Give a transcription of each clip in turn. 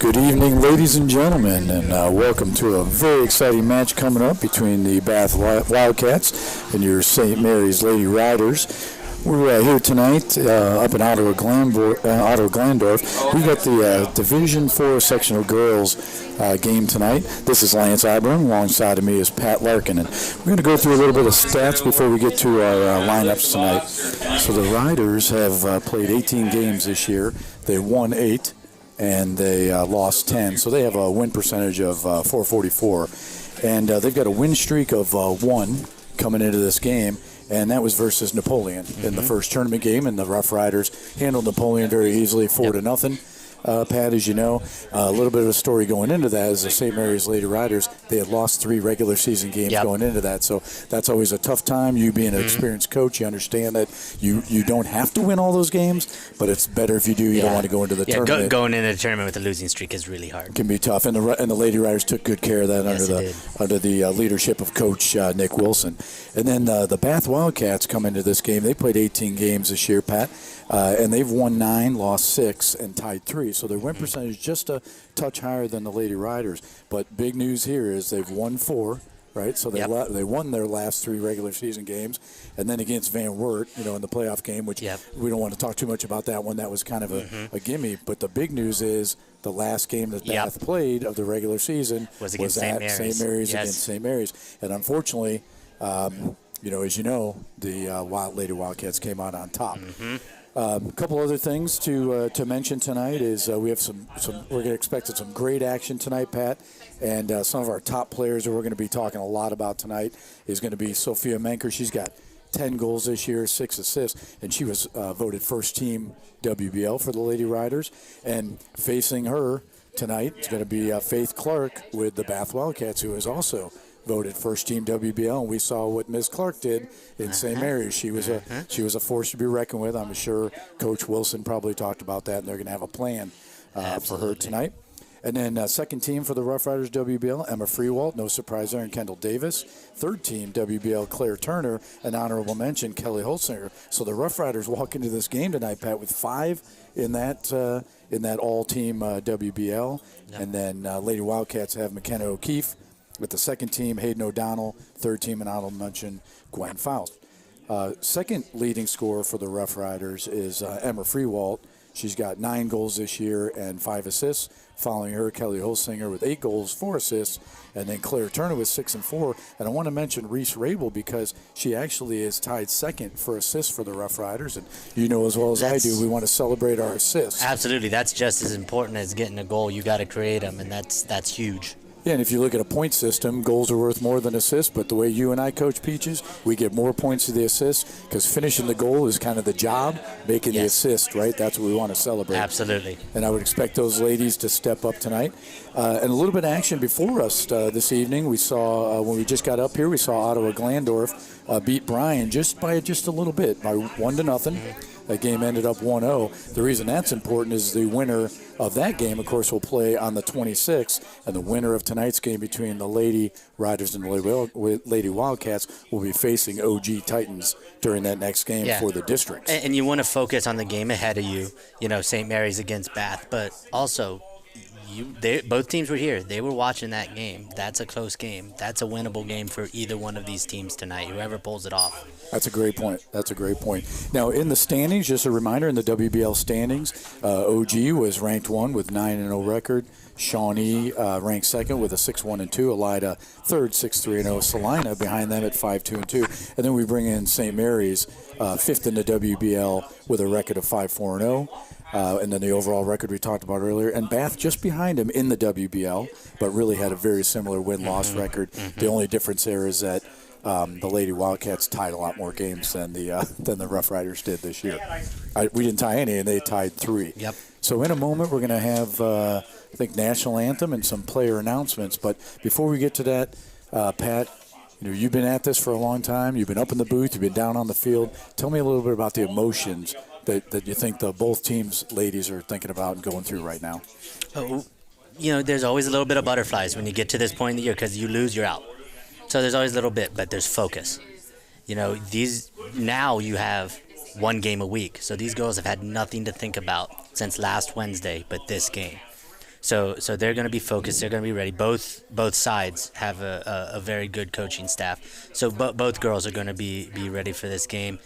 Good evening, ladies and gentlemen, and welcome to a very exciting match coming up between the Bath Wildcats and your St. Mary's Lady Riders. We're here tonight up in Ottawa Glandorf. We got the Division 4 sectional girls game tonight. This is Lance Iburn. Alongside of me is Pat Larkin. And we're going to go through a little bit of stats before we get to our lineups tonight. So the Riders have played 18 games this year. They won 8. And they lost 10. So they have a win percentage of 444. And they've got a win streak of 1 coming into this game, and that was versus Napoleon in the first tournament game. And the Rough Riders handled Napoleon very easily, 4-0. Pat, as you know, a little bit of a story going into that is the St. Mary's Lady Riders, they had lost 3 regular season games going into that. So that's always a tough time. You being an experienced coach, you understand that you don't have to win all those games, but it's better if you do. You don't want to go into the tournament. Going into the tournament with a losing streak is really hard. It can be tough, and the Lady Riders took good care of that under the leadership of Coach Nick Wilson. And then the Bath Wildcats come into this game. They played 18 games this year, Pat, and they've won 9, lost 6, and tied 3. So their win percentage just a touch higher than the Lady Riders. But big news here is they've won 4, right? So they won their last 3 regular season games, and then against Van Wert, in the playoff game, which we don't want to talk too much about that one. That was kind of a gimme. But the big news is the last game that Bath played of the regular season was at St. Mary's against St. Mary's. And unfortunately, as you know, the Lady Wildcats came out on top. A couple other things to mention tonight is we have we're going to expect some great action tonight, Pat, and some of our top players that we're going to be talking a lot about tonight is going to be Sophia Menker. She's got 10 goals this year, 6 assists, and she was voted first team WBL for the Lady Riders. And facing her tonight is going to be Faith Clark with the Bath Wildcats, who is also voted first team WBL, and we saw what Ms. Clark did in St. Mary's. She was a force to be reckoned with. I'm sure Coach Wilson probably talked about that, and they're going to have a plan for her tonight. And then second team for the Rough Riders WBL, Emma Freewalt, no surprise there, and Kendall Davis. Third team WBL, Claire Turner, an honorable mention, Kelly Holsinger. So the Rough Riders walk into this game tonight, Pat, with 5 in that all-team WBL. And then Lady Wildcats have McKenna O'Keefe. With the second team, Hayden O'Donnell. Third team, and honorable mention, Gwen Faust. Second leading scorer for the Rough Riders is Emma Freewalt. She's got 9 goals this year and 5 assists. Following her, Kelly Holsinger with 8 goals, 4 assists. And then Claire Turner with 6 and 4. And I want to mention Reese Rabel because she actually is tied second for assists for the Rough Riders. And you know as well as I do, we want to celebrate our assists. Absolutely. That's just as important as getting a goal. You got to create them, and that's huge. Yeah, and if you look at a point system, goals are worth more than assists, but the way you and I coach Peaches, we get more points to the assist because finishing the goal is kind of the job, making the assist, right? That's what we want to celebrate. Absolutely. And I would expect those ladies to step up tonight. And a little bit of action before us this evening. We saw, when we just got up here, we saw Ottawa Glandorf beat Bryan by a little bit, by 1-0. That game ended up 1-0. The reason that's important is the winner of that game, of course, will play on the 26th, and the winner of tonight's game between the Lady Riders and the Lady Wildcats will be facing OG Titans during that next game for the districts. And you want to focus on the game ahead of you, St. Mary's against Bath, but also both teams were here. They were watching that game. That's a close game. That's a winnable game for either one of these teams tonight, whoever pulls it off. That's a great point. Now, in the standings, just a reminder, in the WBL standings, OG was ranked 1 with 9-0 record. Shawnee ranked second with a 6-1-2. Elida third, 6-3-0. Salina behind them at 5-2-2. And then we bring in St. Mary's, fifth in the WBL with a record of 5-4-0. And then the overall record we talked about earlier. And Bath just behind him in the WBL, but really had a very similar win-loss record. The only difference there is that the Lady Wildcats tied a lot more games than the Rough Riders did this year. We didn't tie any, and they tied 3. Yep. So in a moment, we're going to have, I think, national anthem and some player announcements. But before we get to that, Pat, you've been at this for a long time. You've been up in the booth. You've been down on the field. Tell me a little bit about the emotions that you think both teams' ladies are thinking about and going through right now. There's always a little bit of butterflies when you get to this point in the year because you lose, you're out. So there's always a little bit, but there's focus. Now you have 1 game a week. So these girls have had nothing to think about since last Wednesday but this game. So they're going to be focused. They're going to be ready. Both sides have a very good coaching staff. So both girls are going to be ready for this game.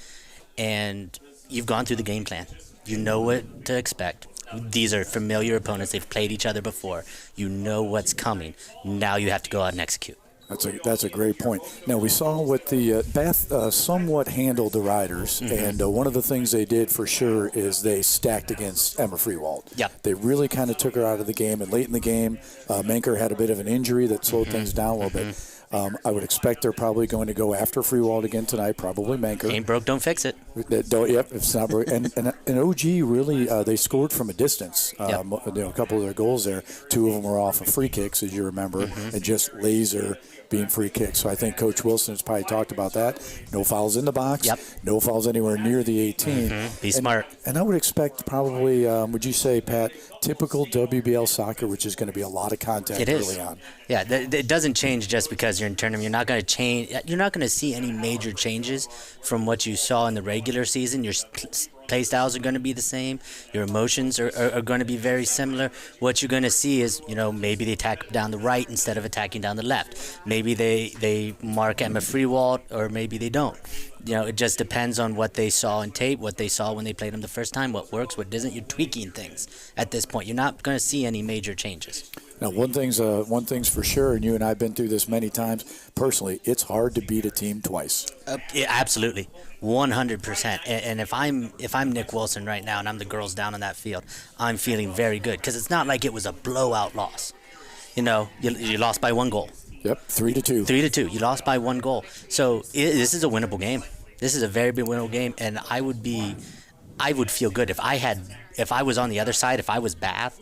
And you've gone through the game plan. You know what to expect. These are familiar opponents. They've played each other before. You know what's coming. Now you have to go out and execute. That's a great point. Now, we saw what the Bath somewhat handled the Riders, and one of the things they did for sure is they stacked against Emma Freewald. Yep. They really kind of took her out of the game, and late in the game, Menker had a bit of an injury that slowed things down a little bit. I would expect they're probably going to go after Freewald again tonight, probably Menker. Ain't broke, don't fix it. Yep, it's not broke. And OG really, they scored from a distance. Yep. A couple of their goals there, 2 of them were off of free kicks, as you remember, and just laser being free kicks. So I think Coach Wilson has probably talked about that. No fouls in the box. Yep. No fouls anywhere near the 18. Be smart. And I would expect probably, would you say, Pat, typical WBL soccer, which is going to be a lot of contact early on. Yeah, it doesn't change just because you're in tournament. You're not going to change. You're not going to see any major changes from what you saw in the regular season. Your play styles are going to be the same. Your emotions are going to be very similar. What you're going to see is, maybe they attack down the right instead of attacking down the left. Maybe they mark Emma Freewald, or maybe they don't. It just depends on what they saw in tape, what they saw when they played them the first time, what works, what doesn't. You're tweaking things at this point. You're not going to see any major changes. Now, one thing's for sure, and you and I have been through this many times personally. It's hard to beat a team twice. Yeah, absolutely, 100%. And if I'm Nick Wilson right now, and I'm the girls down on that field, I'm feeling very good because it's not like it was a blowout loss. You lost by 1 goal. Yep, 3-2. 3-2. You lost by 1 goal. So this is a winnable game. This is a very big winnable game, and I would feel good if I was on the other side. If I was Bath,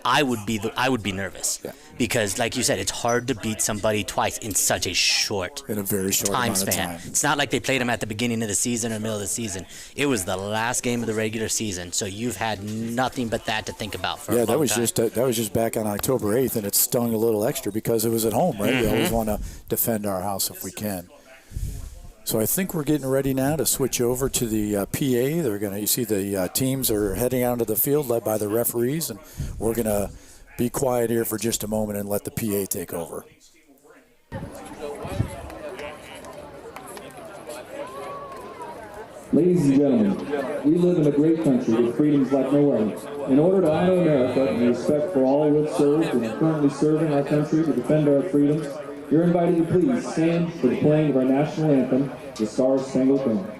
I would be nervous because, like you said, it's hard to beat somebody twice in such a very short time amount of span. time. It's not like they played them at the beginning of the season or middle of the season. It was the last game of the regular season, so you've had nothing but that to think about for a long time. That was just back on October 8th, and it stung a little extra because it was at home, right? We always want to defend our house if we can. So I think we're getting ready now to switch over to the PA. You see the teams are heading out to the field led by the referees, and we're going to be quiet here for just a moment and let the PA take over. Ladies and gentlemen, we live in a great country with freedoms like no other. In order to honor America and respect for all who have served and are currently serving our country to defend our freedoms, you're invited to please stand for the playing of our national anthem, the Star-Spangled Banner.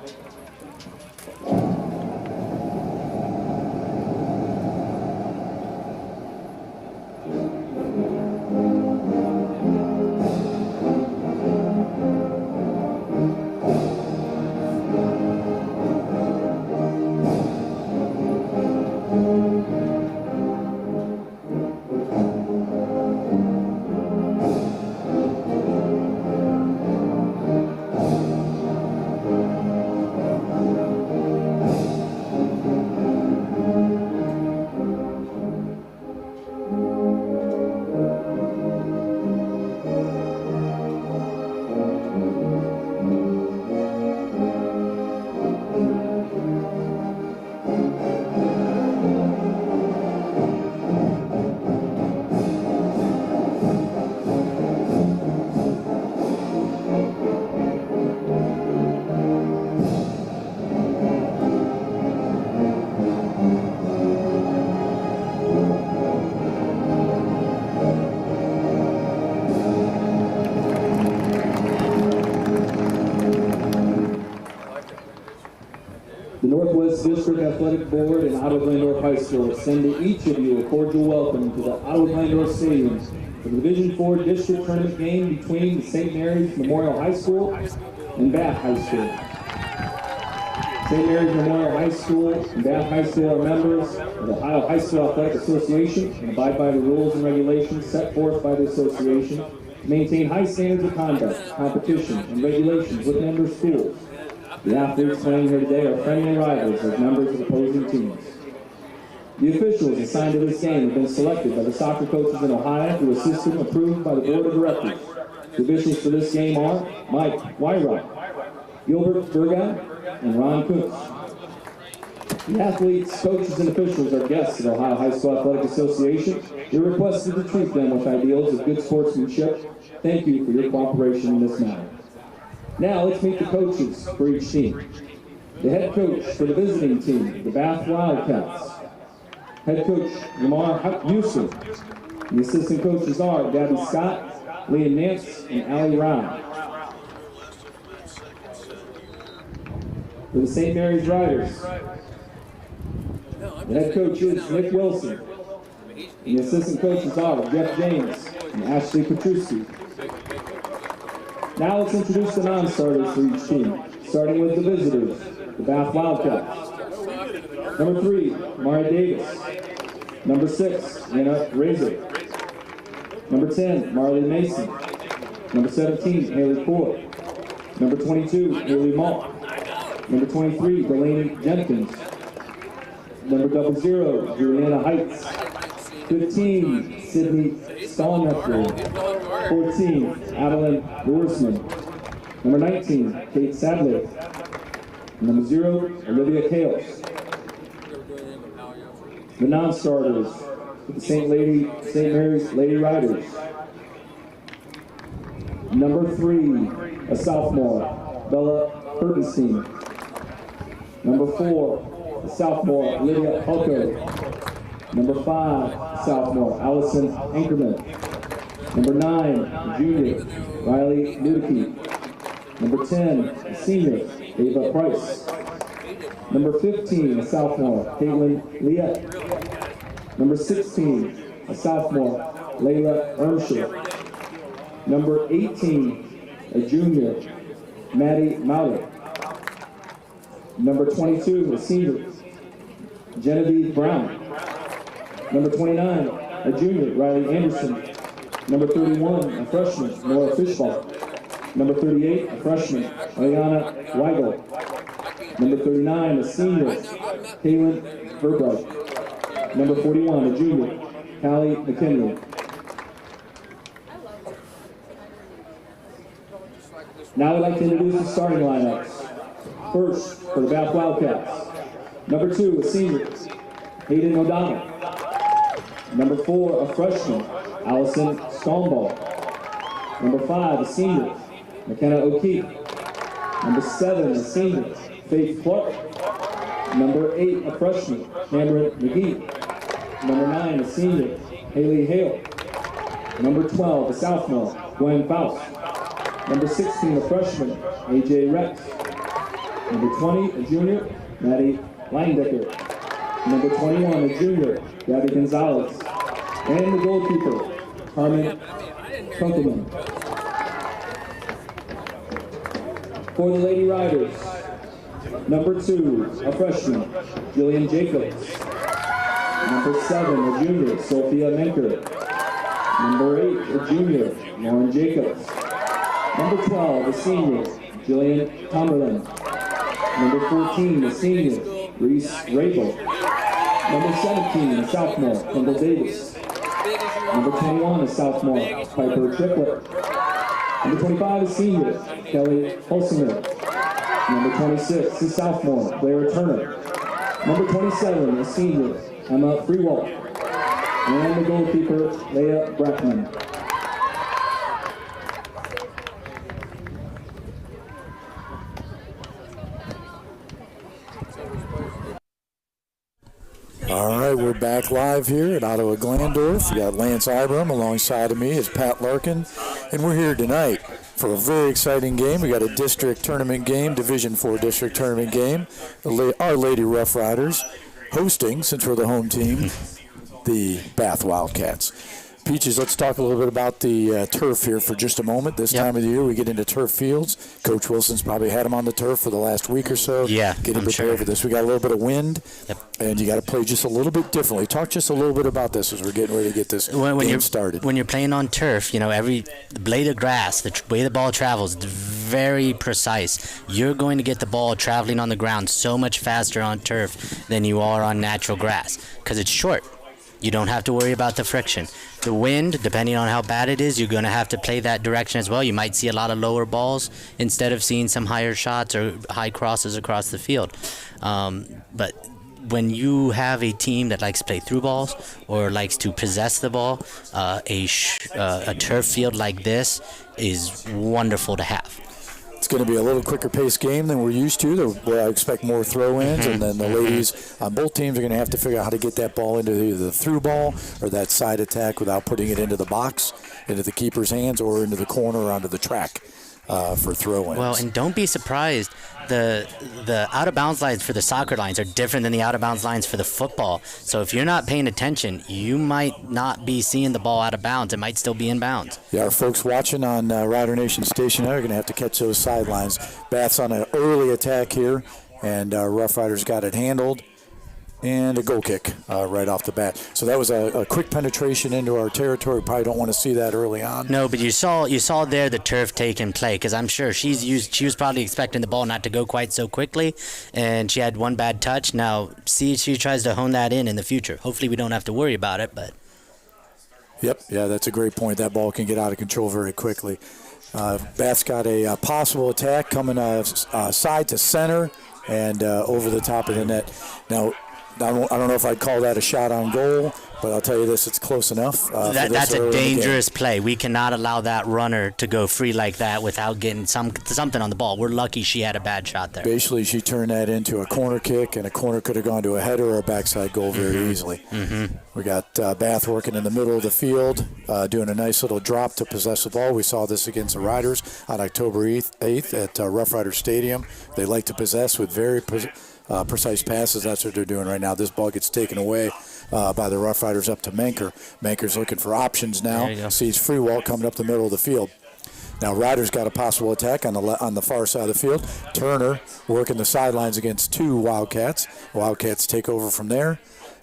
District Athletic Board and Ottawa Glandorf High School extend to each of you a cordial welcome to the Ottawa Glandorf Stadium for the Division IV District Tournament game between the St. Mary's Memorial High School and Bath High School. St. Mary's Memorial High School and Bath High School are members of the Ohio High School Athletic Association and abide by the rules and regulations set forth by the association to maintain high standards of conduct, competition, and regulations with member schools. The athletes playing here today are friendly rivals as members of opposing teams. The officials assigned to this game have been selected by the soccer coaches in Ohio through a system approved by the Board of Directors. The officials for this game are Mike Wyrock, Gilbert Burgow, and Ron Kutz. The athletes, coaches, and officials are guests of the Ohio High School Athletic Association. You're requested to treat them with ideals of good sportsmanship. Thank you for your cooperation in this matter. Now let's meet the coaches for each team. The head coach for the visiting team, the Bath Wildcats. Head coach Lamar Houston. The assistant coaches are Gabby Scott, Liam Nance, and Allie Rye. For the St. Mary's Riders, the head coach is Nick Wilson. And the assistant coaches are Jeff James and Ashley Petruski. Now let's introduce the non-starters for each team, starting with the visitors, the Bath Wildcats. Number 3, Mari Davis. Number 6, Anna Razor. Number 10, Marley Mason. Number 17, Haley Ford. Number 22, Haley Malt. Number 23, Delaney Jenkins. Number 00, Juliana Heights. 15, Sydney Stallnecker. 14, Adeline Lewisman. Number 19, Kate Sadler. Number 0, Olivia Kales. The non-starters for the St. Mary's Lady Riders. Number 3, a sophomore, Bella Hertenstein. Number 4, a sophomore, Lydia Hulko. Number 5, sophomore, Allison Ankerman. Number 9, junior, Riley Ludicky. Number 10, a senior, Ava Price. Number 15, a sophomore, Caitlin Liette. Number 16, a sophomore, Layla Ermsher. Number 18, a junior, Maddie Mauder. Number 22, a senior, Genevieve Brown. Number 29, a junior, Riley Anderson. Number 31, a freshman, Nora Fishball. Number 38, a freshman, Ariana Weigel. Number 39, a senior, Kaylin Verbright. Number 41, a junior, Callie McKinley. Now I'd like to introduce the starting lineups. First, for the Bath Wildcats. Number 2, a senior, Hayden O'Donnell. Number 4, a freshman, Allison Stoneball. Number 5, a senior, McKenna O'Keefe. Number 7, a senior, Faith Clark. Number 8, a freshman, Cameron McGee. Number 9, a senior, Haley Hale. Number 12, a sophomore, Gwen Faust. Number 16, a freshman, AJ Rex. Number 20, a junior, Maddie Langdecker. Number 21, a junior, Gabby Gonzalez. And the goalkeeper, Carmen Kunkelman. For the Lady Riders, number 2, a freshman, Jillian Jacobs. Number 7, a junior, Sophia Menker. Number 8, a junior, Lauren Jacobs. Number 12, a senior, Jillian Tomberlin. Number 14, a senior, Reese Rabel. Number 17, a sophomore, Kendall Davis. Number 21, a sophomore, Piper Triplett. Number 25, a senior, Kelly Holsinger. Number 26, a sophomore, Blair Turner. Number 27, a senior, Emma Freewalt. And the goalkeeper, Leah Brackman. All right, we're back live here at Ottawa Glandorf. We got Lance Ibram alongside of me is Pat Larkin, and we're here tonight for a very exciting game. We got a district tournament game, Division 4 district tournament game. Our Lady Rough Riders hosting, since we're the home team, the Bath Wildcats. Peaches, let's talk a little bit about the turf here for just a moment. This time of the year, we get into turf fields. Coach Wilson's probably had them on the turf for the last week or so. Yeah, getting prepared for this. We got a little bit of wind, and you got to play just a little bit differently. Talk just a little bit about this as we're getting ready to get this game started. When you're playing on turf, every blade of grass, the way the ball travels, is very precise. You're going to get the ball traveling on the ground so much faster on turf than you are on natural grass because it's short. You don't have to worry about the friction. The wind, depending on how bad it is, you're going to have to play that direction as well. You might see a lot of lower balls instead of seeing some higher shots or high crosses across the field. But when you have a team that likes to play through balls or likes to possess the ball, a turf field like this is wonderful to have. It's going to be a little quicker paced game than we're used to. Where I expect more throw-ins, and then the ladies on both teams are going to have to figure out how to get that ball into either the through ball or that side attack without putting it into the box, into the keeper's hands, or into the corner or onto the track for throw-ins. Well, and don't be surprised. The out-of-bounds lines for the soccer lines are different than the out-of-bounds lines for the football. So if you're not paying attention, you might not be seeing the ball out of bounds. It might still be in bounds. Yeah, our folks watching on Rider Nation Station are going to have to catch those sidelines. Bath's on an early attack here, and Rough Riders got it handled. And a goal kick right off the bat. So that was a quick penetration into our territory. Probably don't want to see that early on. No, but you saw there the turf take in play, because I'm sure she was probably expecting the ball not to go quite so quickly, and she had one bad touch. Now, see, she tries to hone that in the future. Hopefully we don't have to worry about it, but. Yep, yeah, that's a great point. That ball can get out of control very quickly. Bath's got a possible attack coming side to center and over the top of the net. Now, I don't know if I'd call that a shot on goal, but I'll tell you this, it's close enough. That's a dangerous play. We cannot allow that runner to go free like that without getting something on the ball. We're lucky she had a bad shot there. Basically, she turned that into a corner kick, and a corner could have gone to a header or a backside goal very easily. Mm-hmm. We got Bath working in the middle of the field, doing a nice little drop to possess the ball. We saw this against the Riders on October 8th at Rough Rider Stadium. They like to possess with very precise passes. That's what they're doing right now. This ball gets taken away by the Rough Riders up to Menker. Menker's looking for options now. Sees Freewalt coming up the middle of the field. Now Riders got a possible attack on the far side of the field. Turner working the sidelines against two Wildcats. Wildcats take over from there.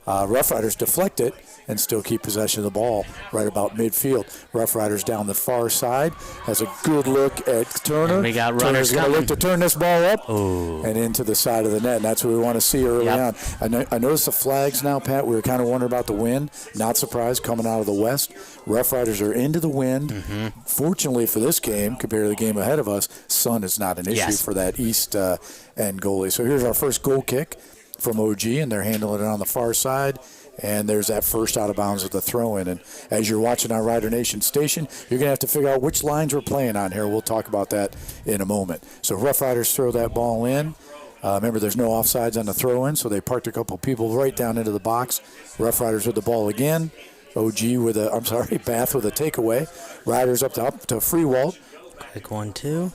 Rough Riders deflect it and still keep possession of the ball right about midfield. Rough Riders down the far side. Has a good look at Turner. And we got runners Turner's going to look to turn this ball up and into the side of the net. And that's what we want to see early on. I noticed the flags now, Pat. We were kind of wondering about the wind. Not surprised coming out of the west. Rough Riders are into the wind. Mm-hmm. Fortunately for this game, compared to the game ahead of us, sun is not an issue for that east end goalie. So here's our first goal kick from OG, and they're handling it on the far side. And there's that first out of bounds of the throw-in. And as you're watching on Rider Nation Station, you're going to have to figure out which lines we're playing on here. We'll talk about that in a moment. So Rough Riders throw that ball in. Remember, there's no offsides on the throw-in, so they parked a couple people right down into the box. Rough Riders with the ball again. Bath with a takeaway. Riders up to Freewalt. Quick 1-2.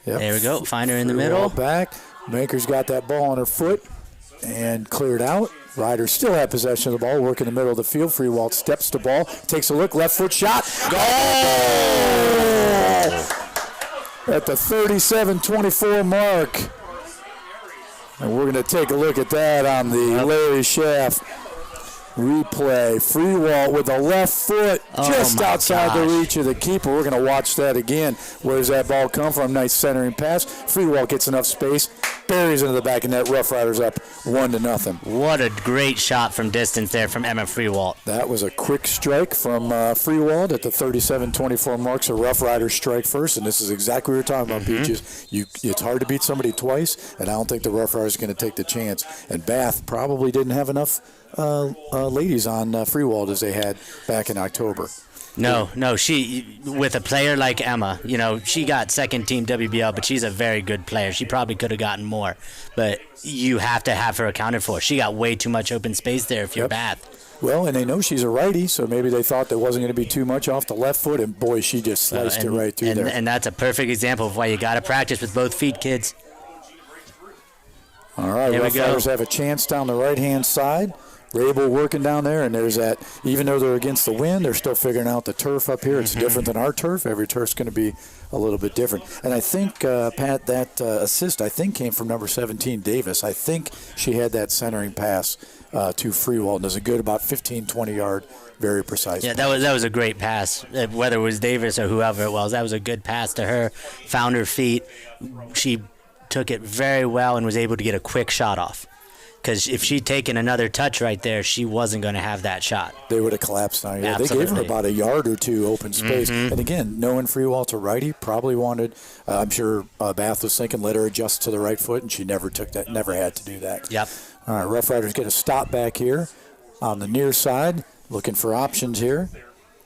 Yep. There we go. Find her in the middle. Back. Maker's got that ball on her foot and cleared out. Riders still have possession of the ball, work in the middle of the field. Freewalt steps the ball, takes a look, left foot shot. Goal! At the 37-24 mark. And we're going to take a look at that on the Larry Schaff replay. Freewalt with the left foot just outside the reach of the keeper. We're going to watch that again. Where's that ball come from? Nice centering pass. Freewalt gets enough space, buries into the back of net. Rough Riders up 1-0. What a great shot from distance there from Emma Freewalt. That was a quick strike from Freewalt at the 37-24 mark. So Rough Riders strike first, and this is exactly what we were talking about, Peaches. It's hard to beat somebody twice, and I don't think the Rough Riders are going to take the chance. And Bath probably didn't have enough ladies on Freewalt as they had back in October. No, she, with a player like Emma, she got second team WBL, but she's a very good player. She probably could have gotten more, but you have to have her accounted for. She got way too much open space there if you're Bath. Well, and they know she's a righty, so maybe they thought there wasn't going to be too much off the left foot, and boy, she just sliced it right through there. And that's a perfect example of why you got to practice with both feet, kids. All right, Rough Riders have a chance down the right-hand side. Rabel working down there, and there's that. Even though they're against the wind, they're still figuring out the turf up here. It's different than our turf. Every turf's going to be a little bit different. And I think, Pat, that assist, came from number 17, Davis. I think she had that centering pass to Freewalt. And does a good about 15, 20-yard, very precise pass. That was a great pass. Whether it was Davis or whoever it was, that was a good pass to her. Found her feet. She took it very well and was able to get a quick shot off. Because if she'd taken another touch right there, she wasn't going to have that shot. They would have collapsed on her. They gave her about a yard or two open space. And again, knowing Freewalt's a righty, probably wanted, I'm sure Bath was thinking, let her adjust to the right foot, and she never had to do that. Yep. All right, Rough Riders get a stop back here on the near side, looking for options here.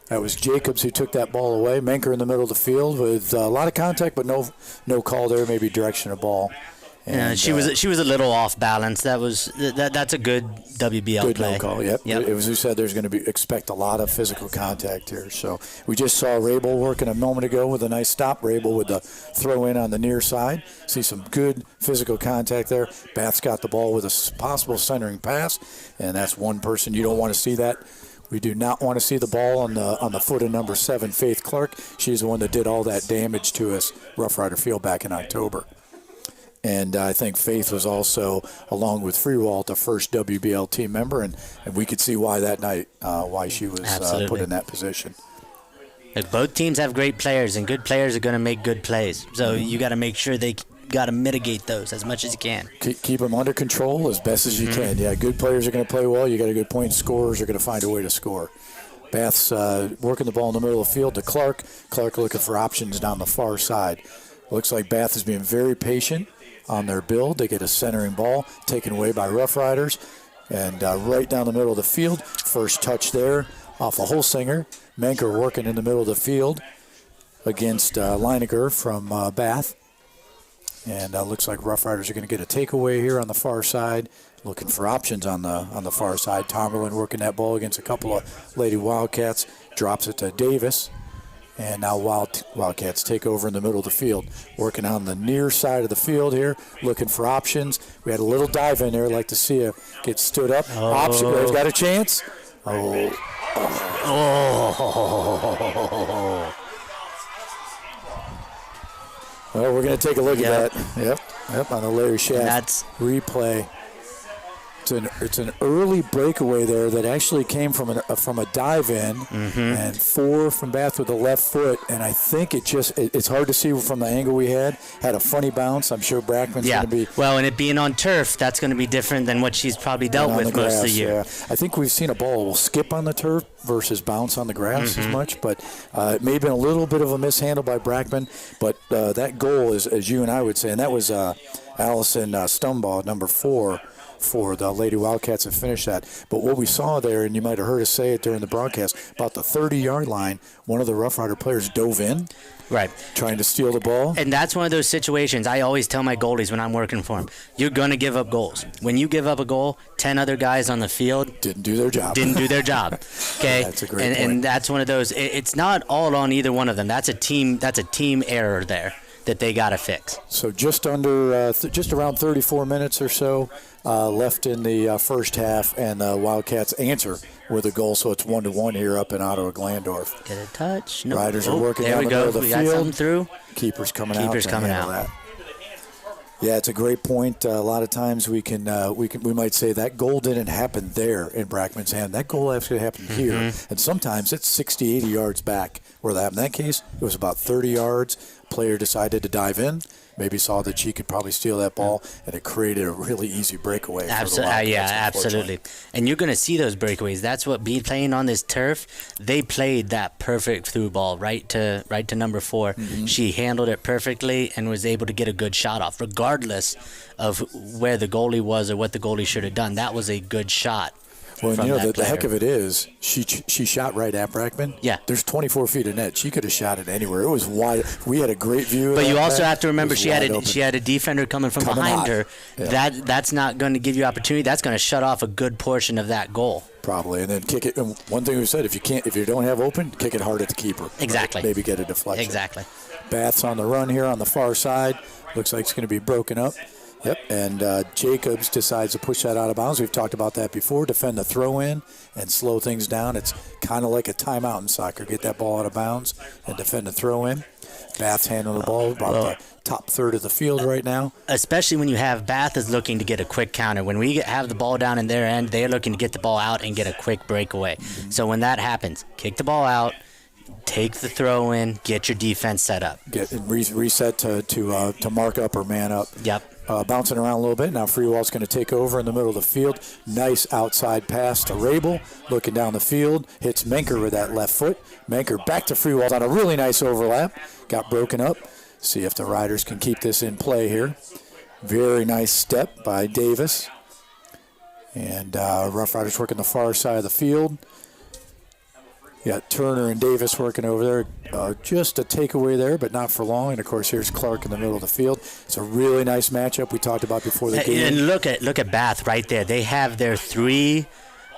That was Jacobs who took that ball away. Menker in the middle of the field with a lot of contact, but no call there, maybe direction of ball. And she was a little off balance. That's a good WBL good play. No call. Yep. It was who said there's going to expect a lot of physical contact here. So we just saw Rabel working a moment ago with a nice stop. Rabel with the throw in on the near side. See some good physical contact there. Bath's got the ball with a possible centering pass, and that's one person you don't want to see that. We do not want to see the ball on the foot of number 7, Faith Clark. She's the one that did all that damage to us, Rough Rider Field, back in October. And I think Faith was also, along with Freewalt, the first WBL team member, and we could see why that night, why she was put in that position. Look, both teams have great players, and good players are going to make good plays. So you got to make sure they got to mitigate those as much as you can. Keep them under control as best as you can. Yeah, good players are going to play well. You got a good point. Scorers are going to find a way to score. Bath's working the ball in the middle of the field to Clark. Clark looking for options down the far side. Looks like Bath is being very patient on their build. They get a centering ball taken away by Rough Riders, and right down the middle of the field. First touch there off a Holsinger. Menker working in the middle of the field against Leininger from Bath. And looks like Rough Riders are going to get a takeaway here on the far side. Looking for options on the far side. Tomerlin working that ball against a couple of Lady Wildcats. Drops it to Davis. And now Wildcats take over in the middle of the field. Working on the near side of the field here. Looking for options. We had a little dive in there. Like to see it get stood up. Option. Got a chance. Oh. Well, we're going to take a look at that. Yep, on the Larry Schaff replay. It's an early breakaway there that actually came from a dive in, and 4 from Bath with the left foot, and I think it's hard to see from the angle we had a funny bounce. I'm sure Brackman's going to be well, and it being on turf, that's going to be different than what she's probably dealt with most of the year. Yeah. I think we've seen a ball will skip on the turf versus bounce on the grass as much, but it may have been a little bit of a mishandle by Brackman, but that goal is, as you and I would say, and that was Allison Stumbaugh, number 4. For the Lady Wildcats to finish that. But what we saw there, and you might have heard us say it during the broadcast, about the 30-yard line, one of the Rough Rider players dove in, trying to steal the ball. And that's one of those situations I always tell my goalies when I'm working for them. You're going to give up goals. When you give up a goal, 10 other guys on the field didn't do their job. Okay? That's a great point. And that's one of those. It's not all on either one of them. That's a team error there that they got to fix. So just around 34 minutes or so left in the first half, and the Wildcats answer with a goal. So it's 1-1 here up in Ottawa-Glandorf. Get a touch. No. Riders are working down the middle of the field. Got something through. Keeper's coming out. That. Yeah, it's a great point. A lot of times we might say that goal didn't happen there in Brackman's hand. That goal actually happened here, and sometimes it's 60, 80 yards back where that happened. In that case, it was about 30 yards. Player decided to dive in. Maybe saw that she could probably steal that ball, and it created a really easy breakaway. Absolutely. And you're going to see those breakaways. That's what playing on this turf. They played that perfect through ball right to number 4. She handled it perfectly and was able to get a good shot off, regardless of where the goalie was or what the goalie should have done. That was a good shot. Well, the heck of it is, she shot right at Brackman. Yeah. There's 24 feet of net. She could have shot it anywhere. It was wide. We had a great view. But you also have to remember she had a defender coming behind her. Yeah. That's not going to give you opportunity. That's going to shut off a good portion of that goal. Probably, and then kick it. And one thing we said: if you don't have open, kick it hard at the keeper. Exactly. Maybe get a deflection. Exactly. Bath's on the run here on the far side. Looks like it's going to be broken up. Yep, and Jacobs decides to push that out of bounds. We've talked about that before. Defend the throw-in and slow things down. It's kind of like a timeout in soccer. Get that ball out of bounds and defend the throw-in. Bath's handling the ball about the top third of the field right now. Especially when you have Bath is looking to get a quick counter. When we have the ball down in their end, they're looking to get the ball out and get a quick breakaway. So when that happens, kick the ball out, take the throw in, get your defense set up. Reset to mark up or man up. Yep. Bouncing around a little bit. Now Freewall's going to take over in the middle of the field. Nice outside pass to Rabel. Looking down the field. Hits Menker with that left foot. Menker back to Freewall on a really nice overlap. Got broken up. See if the Riders can keep this in play here. Very nice step by Davis. And Rough Riders working the far side of the field. You got Turner and Davis working over there. Just a takeaway there, but not for long. And, of course, here's Clark in the middle of the field. It's a really nice matchup we talked about before the game. And look at Bath right there. They have their 3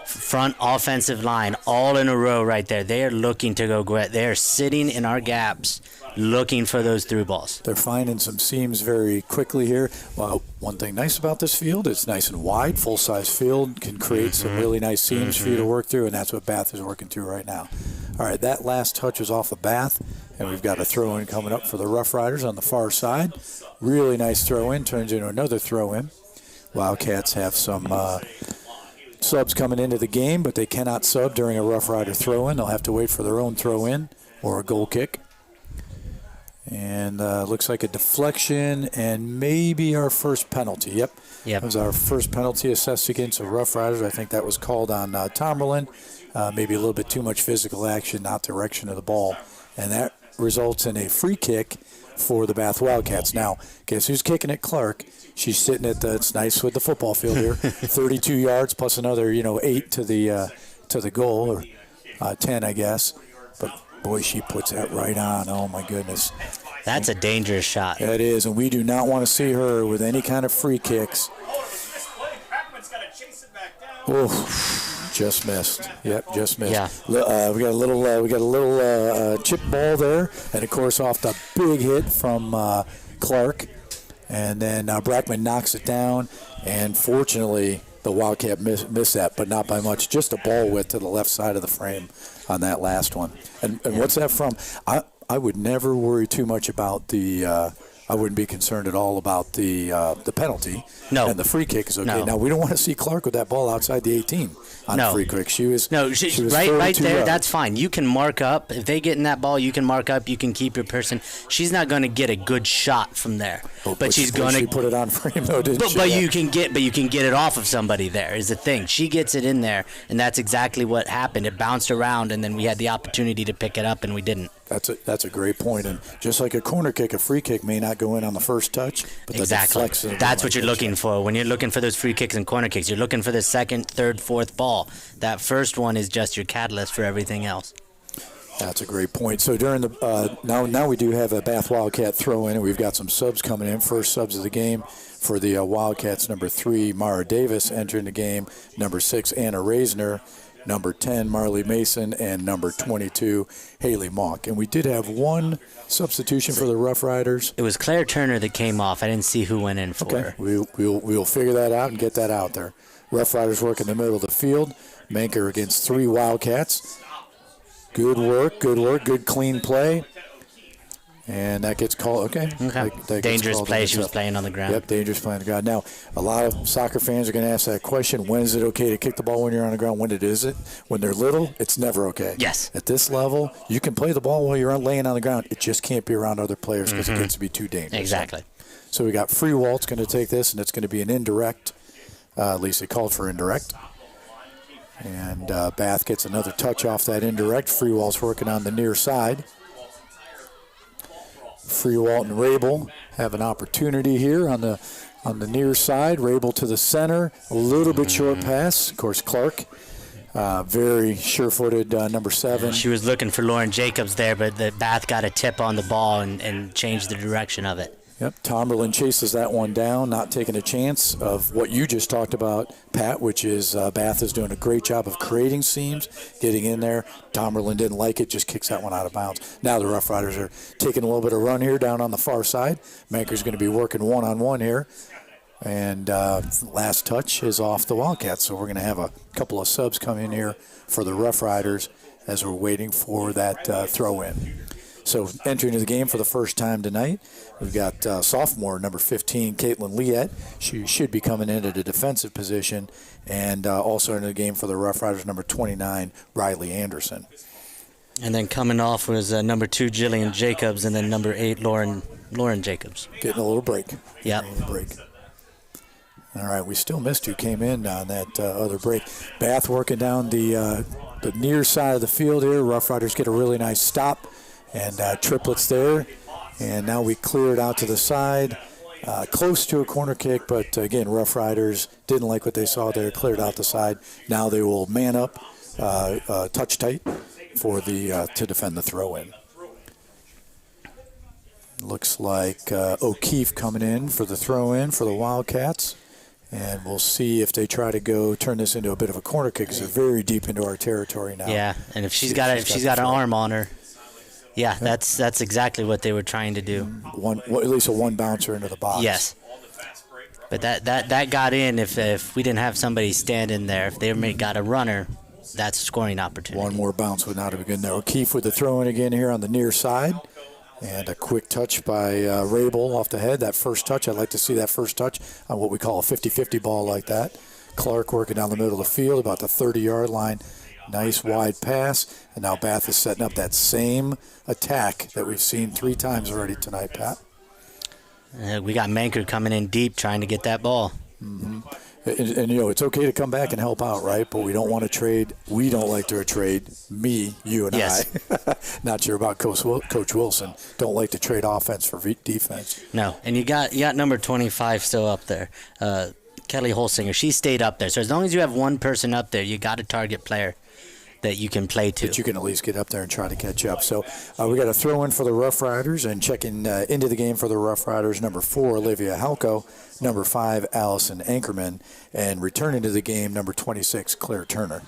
front offensive line all in a row right there. They are looking to go great. They are sitting in our gaps looking for those through balls. They're finding some seams very quickly here. Well, one thing nice about this field, it's nice and wide, full-size field, can create some really nice seams for you to work through, and that's what Bath is working through right now. All right, that last touch is off of Bath, and we've got a throw-in coming up for the Rough Riders on the far side. Really nice throw-in, turns into another throw-in. Wildcats have some subs coming into the game, but they cannot sub during a Rough Rider throw-in. They'll have to wait for their own throw-in or a goal kick. And looks like a deflection and maybe our first penalty. Yep. That was our first penalty assessed against the Rough Riders. I think that was called on Tomerlin. Maybe a little bit too much physical action, not direction of the ball. And that results in a free kick for the Bath Wildcats. Now, guess who's kicking it? Clark. She's sitting at it's nice with the football field here. 32 yards plus another, 8 to the goal, or 10, I guess. But boy, she puts that right on. Oh, my goodness. That's a dangerous shot. That is, and we do not want to see her with any kind of free kicks. Oh, just missed. Yep, just missed. Yeah. We got a little chip ball there, and of course off the big hit from Clark, and then Brackman knocks it down, and fortunately the Wildcat missed that, but not by much. Just a ball width to the left side of the frame on that last one. And what's that from? I would never worry too much about the. I wouldn't be concerned at all about the penalty. No. And the free kick is okay. No. Now we don't want to see Clark with that ball outside the 18 on the free kick. She was right there. yards. That's fine. You can mark up if they get in that ball. You can mark up. You can keep your person. She's not going to get a good shot from there, but she's going to. She put it on frame though, didn't she? But you can get it off of somebody. There is the thing. She gets it in there, and that's exactly what happened. It bounced around, and then we had the opportunity to pick it up, and we didn't. That's a great point. And just like a corner kick, a free kick may not go in on the first touch, but exactly. That's what you're looking for when you're looking for those free kicks and corner kicks. You're looking for the second, third, fourth ball. That first one is just your catalyst for everything else. That's a great point. So during the now we do have a Bath Wildcat throw in, and we've got some subs coming in. First subs of the game for the Wildcats: number 3, Mara Davis entering the game, number 6, Anna Reisner, number 10, Marley Mason, and number 22, Haley Mock. And we did have one substitution for the Rough Riders. It was Claire Turner that came off. I didn't see who went in for her. We'll figure that out and get that out there. Rough Riders work in the middle of the field. Manker against 3 Wildcats. Good work, good clean play. And that gets called, okay. That dangerous play. She was playing on the ground. Yep, dangerous play on the ground. Now, a lot of soccer fans are going to ask that question. When is it okay to kick the ball when you're on the ground? When is it? When they're little, it's never okay. Yes. At this level, you can play the ball while you're laying on the ground. It just can't be around other players because it gets to be too dangerous. Exactly. So we got Free Walt's going to take this, and it's going to be an indirect. At least they called for indirect. And Bath gets another touch off that indirect. Free Walt's working on the near side. Freewalt and Rabel have an opportunity here on the near side. Rabel to the center, a little bit short pass. Of course, Clark, very sure-footed number 7. She was looking for Lauren Jacobs there, but the Bath got a tip on the ball and changed the direction of it. Yep, Tomberlin chases that one down, not taking a chance of what you just talked about, Pat, which is Bath is doing a great job of creating seams, getting in there. Tomberlin didn't like it, just kicks that one out of bounds. Now the Rough Riders are taking a little bit of run here down on the far side. Manker's going to be working one-on-one here. And last touch is off the Wildcats, so we're going to have a couple of subs come in here for the Rough Riders as we're waiting for that throw-in. So entering the game for the first time tonight, we've got sophomore number 15, Caitlin Liette. She should be coming in at a defensive position. And also in the game for the Rough Riders, number 29, Riley Anderson. And then coming off was number 2, Jillian Jacobs, and then number 8, Lauren Jacobs. Getting a little break. Yep. All right, we still missed who came in on that other break. Bath working down the near side of the field here. Rough Riders get a really nice stop. And triplets there. And now we clear it out to the side. close to a corner kick, but again, Rough Riders didn't like what they saw there, cleared out the side. Now they will man up, touch tight for the to defend the throw-in. Looks like O'Keefe coming in for the throw-in for the Wildcats. And we'll see if they try to turn this into a bit of a corner kick because they're very deep into our territory now. Yeah, and if she's got an arm on her, yeah, that's exactly what they were trying to do. At least a one bouncer into the box. Yes. But that got in if we didn't have somebody standing there. If they got a runner, that's a scoring opportunity. One more bounce would not have been good there. O'Keefe with the throw-in again here on the near side. And a quick touch by Rabel off the head. That first touch, I'd like to see that first touch on what we call a 50-50 ball like that. Clark working down the middle of the field, about the 30-yard line. Nice wide pass. And now Bath is setting up that same attack that we've seen 3 times already tonight, Pat. We got Manker coming in deep trying to get that ball. Mm-hmm. And, you know, it's okay to come back and help out, right? But we don't want to trade. We don't like to trade. Me, you, and yes. I. Not sure about Coach Wilson. Don't like to trade offense for defense. No, and you got number 25 still up there. Kelly Holsinger, she stayed up there. So as long as you have one person up there, you got a target player that you can play to. That you can at least get up there and try to catch up. So we got a throw-in for the Rough Riders, and checking into the game for the Rough Riders, number 4, Olivia Halko, number 5, Allison Ankerman, and returning to the game, number 26, Claire Turner.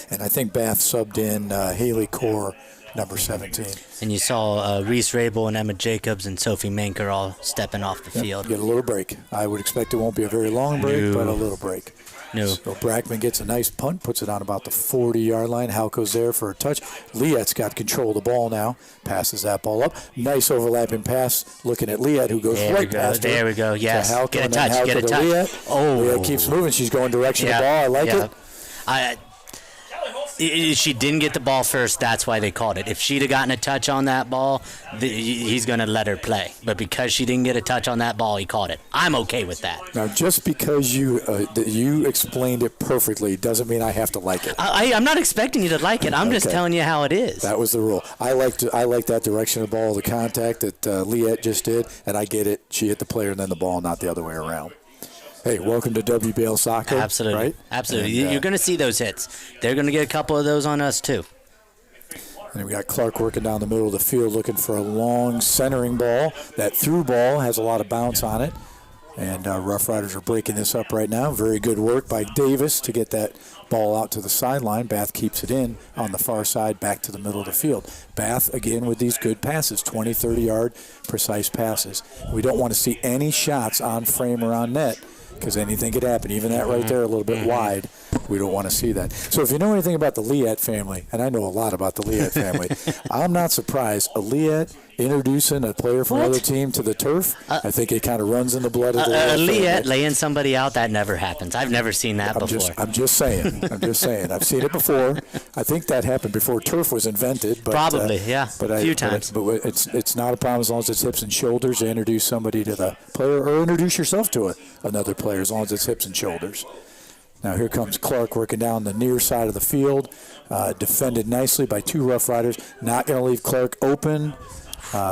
And I think Bath subbed in Haley Core, number 17. And you saw Reese Rabel and Emma Jacobs and Sophie Manker all stepping off the field. Get a little break. I would expect it won't be a very long break, but a little break. No. So Brackman gets a nice punt, puts it on about the 40-yard line. Halko's there for a touch. Liet's got control of the ball now. Passes that ball up. Nice overlapping pass. Looking at Liet, who goes right past her. There we go. Yes. Halko, Get a touch. Get a touch. Liet. Oh. Liet keeps moving. She's going direction of the ball. I like it. She didn't get the ball first. That's why they called it. If she'd have gotten a touch on that ball, he's going to let her play. But because she didn't get a touch on that ball, he called it. I'm okay with that. Now, just because you explained it perfectly doesn't mean I have to like it. I'm not expecting you to like it. I'm just telling you how it is. That was the rule. I like that direction of the ball, the contact that Liet just did, and I get it. She hit the player and then the ball, not the other way around. Hey, welcome to WBL soccer. Absolutely. Right? Absolutely. And, you're going to see those hits. They're going to get a couple of those on us, too. And we got Clark working down the middle of the field looking for a long centering ball. That through ball has a lot of bounce on it. And Rough Riders are breaking this up right now. Very good work by Davis to get that ball out to the sideline. Bath keeps it in on the far side back to the middle of the field. Bath, again, with these good passes, 20, 30-yard precise passes. We don't want to see any shots on frame or on net, because anything could happen. Even that right there, a little bit wide, we don't want to see that. So if you know anything about the Liet family, and I know a lot about the Liet family, I'm not surprised. A Liet introducing a player from another team to the turf, I think it kind of runs in the blood of the Liet laying somebody out, that never happens. I've never seen that before. I'm just saying. I've seen it before. I think that happened before turf was invented. But, probably, yeah, a few times. But it's not a problem as long as it's hips and shoulders to introduce somebody to the player or introduce yourself to another player as long as it's hips and shoulders. Now here comes Clark working down the near side of the field, defended nicely by 2 Rough Riders. Not going to leave Clark open.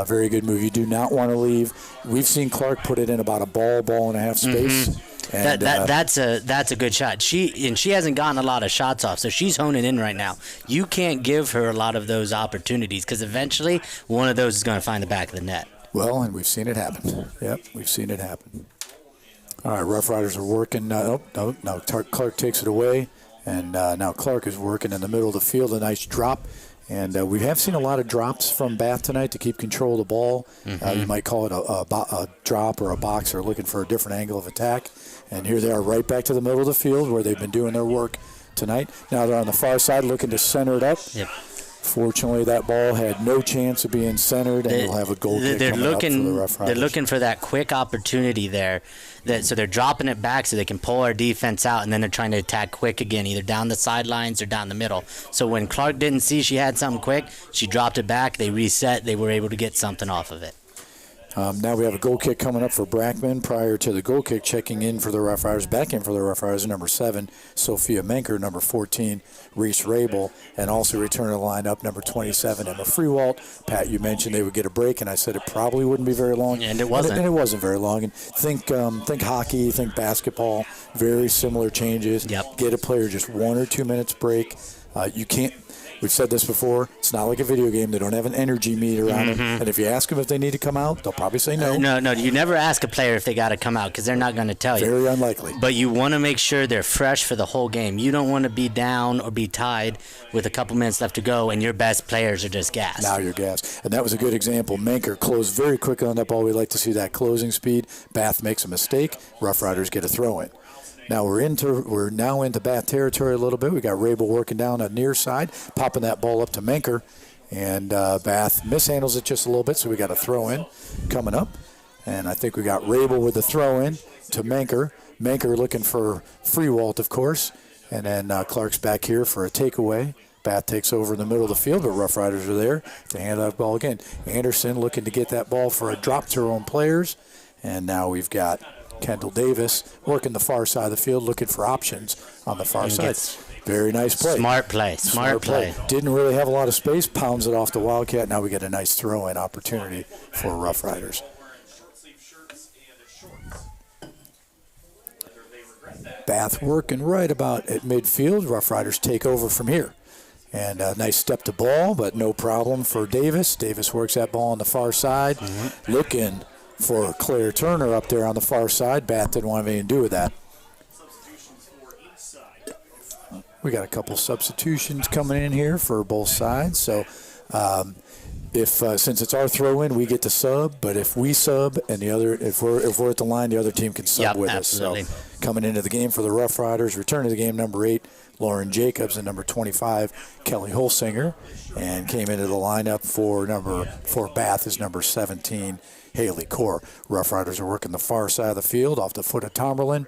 Very good move. You do not want to leave. We've seen Clark put it in about a ball and a half space. Mm-hmm. And, that's a good shot. She hasn't gotten a lot of shots off, so she's honing in right now. You can't give her a lot of those opportunities because eventually one of those is going to find the back of the net. Well, and we've seen it happen. Yep, we've seen it happen. All right, Rough Riders are working. No, Clark takes it away, and now Clark is working in the middle of the field. A nice drop. And we have seen a lot of drops from Bath tonight to keep control of the ball. Mm-hmm. You might call it a drop or a box or looking for a different angle of attack. And here they are right back to the middle of the field where they've been doing their work tonight. Now they're on the far side looking to center it up. Yep. Fortunately, that ball had no chance of being centered, and we'll have a goal kick coming up for the Rough Riders. They're looking for that quick opportunity there. So they're dropping it back so they can pull our defense out, and then they're trying to attack quick again, either down the sidelines or down the middle. So when Clark didn't see she had something quick, she dropped it back. They reset. They were able to get something off of it. Now we have a goal kick coming up for Brackman. Prior to the goal kick, checking in for the Rough Riders, back in for the Rough Riders, number 7, Sophia Menker, number 14, Reese Rabel, and also returning the lineup, number 27, Emma Freewalt. Pat, you mentioned they would get a break, and I said it probably wouldn't be very long. And it wasn't. And it wasn't very long. And think hockey, think basketball, very similar changes. Yep. Get a player just 1 or 2 minutes break. You can't. We've said this before. It's not like a video game. They don't have an energy meter on them. And if you ask them if they need to come out, they'll probably say no. No. You never ask a player if they got to come out because they're not going to tell you. Very unlikely. But you want to make sure they're fresh for the whole game. You don't want to be down or be tied with a couple minutes left to go and your best players are just gassed. Now you're gassed. And that was a good example. Menker closed very quickly on that ball. We like to see that closing speed. Bath makes a mistake. Rough Riders get a throw-in. Now we're now into Bath territory a little bit. We got Rabel working down on near side, popping that ball up to Menker, and Bath mishandles it just a little bit, so we got a throw-in coming up. And I think we got Rabel with the throw-in to Menker. Menker looking for Freewalt, of course, and then Clark's back here for a takeaway. Bath takes over in the middle of the field, but Rough Riders are there to hand that ball again. Anderson looking to get that ball for a drop to her own players, and now we've got Kendall Davis working the far side of the field, looking for options on the far side. Very nice play. Smart play. Didn't really have a lot of space, pounds it off the Wildcat. Now we get a nice throw-in opportunity for Rough Riders. Bath working right about at midfield. Rough Riders take over from here. And a nice step to ball, but no problem for Davis. Davis works that ball on the far side, looking for Claire Turner up there on the far side. Bath didn't want anything to do with that. We got a couple substitutions coming in here for both sides. So since it's our throw-in, we get to sub. But if we sub and if we're at the line, the other team can sub with absolutely. us. So coming into the game for the Rough Riders, returning to the game, number 8, Lauren Jacobs, and number 25, Kelly Holsinger, and came into the lineup for Bath is number 17, Haley Core. Rough Riders are working the far side of the field off the foot of Tomerlin.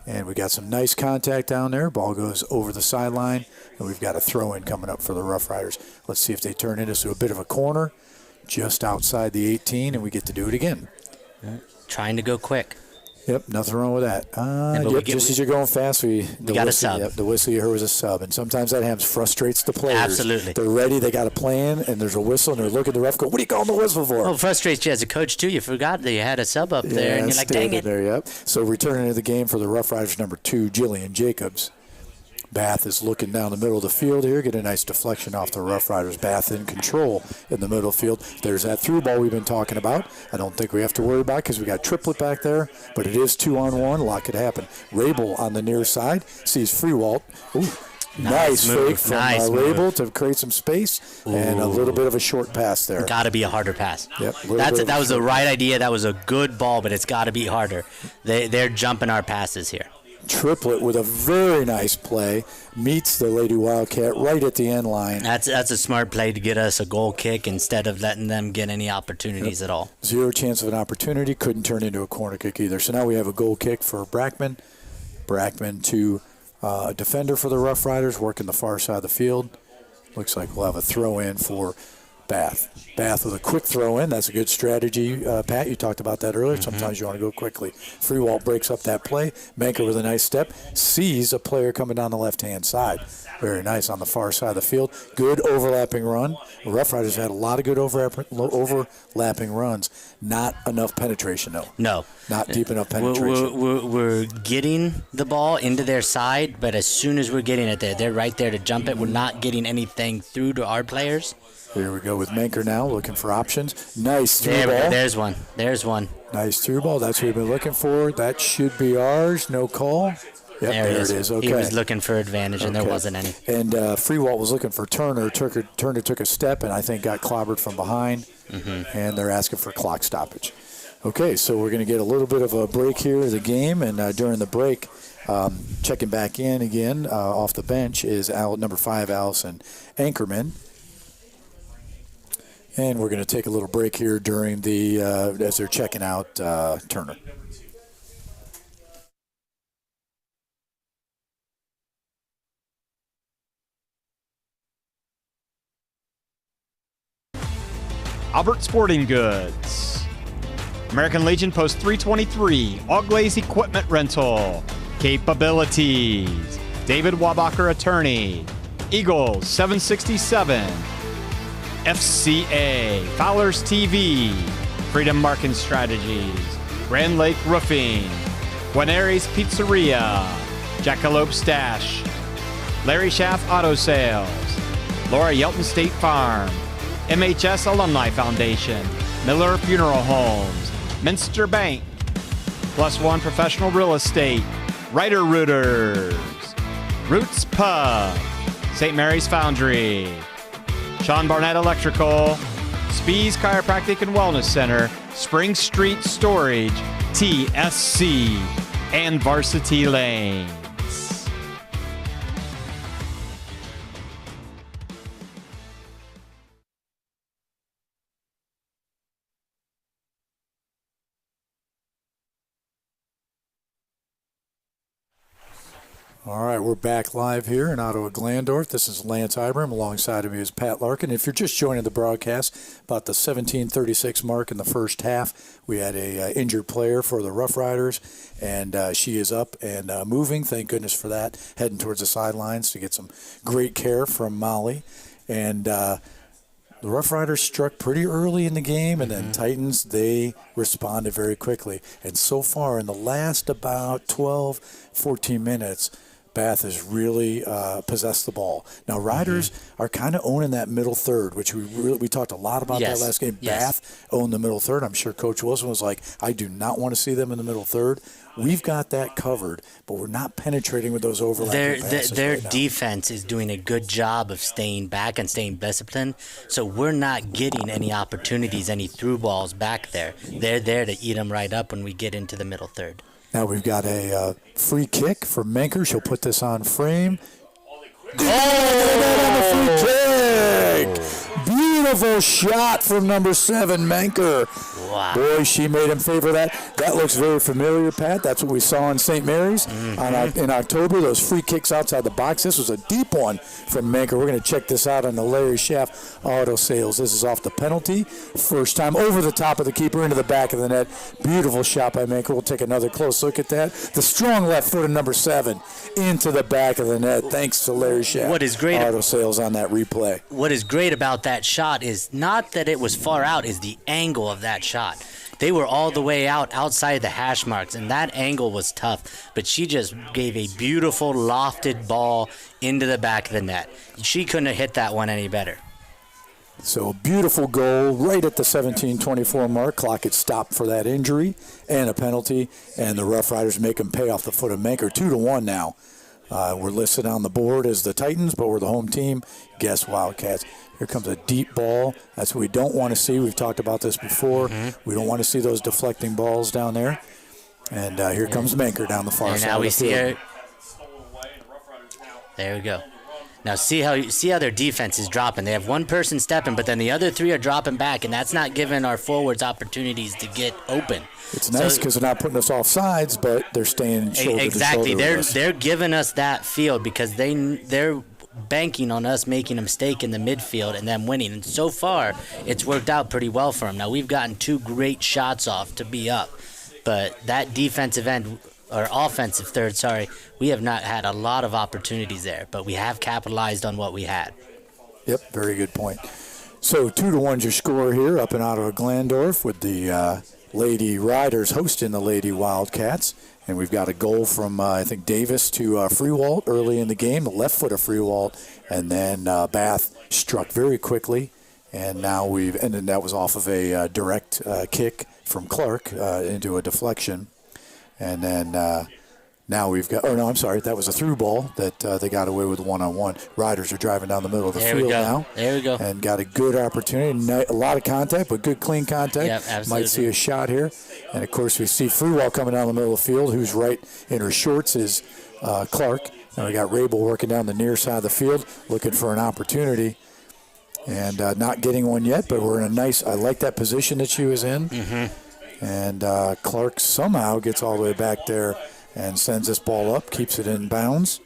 And we got some nice contact down there. Ball goes over the sideline, and we've got a throw-in coming up for the Rough Riders. Let's see if they turn it into a bit of a corner just outside the 18, and we get to do it again. Trying to go quick. Yep, nothing wrong with that. Just as you're going fast, we got a sub. Yep, the whistle you heard was a sub, and sometimes that happens, frustrates the players. Absolutely. They're ready, they got a plan, and there's a whistle, and they're looking at the ref, go, what are you calling the whistle for? Well, it frustrates you as a coach, too. You forgot that you had a sub up there, and you're like, dang it. There, yep. So returning to the game for the Rough Riders, number 2, Jillian Jacobs. Bath is looking down the middle of the field here. Get a nice deflection off the Rough Riders. Bath in control in the middle field. There's that through ball we've been talking about. I don't think we have to worry about it because we got triplet back there, but it is 2-on-1. A lot could happen. Rabel on the near side sees Freewalt. Ooh, nice fake from Rabel to create some space. Ooh. And a little bit of a short pass there. Got to be a harder pass. Yep. That was the right idea. That was a good ball, but it's got to be harder. They're jumping our passes here. Triplet with a very nice play, meets the Lady Wildcat right at the end line. That's a smart play to get us a goal kick instead of letting them get any opportunities at all. Zero chance of an opportunity, couldn't turn into a corner kick either. So now we have a goal kick for Brackman. Brackman to a defender for the Rough Riders, working the far side of the field. Looks like we'll have a throw-in for Bath. Bath with a quick throw-in. That's a good strategy, Pat. You talked about that earlier. Sometimes you want to go quickly. Freewalt breaks up that play. Menker with a nice step. Sees a player coming down the left-hand side. Very nice on the far side of the field. Good overlapping run. The Rough Riders had a lot of good overlapping runs. Not enough penetration, though. No. Not deep enough penetration. We're getting the ball into their side, but as soon as we're getting it there, they're right there to jump it. We're not getting anything through to our players. Here we go with Menker now, looking for options. Nice through ball. There's one. Nice through ball. That's what we've been looking for. That should be ours. No call. Yep, there it is. Okay. He was looking for advantage, and there wasn't any. And Freewalt was looking for Turner. Turner took a step and I think got clobbered from behind. And they're asking for clock stoppage. Okay, so we're going to get a little bit of a break here of the game. And during the break, checking back in again off the bench is number 5, Allison Ankerman. And we're going to take a little break here during the as they're checking out Turner. Albert Sporting Goods. American Legion Post 323, Auglaze Equipment Rental. Capabilities, David Wabacher Attorney. Eagles 767. FCA, Fowler's TV. Freedom Marketing Strategies. Grand Lake Roofing. Guarneri's Pizzeria. Jackalope Stash. Larry Schaff Auto Sales. Laura Yelton State Farm. MHS Alumni Foundation. Miller Funeral Homes. Minster Bank. Plus One Professional Real Estate. Ryder Rooters. Roots Pub. St. Mary's Foundry. Sean Barnett Electrical. Spees Chiropractic and Wellness Center. Spring Street Storage. TSC. And Varsity Lanes. All right, we're back live here in Ottawa Glandorf. This is Lance Ibram. Alongside of me is Pat Larkin. If you're just joining the broadcast, about the 17:36 mark in the first half, we had a injured player for the Rough Riders, and she is up and moving. Thank goodness for that. Heading towards the sidelines to get some great care from Molly. And the Rough Riders struck pretty early in the game, and then Titans, they responded very quickly. And so far, in the last about 12, 14 minutes, Bath has really possessed the ball. Now, Riders are kind of owning that middle third, which we talked a lot about that last game. Bath owned the middle third. I'm sure Coach Wilson was like, I do not want to see them in the middle third. We've got that covered, but we're not penetrating with those overlapping passes. Their defense is doing a good job of staying back and staying disciplined, so we're not getting any opportunities, any through balls back there. They're there to eat them right up when we get into the middle third. Now we've got a free kick for Menker. She'll put this on frame. Oh, the free kick! Beautiful shot from number 7, Menker. Wow. Boy, she made him favor that. That looks very familiar, Pat. That's what we saw in St. Mary's in October, those free kicks outside the box. This was a deep one from Menker. We're going to check this out on the Larry Schaff Auto Sales. This is off the penalty. First time over the top of the keeper into the back of the net. Beautiful shot by Menker. We'll take another close look at that. The strong left foot of number 7 into the back of the net. Thanks to Larry Schaff Auto Sales on that replay. What is great about that shot is not that it was far out, is the angle of that shot. They were all the way out outside the hash marks, and that angle was tough. But she just gave a beautiful lofted ball into the back of the net. She couldn't have hit that one any better. So a beautiful goal right at the 17:24 mark. Clock had stopped for that injury and a penalty, and the Rough Riders make them pay off the foot of Menker. 2-1 now. We're listed on the board as the Titans, but we're the home team. Guess Wildcats. Here comes a deep ball. That's what we don't want to see. We've talked about this before. We don't want to see those deflecting balls down there. And here comes Menker down the far side. Now we see her. There we go. Now see how their defense is dropping. They have one person stepping, but then the other 3 are dropping back, and that's not giving our forwards opportunities to get open. It's nice because they're not putting us off sides, but they're staying shoulder to shoulder with us. They're giving us that field because they're banking on us making a mistake in the midfield and them winning. And so far, it's worked out pretty well for them. Now, we've gotten 2 great shots off to be up, but that defensive end, or offensive third, we have not had a lot of opportunities there, but we have capitalized on what we had. Yep, very good point. So 2-1's your score here up in Ottawa Glandorf with the Lady Riders hosting the Lady Wildcats. And we've got a goal from, I think, Davis to Freewalt early in the game, the left foot of Freewalt. And then Bath struck very quickly. And now and then that was off of a direct kick from Clark into a deflection. And then now we've got, that was a through ball that they got away with one-on-one. Riders are driving down the middle of the field now. There we go. And got a good opportunity. A lot of contact, but good, clean contact. Yep, absolutely. Might see a shot here. And, of course, we see Freewall coming down the middle of the field. Who's right in her shorts is Clark. And we got Rabel working down the near side of the field, looking for an opportunity. And not getting one yet, but we're in a nice – I like that position that she was in. And Clark somehow gets all the way back there and sends this ball up, keeps it in bounds.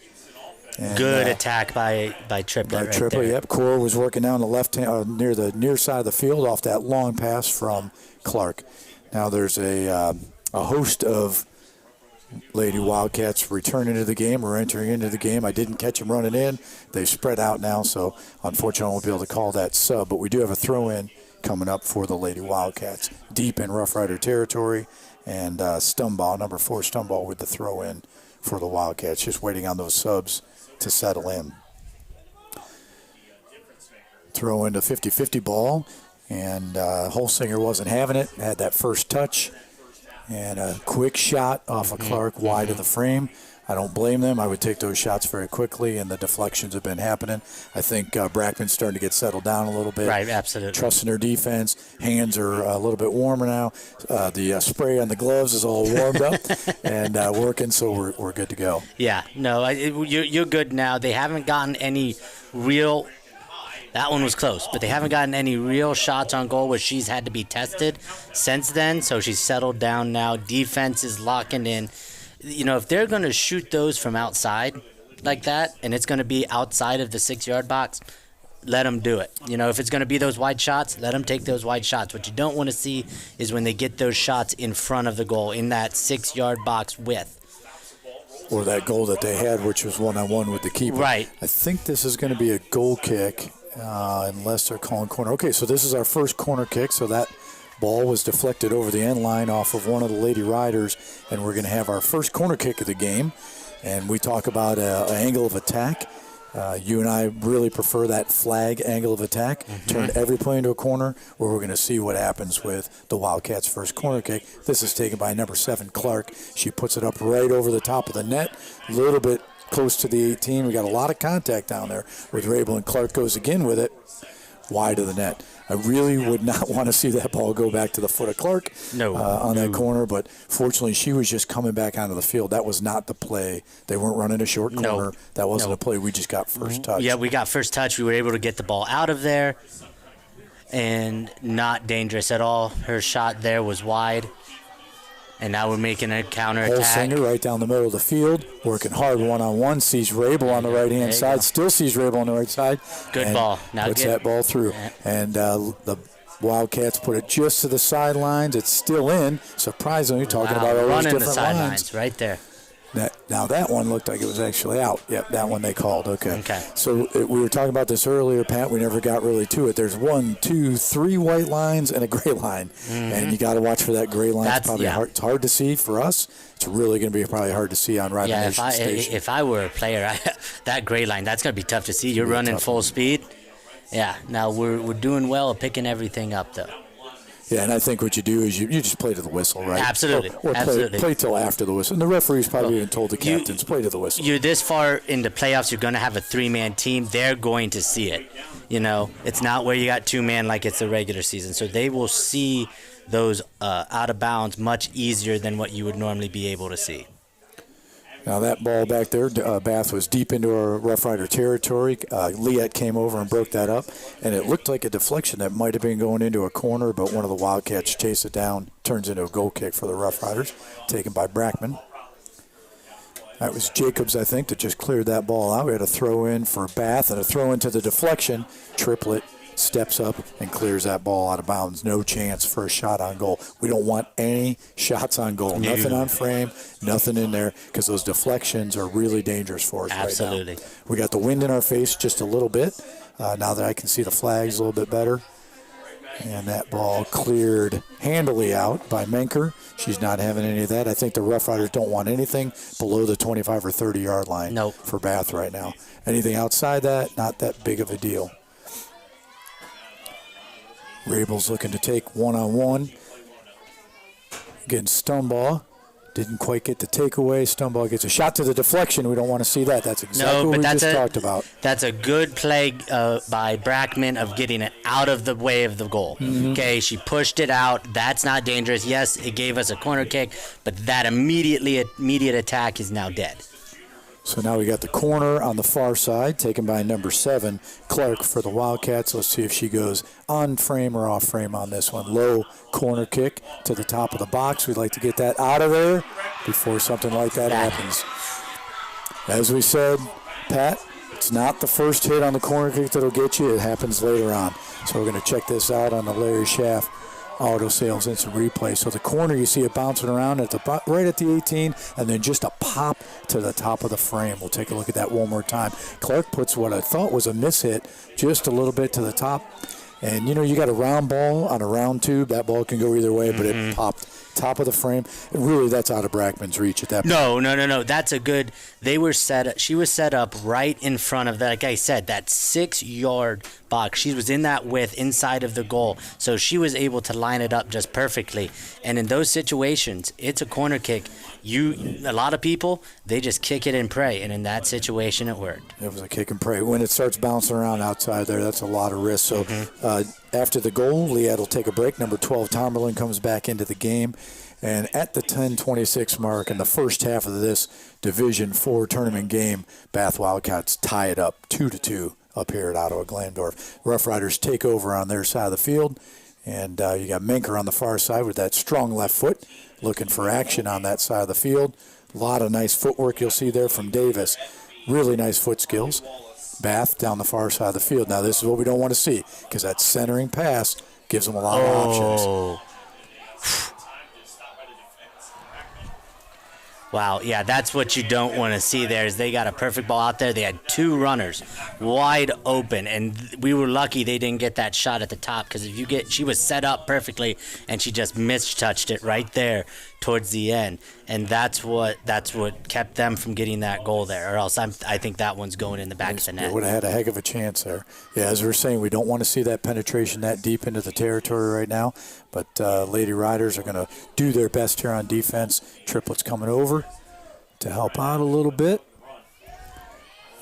And, good attack by Triplett. Triplett, yep. Cora was working down the left hand near the near side of the field off that long pass from Clark. Now there's a host of Lady Wildcats returning to the game or entering into the game. I didn't catch them running in. They've spread out now, so unfortunately I won't be able to call that sub. But we do have a throw-in coming up for the Lady Wildcats, deep in Rough Rider territory, and Stumball, number 4 Stumball with the throw-in for the Wildcats, just waiting on those subs to settle in. Throw into 50-50 ball, and Holsinger wasn't having it, had that first touch. And a quick shot off of Clark wide of the frame. I don't blame them. I would take those shots very quickly, and the deflections have been happening. I think Brackman's starting to get settled down a little bit. Right, absolutely. Trusting their defense. Hands are a little bit warmer now. The spray on the gloves is all warmed up and working, so we're good to go. Yeah, no, you're good now. They haven't gotten any real... That one was close, but they haven't gotten any real shots on goal where she's had to be tested since then, so she's settled down now. Defense is locking in. You know, if they're going to shoot those from outside like that, and it's going to be outside of the 6-yard box, let them do it. You know, if it's going to be those wide shots, let them take those wide shots. What you don't want to see is when they get those shots in front of the goal, in that 6-yard box width. Or that goal that they had, which was one-on-one with the keeper. Right. I think this is going to be a goal kick. Unless they're calling corner. Okay, so this is our first corner kick, so that ball was deflected over the end line off of one of the Lady Riders, and we're going to have our first corner kick of the game. And we talk about an angle of attack. You and I really prefer that flag angle of attack. Turn every play into a corner, where we're going to see what happens with the Wildcats' first corner kick. This is taken by number 7, Clark. She puts it up right over the top of the net, a little bit close to the 18. We got a lot of contact down there with Rabel, and Clark goes again with it wide of the net. I really would not want to see that ball go back to the foot of Clark on that corner, but fortunately she was just coming back onto the field. That was not the play. They weren't running a short corner. That wasn't a play. We just got first touch. Yeah, we got first touch. We were able to get the ball out of there and not dangerous at all. Her shot there was wide. And now we're making a counterattack. Holsinger right down the middle of the field, working hard one-on-one, sees Rabel on the right-hand side, still sees Rabel on the right side. Good ball. Now puts that ball through. Yeah. And the Wildcats put it just to the sidelines. It's still in. Surprisingly, talking about all those different the sidelines right there. Now that one looked like it was actually out. Yep, that one they called. Okay. So we were talking about this earlier, Pat. We never got really to it. There's 1, 2, 3 white lines and a gray line, and you got to watch for that gray line. It's probably hard. It's hard to see for us. It's really going to be probably hard to see on Rider Nation Station. If I were a player, that gray line, that's going to be tough to see. You're running full speed. Yeah. Now we're doing well at picking everything up though. Yeah, and I think what you do is you just play to the whistle, right? Absolutely. Or play till after the whistle. And the referee's probably even told the captains, play to the whistle. You're this far in the playoffs, you're going to have a 3-man team. They're going to see it. You know, it's not where you got 2-man like it's the regular season. So they will see those out of bounds much easier than what you would normally be able to see. Now that ball back there, Bath was deep into our Rough Rider territory. Liette came over and broke that up, and it looked like a deflection that might have been going into a corner, but one of the Wildcats chased it down, turns into a goal kick for the Rough Riders, taken by Brackman. That was Jacobs, I think, that just cleared that ball out. We had a throw in for Bath and a throw into the deflection. Triplett steps up and clears that ball out of bounds. No chance for a shot on goal. We don't want any shots on goal. No. Nothing on frame, nothing in there, because those deflections are really dangerous for us Absolutely. right now. We got the wind in our face just a little bit. Now that I can see the flags a little bit better. And that ball cleared handily out by Menker. She's not having any of that. I think the Rough Riders don't want anything below the 25 or 30-yard line for Bath right now. Anything outside that, not that big of a deal. Rabel's looking to take one-on-one against Stumball. Didn't quite get the takeaway. Stumball gets a shot to the deflection. We don't want to see that. That's exactly what we just talked about. That's a good play by Brackman of getting it out of the way of the goal. Okay, she pushed it out. That's not dangerous. Yes, it gave us a corner kick, but that immediate attack is now dead. So now we got the corner on the far side, taken by number 7, Clark for the Wildcats. Let's see if she goes on frame or off frame on this one. Low corner kick to the top of the box. We'd like to get that out of there before something like that happens. As we said, Pat, it's not the first hit on the corner kick that'll get you. It happens later on. So we're going to check this out on the Larry Schaff auto sales instant replay. So the corner, you see it bouncing around right at the 18, and then just a pop to the top of the frame. We'll take a look at that one more time. Clark puts what I thought was a miss hit just a little bit to the top. And, you got a round ball on a round tube. That ball can go either way, but it popped top of the frame. And really, that's out of Brackman's reach at that point. No. That's a good. She was set up right in front of that. Like I said, that 6-yard box. She was in that width inside of the goal, so she was able to line it up just perfectly. And in those situations, it's a corner kick. A lot of people, they just kick it and pray. And in that situation, it worked. It was a kick and pray. When it starts bouncing around outside there, that's a lot of risk. So after the goal, Leatt will take a break. Number 12, Tomerlin, comes back into the game. And at the 10:26 mark in the first half of this Division IV tournament game, Bath Wildcats tie it up 2-2 up here at Ottawa Glandorf. Rough Riders take over on their side of the field. And you got Menker on the far side with that strong left foot, looking for action on that side of the field. A lot of nice footwork you'll see there from Davis. Really nice foot skills. Bath down the far side of the field. Now this is what we don't want to see, because that centering pass gives them a lot of options. Wow, yeah, that's what you don't want to see there. Is they got a perfect ball out there. They had 2 runners wide open, and we were lucky they didn't get that shot at the top, because she was set up perfectly, and she just mistouched it right there towards the end, and that's what kept them from getting that goal there. Or else I think that one's going in the back of the net. They would have had a heck of a chance there. Yeah, as we were saying, we don't want to see that penetration that deep into the territory right now. But Lady Riders are going to do their best here on defense. Triplets coming over to help out a little bit.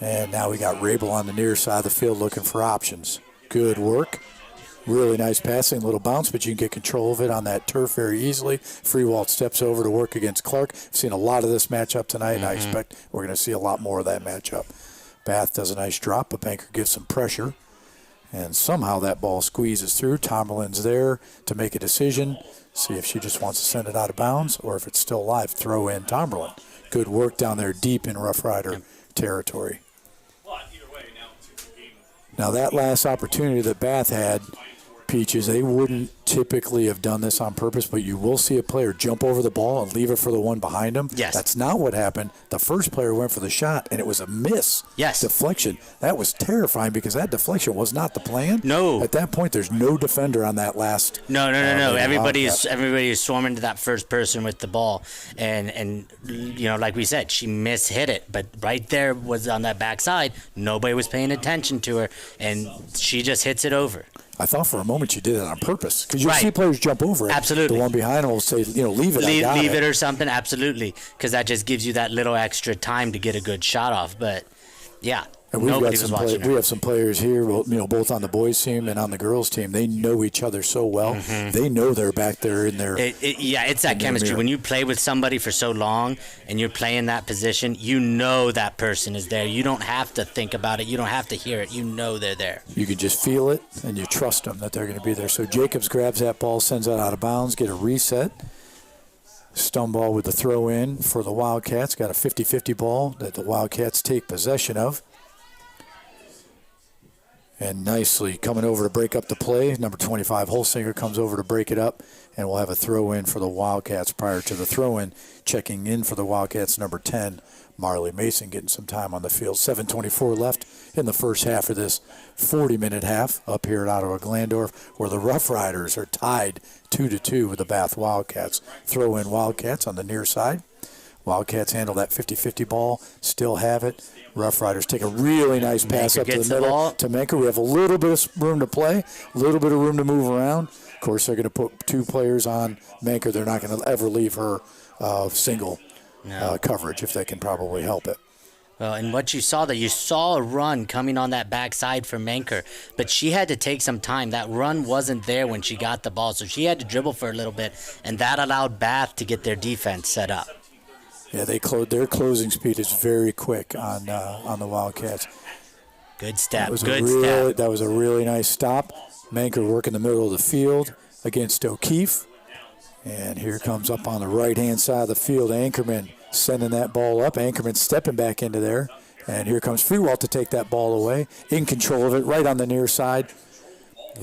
And now we got Rabel on the near side of the field looking for options. Good work. Really nice passing, little bounce, but you can get control of it on that turf very easily. Freewald steps over to work against Clark. I've seen a lot of this matchup tonight, and I expect we're going to see a lot more of that matchup. Bath does a nice drop, but Banker gives some pressure. And somehow that ball squeezes through. Tomerlin's there to make a decision, see if she just wants to send it out of bounds or if it's still alive. Throw in Tomerlin. Good work down there deep in Rough Rider territory. Now that last opportunity that Bath had, Peaches, they wouldn't typically have done this on purpose, but you will see a player jump over the ball and leave it for the one behind him. Yes. That's not what happened. The first player went for the shot, and it was a miss. Yes. Deflection. That was terrifying because that deflection was not the plan. No. At that point, there's no defender on that last. No. Everybody is swarming to that first person with the ball, and like we said, she mishit it, but right there was on that backside. Nobody was paying attention to her, and she just hits it over. I thought for a moment she did it on purpose, because you see players jump over it. Absolutely. The one behind will say, leave it. Leave it or something. Absolutely, because that just gives you that little extra time to get a good shot off. But yeah. And nobody was watching her. We have some players here, both on the boys' team and on the girls' team. They know each other so well. They know they're back there in their. It's that chemistry. When you play with somebody for so long and you're playing that position, you know that person is there. You don't have to think about it. You don't have to hear it. You know they're there. You can just feel it, and you trust them that they're going to be there. So Jacobs grabs that ball, sends it out of bounds, get a reset. Stun ball with the throw in for the Wildcats. Got a 50-50 ball that the Wildcats take possession of. And nicely coming over to break up the play. Number 25, Holsinger, comes over to break it up. And we'll have a throw-in for the Wildcats. Prior to the throw-in, checking in for the Wildcats, number 10, Marley Mason, getting some time on the field. 7:24 left in the first half of this 40-minute half up here at Ottawa Glandorf, where the Rough Riders are tied 2-2 with the Bath Wildcats. Throw-in Wildcats on the near side. Wildcats handle that 50-50 ball, still have it. Rough Riders take a really nice pass up to the middle to Menker. We have a little bit of room to play, a little bit of room to move around. Of course, they're going to put 2 players on Menker. They're not going to ever leave her single coverage if they can probably help it. Well, and what you saw a run coming on that backside for Menker, but she had to take some time. That run wasn't there when she got the ball, so she had to dribble for a little bit, and that allowed Bath to get their defense set up. Yeah, their closing speed is very quick on the Wildcats. Good step. That was a really nice stop. Menker working the middle of the field against O'Keefe. And here comes up on the right-hand side of the field, Anchorman sending that ball up. Anchorman stepping back into there. And here comes Freewald to take that ball away. In control of it, right on the near side.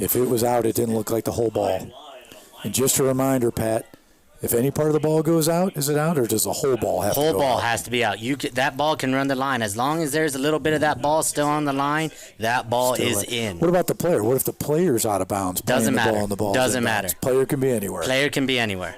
If it was out, it didn't look like the whole ball. And just a reminder, Pat, if any part of the ball goes out, is it out, or does the whole ball have to go out? Whole ball has to be out. That ball can run the line. As long as there's a little bit of that ball still on the line, that ball is in. What about the player? What if the player's out of bounds? Doesn't matter. And the ball Doesn't matter. Player can be anywhere. Player can be anywhere.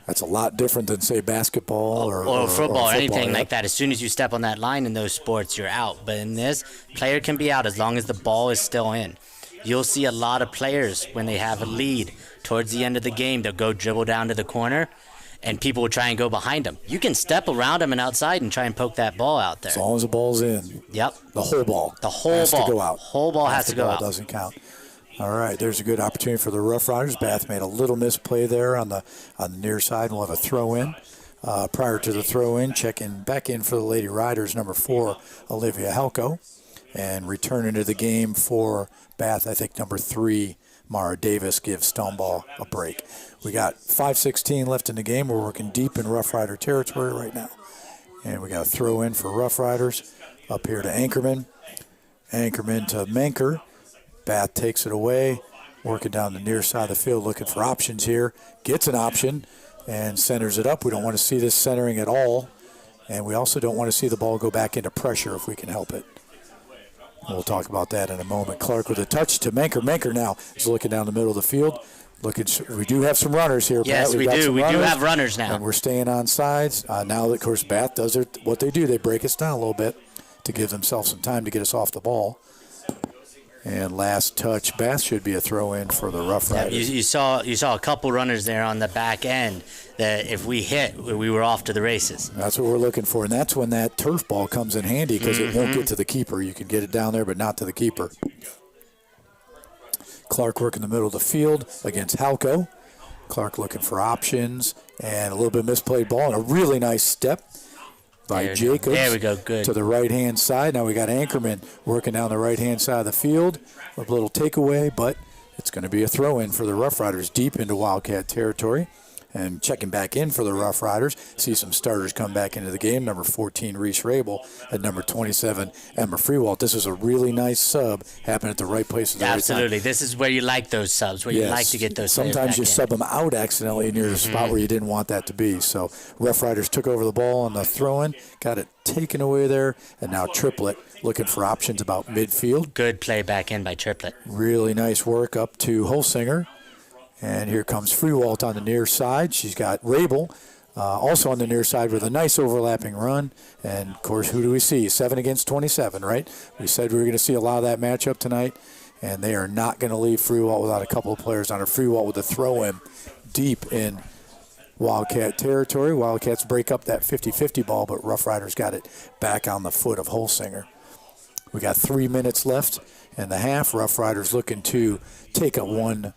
That's a lot different than, say, basketball or football or anything like that. As soon as you step on that line in those sports, you're out. But in this, player can be out as long as the ball is still in. You'll see a lot of players when they have a lead towards the end of the game, they'll go dribble down to the corner, and people will try and go behind them. You can step around them and outside and try and poke that ball out there. As long as the ball's in. Yep. The whole ball. The whole has ball. to go out. Whole ball has to go out. The ball doesn't count. All right, there's a good opportunity for the Rough Riders. Bath made a little misplay there on the near side. We'll have a throw-in. Prior to the throw-in, checking back in for the Lady Riders, number 4, Olivia Helko. And returning to the game for Bath, I think number 3, Mara Davis, gives Stoneball a break. We got 5:16 left in the game. We're working deep in Rough Rider territory right now. And we got a throw-in for Rough Riders. Up here to Anchorman. Anchorman to Menker. Bath takes it away, working down the near side of the field, looking for options here. Gets an option and centers it up. We don't want to see this centering at all. And we also don't want to see the ball go back into pressure if we can help it. We'll talk about that in a moment. Clark with a touch to Menker. Menker now is looking down the middle of the field. We do have some runners here, yes, Pat. we do. We do have runners now. And we're staying on sides. Now, of course, Bath does what they do. They break us down a little bit to give themselves some time to get us off the ball. And last touch, Bath should be a throw-in for the Rough Riders. You saw a couple runners there on the back end that if we hit, we were off to the races. That's what we're looking for, and that's when that turf ball comes in handy because it won't get to the keeper. You can get it down there, but not to the keeper. Clark working the middle of the field against Halco. Clark looking for options and a little bit misplayed ball and a really nice step by Jacobs. There we go, good. To the right-hand side. Now we got Anchorman working down the right-hand side of the field. A little takeaway, but it's going to be a throw-in for the Rough Riders deep into Wildcat territory. And checking back in for the Rough Riders, see some starters come back into the game. Number 14, Reese Rabel, and number 27, Emma Freewalt. This is a really nice sub, happening at the right place at the right time. Absolutely. This is where you like those subs, where you like to get those Sometimes you sub them out accidentally near the spot where you didn't want that to be. So Rough Riders took over the ball on the throw-in, got it taken away there, and now Triplet looking for options about midfield. Good play back in by Triplet. Really nice work up to Holsinger. And here comes Freewalt on the near side. She's got Rabel also on the near side with a nice overlapping run. And, of course, who do we see? 7 against 27, right? We said we were going to see a lot of that matchup tonight. And they are not going to leave Freewalt without a couple of players on her. Freewalt with a throw-in deep in Wildcat territory. Wildcats break up that 50-50 ball, but Rough Riders got it back on the foot of Holsinger. We got 3 minutes left in the half. Rough Riders looking to take a one-goal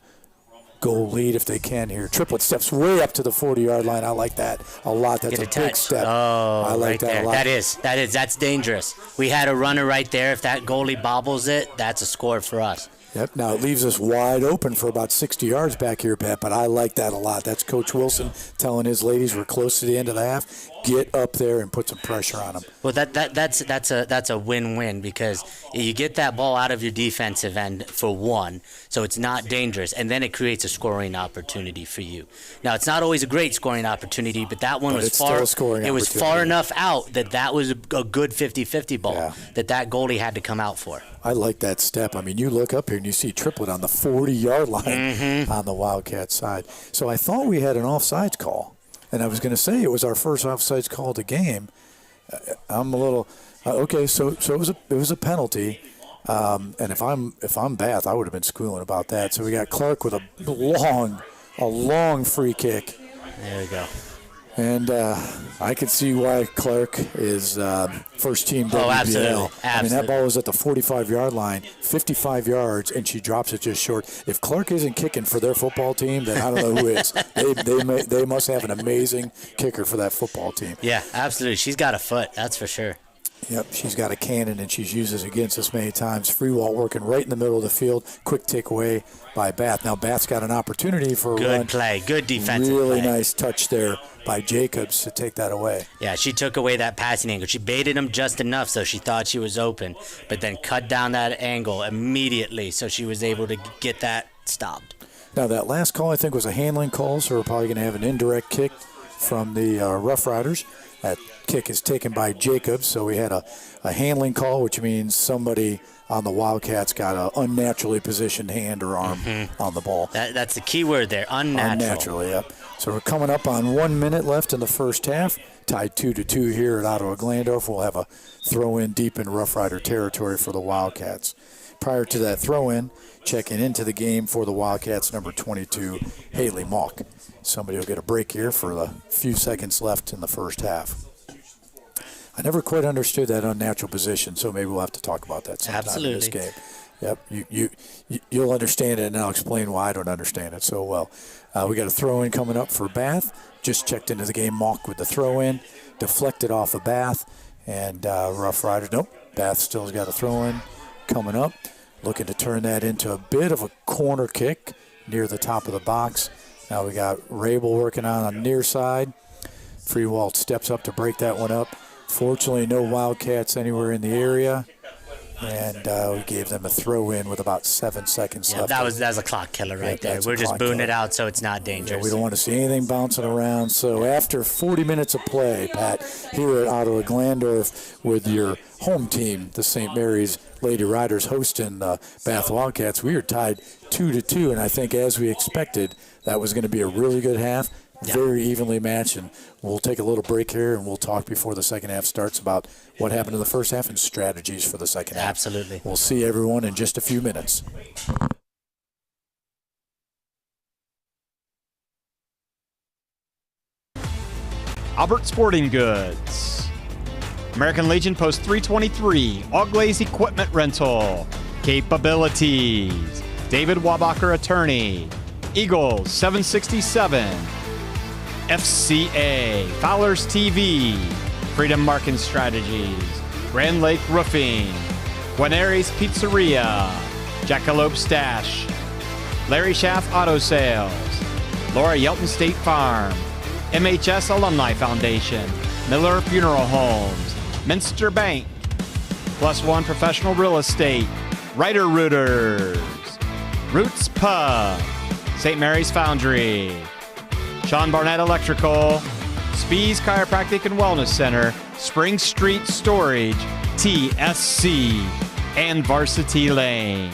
lead if they can here. Triplet steps way up to the 40-yard line. I like that a lot. That's a big step. Oh, I like that there. a lot. That's dangerous. We had a runner right there. If that goalie bobbles it, that's a score for us. Yep. Now it leaves us wide open for about 60 yards back here, Pat, but I like that a lot. That's Coach Wilson telling his ladies we're close to the end of the half. Get up there and put some pressure on them. Well, that's a win-win because you get that ball out of your defensive end for one, so it's not dangerous, and then it creates a scoring opportunity for you. Now, it's not always a great scoring opportunity, but that one was far. It was far enough out that was a good 50-50 ball that goalie had to come out for. I like that step. I mean, you look up here and you see Triplet on the 40-yard line on the Wildcat side. So I thought we had an offsides call. And I was going to say it was our first offsides call of the game. I'm a little okay. So it was a penalty, and if I'm Bath, I would have been squealing about that. So we got Clark with a long free kick. There we go. And I could see why Clark is first team WBL. Oh, absolutely. I mean, that ball was at the 45-yard line, 55 yards, and she drops it just short. If Clark isn't kicking for their football team, then I don't know who is. They must have an amazing kicker for that football team. Yeah, absolutely. She's got a foot, that's for sure. Yep, she's got a cannon, and she's used this against us many times. Freewalt working right in the middle of the field. Quick takeaway by Bath. Now, Bath's got an opportunity for a run. Good play, good defensive Really play. nice touch there by Jacobs to take that away. Yeah, she took away that passing angle. She baited him just enough so she thought she was open, but then cut down that angle immediately so she was able to get that stopped. Now, that last call, I think, was a handling call, so we're probably going to have an indirect kick from the Rough Riders. That kick is taken by Jacobs, so we had a handling call, which means somebody on the Wildcats got an unnaturally positioned hand or arm on the ball. That's the key word there, unnatural. Unnaturally, yep. So we're coming up on 1 minute left in the first half. Tied 2-2 here at Ottawa Glandorf. We'll have a throw-in deep in Rough Rider territory for the Wildcats. Prior to that throw-in, checking into the game for the Wildcats, number 22, Haley Mock. Somebody will get a break here for the few seconds left in the first half. I never quite understood that unnatural position, so maybe we'll have to talk about that sometime in this game. Yep, you'll understand it, and I'll explain why I don't understand it so well. We got a throw-in coming up for Bath. Just checked into the game, Mock with the throw-in, deflected off of Bath, and Rough Riders. Nope, Bath still's got a throw-in coming up. Looking to turn that into a bit of a corner kick near the top of the box. Now we got Rabel working on the near side. Freewald steps up to break that one up. Fortunately, no Wildcats anywhere in the area. And we gave them a throw-in with about 7 seconds left. That was a clock killer right there. We're just booing it out so it's not dangerous. We don't want to see anything bouncing around. So after 40 minutes of play, Pat, here at Ottawa Glandorf with your home team, the St. Mary's Lady Riders hosting the Bath Wildcats, we are tied 2-2. And I think as we expected, that was going to be a really good half. Very evenly matched, and we'll take a little break here, and we'll talk before the second half starts about what happened in the first half and strategies for the second half. Absolutely. We'll see everyone in just a few minutes. Albert Sporting Goods. American Legion Post 323, Auglaze Equipment Rental. Capabilities. David Wabacher Attorney. Eagles 767. FCA, Fowler's TV, Freedom Marketing Strategies, Grand Lake Roofing, Guarneri's Pizzeria, Jackalope Stash, Larry Schaff Auto Sales, Laura Yelton State Farm, MHS Alumni Foundation, Miller Funeral Homes, Minster Bank, Plus One Professional Real Estate, Ryder Rooters, Roots Pub, St. Mary's Foundry, Sean Barnett Electrical, Spees Chiropractic and Wellness Center, Spring Street Storage, TSC, and Varsity Lanes.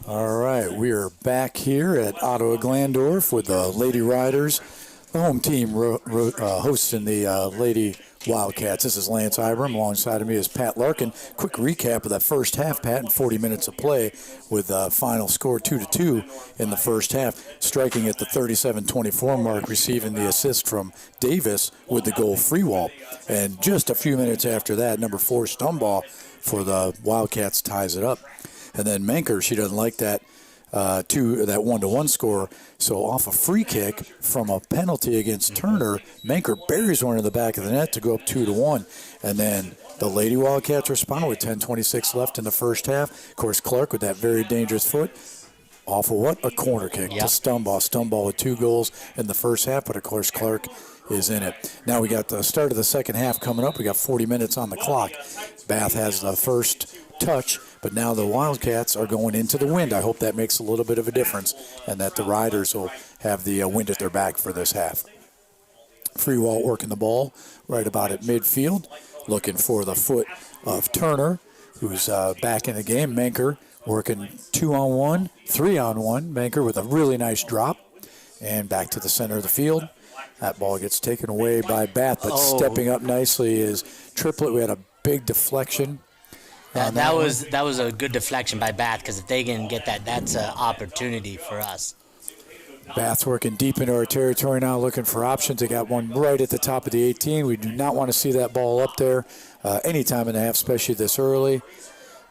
All right, we are back here at Ottawa Glandorf with the Lady Riders, the home team hosting the Lady Wildcats. This is Lance Ibram. Alongside of me is Pat Larkin. Quick recap of that first half, Pat, in 40 minutes of play with the final score 2-2 in the first half. Striking at the 37-24 mark, receiving the assist from Davis with the goal free wall. And just a few minutes after that, number 4 Stumbaugh for the Wildcats ties it up. And then Manker, she doesn't like that that 1-1 score. So off a free kick from a penalty against Turner, Manker buries one in the back of the net to go up 2-1. And then the Lady Wildcats respond with 10:26 left in the first half. Of course, Clark with that very dangerous foot. Off of what? A corner kick to Stumbaugh. Stumbaugh with 2 goals in the first half, but of course Clark is in it. Now we got the start of the second half coming up. We got 40 minutes on the clock. Bath has the first touch, but now the Wildcats are going into the wind. I hope that makes a little bit of a difference and that the Riders will have the wind at their back for this half. Freewalt working the ball right about at midfield, looking for the foot of Turner, who's back in the game. Manker working 2-on-1, 3-on-1. Manker with a really nice drop, and back to the center of the field. That ball gets taken away by Bath, but stepping up nicely is Triplett. We had a big deflection. That was a good deflection by Bath, because if they can get that, that's an opportunity for us. Bath's working deep into our territory now, looking for options. They got one right at the top of the 18. We do not want to see that ball up there any time in the half, especially this early.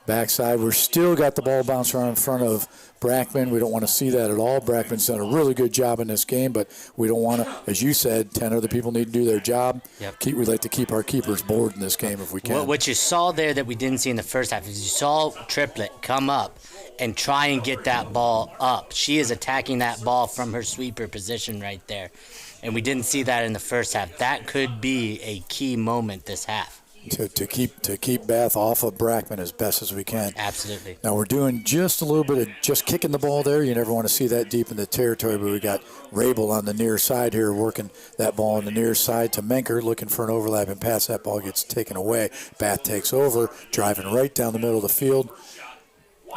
Backside, we're still got the ball bounced around in front of Brackman. We don't want to see that at all. Brackman's done a really good job in this game, but we don't want to, as you said, 10 other people need to do their job. Yep. We like to keep our keepers bored in this game if we can. What you saw there that we didn't see in the first half is you saw Triplett come up and try and get that ball up. She is attacking that ball from her sweeper position right there, and we didn't see that in the first half. That could be a key moment this half. To keep Bath off of Brackman as best as we can. Absolutely. Now we're doing just a little bit of just kicking the ball there. You never want to see that deep in the territory, but we got Rabel on the near side here working that ball on the near side to Menker, looking for an overlapping pass. That ball gets taken away. Bath takes over, driving right down the middle of the field.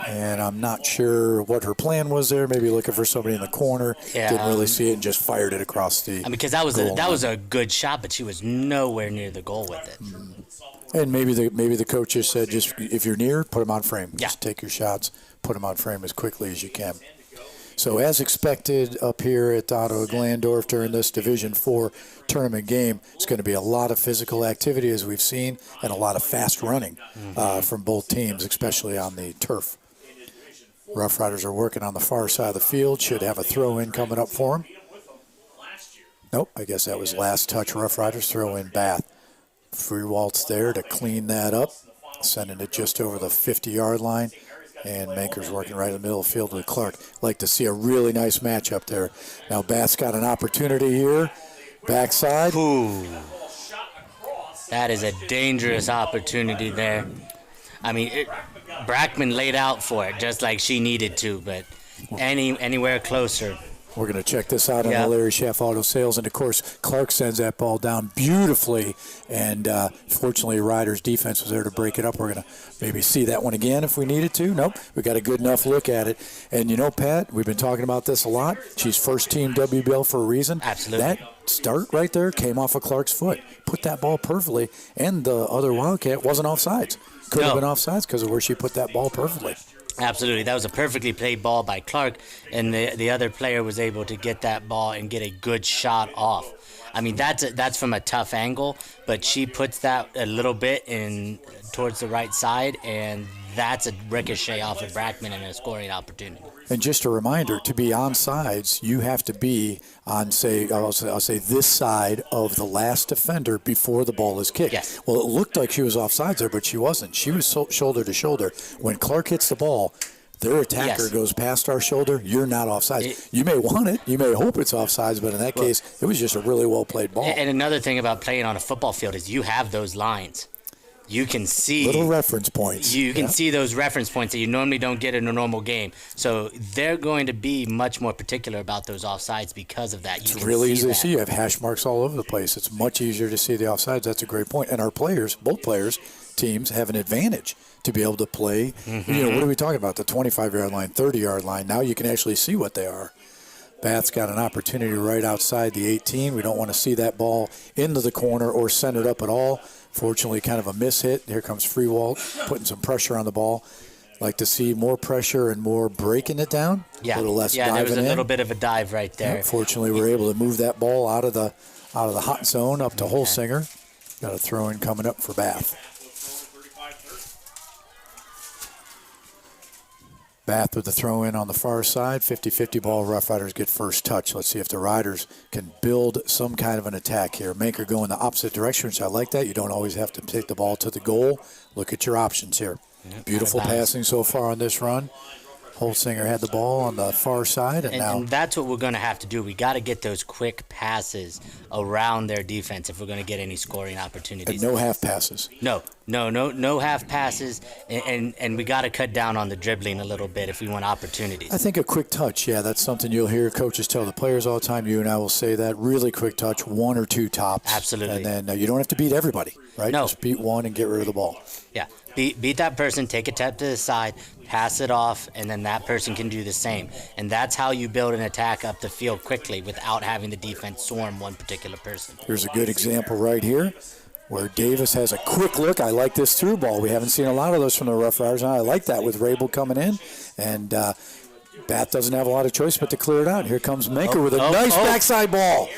And I'm not sure what her plan was there. Maybe looking for somebody in the corner. Yeah, didn't really see it and just fired it across the. Because that was a good shot, but she was nowhere near the goal with it. And maybe the coach just said, just if you're near, put them on frame. Yeah. Just take your shots, put them on frame as quickly as you can. So as expected up here at Ottawa Glandorf during this Division 4 tournament game, it's going to be a lot of physical activity as we've seen and a lot of fast running from both teams, especially on the turf. Rough Riders are working on the far side of the field. Should have a throw-in coming up for them. Nope, I guess that was last touch. Rough Riders throw in Bath. Free Waltz there to clean that up, sending it just over the 50-yard line. And Manker's working right in the middle of the field with Clark. Like to see a really nice matchup there. Now Bath's got an opportunity here. Backside. Ooh. That is a dangerous opportunity there. I mean, Brackman laid out for it just like she needed to, but anywhere closer. We're going to check this out on the Larry Schaff Auto Sales. And, of course, Clark sends that ball down beautifully. And, fortunately, Riders' defense was there to break it up. We're going to maybe see that one again if we needed to. Nope, we got a good enough look at it. And, you know, Pat, we've been talking about this a lot. She's first-team WBL for a reason. Absolutely. That start right there came off of Clark's foot. Put that ball perfectly. And the other Wildcat wasn't offsides. Could have been offsides because of where she put that ball perfectly. Absolutely. That was a perfectly played ball by Clark, and the other player was able to get that ball and get a good shot off. I mean, that's from a tough angle, but she puts that a little bit in towards the right side, and that's a ricochet off of Brackman and a scoring opportunity. And just a reminder, to be on sides, you have to be on, I'll say this side of the last defender before the ball is kicked. Yes. Well, it looked like she was offsides there, but she wasn't. She was shoulder to shoulder. When Clark hits the ball, their attacker goes past our shoulder. You're not offsides. You may want it. You may hope it's offsides, but in that case, it was just a really well-played ball. And another thing about playing on a football field is you have those lines. You can see little reference points. You can see those reference points that you normally don't get in a normal game. So they're going to be much more particular about those offsides because of that. It's really easy to see. You have hash marks all over the place. It's much easier to see the offsides. That's a great point. And our players, both players, teams have an advantage to be able to play. What are we talking about? The 25-yard line, 30-yard line. Now you can actually see what they are. Bath's got an opportunity right outside the 18. We don't want to see that ball into the corner or centered up at all. Fortunately, kind of a miss hit. Here comes Freewalt putting some pressure on the ball. Like to see more pressure and more breaking it down. Yeah, a little less diving there was a in. little bit of a dive right there. Yeah, fortunately, we're able to move that ball out of the hot zone up to Holsinger. Got a throw in coming up for Bath. Bath with the throw in on the far side. 50-50 ball. Rough Riders get first touch. Let's see if the Riders can build some kind of an attack here. Manker going the opposite direction, which I like that. You don't always have to take the ball to the goal. Look at your options here. Beautiful passing so far on this run. Holsinger had the ball on the far side, and that's what we're going to have to do. We got to get those quick passes around their defense if we're going to get any scoring opportunities. And no half passes. No half passes, and we got to cut down on the dribbling a little bit if we want opportunities. I think a quick touch, that's something you'll hear coaches tell the players all the time. You and I will say that. Really quick touch, one or two tops. Absolutely. And then you don't have to beat everybody, right? No. Just beat one and get rid of the ball. Yeah. Beat that person, take a step to the side, pass it off, and then that person can do the same. And that's how you build an attack up the field quickly without having the defense swarm one particular person. Here's a good example right here where Davis has a quick look. I like this through ball. We haven't seen a lot of those from the Rough Riders. I like that with Rabel coming in. And Bath doesn't have a lot of choice but to clear it out. Here comes Manker with a nice backside ball.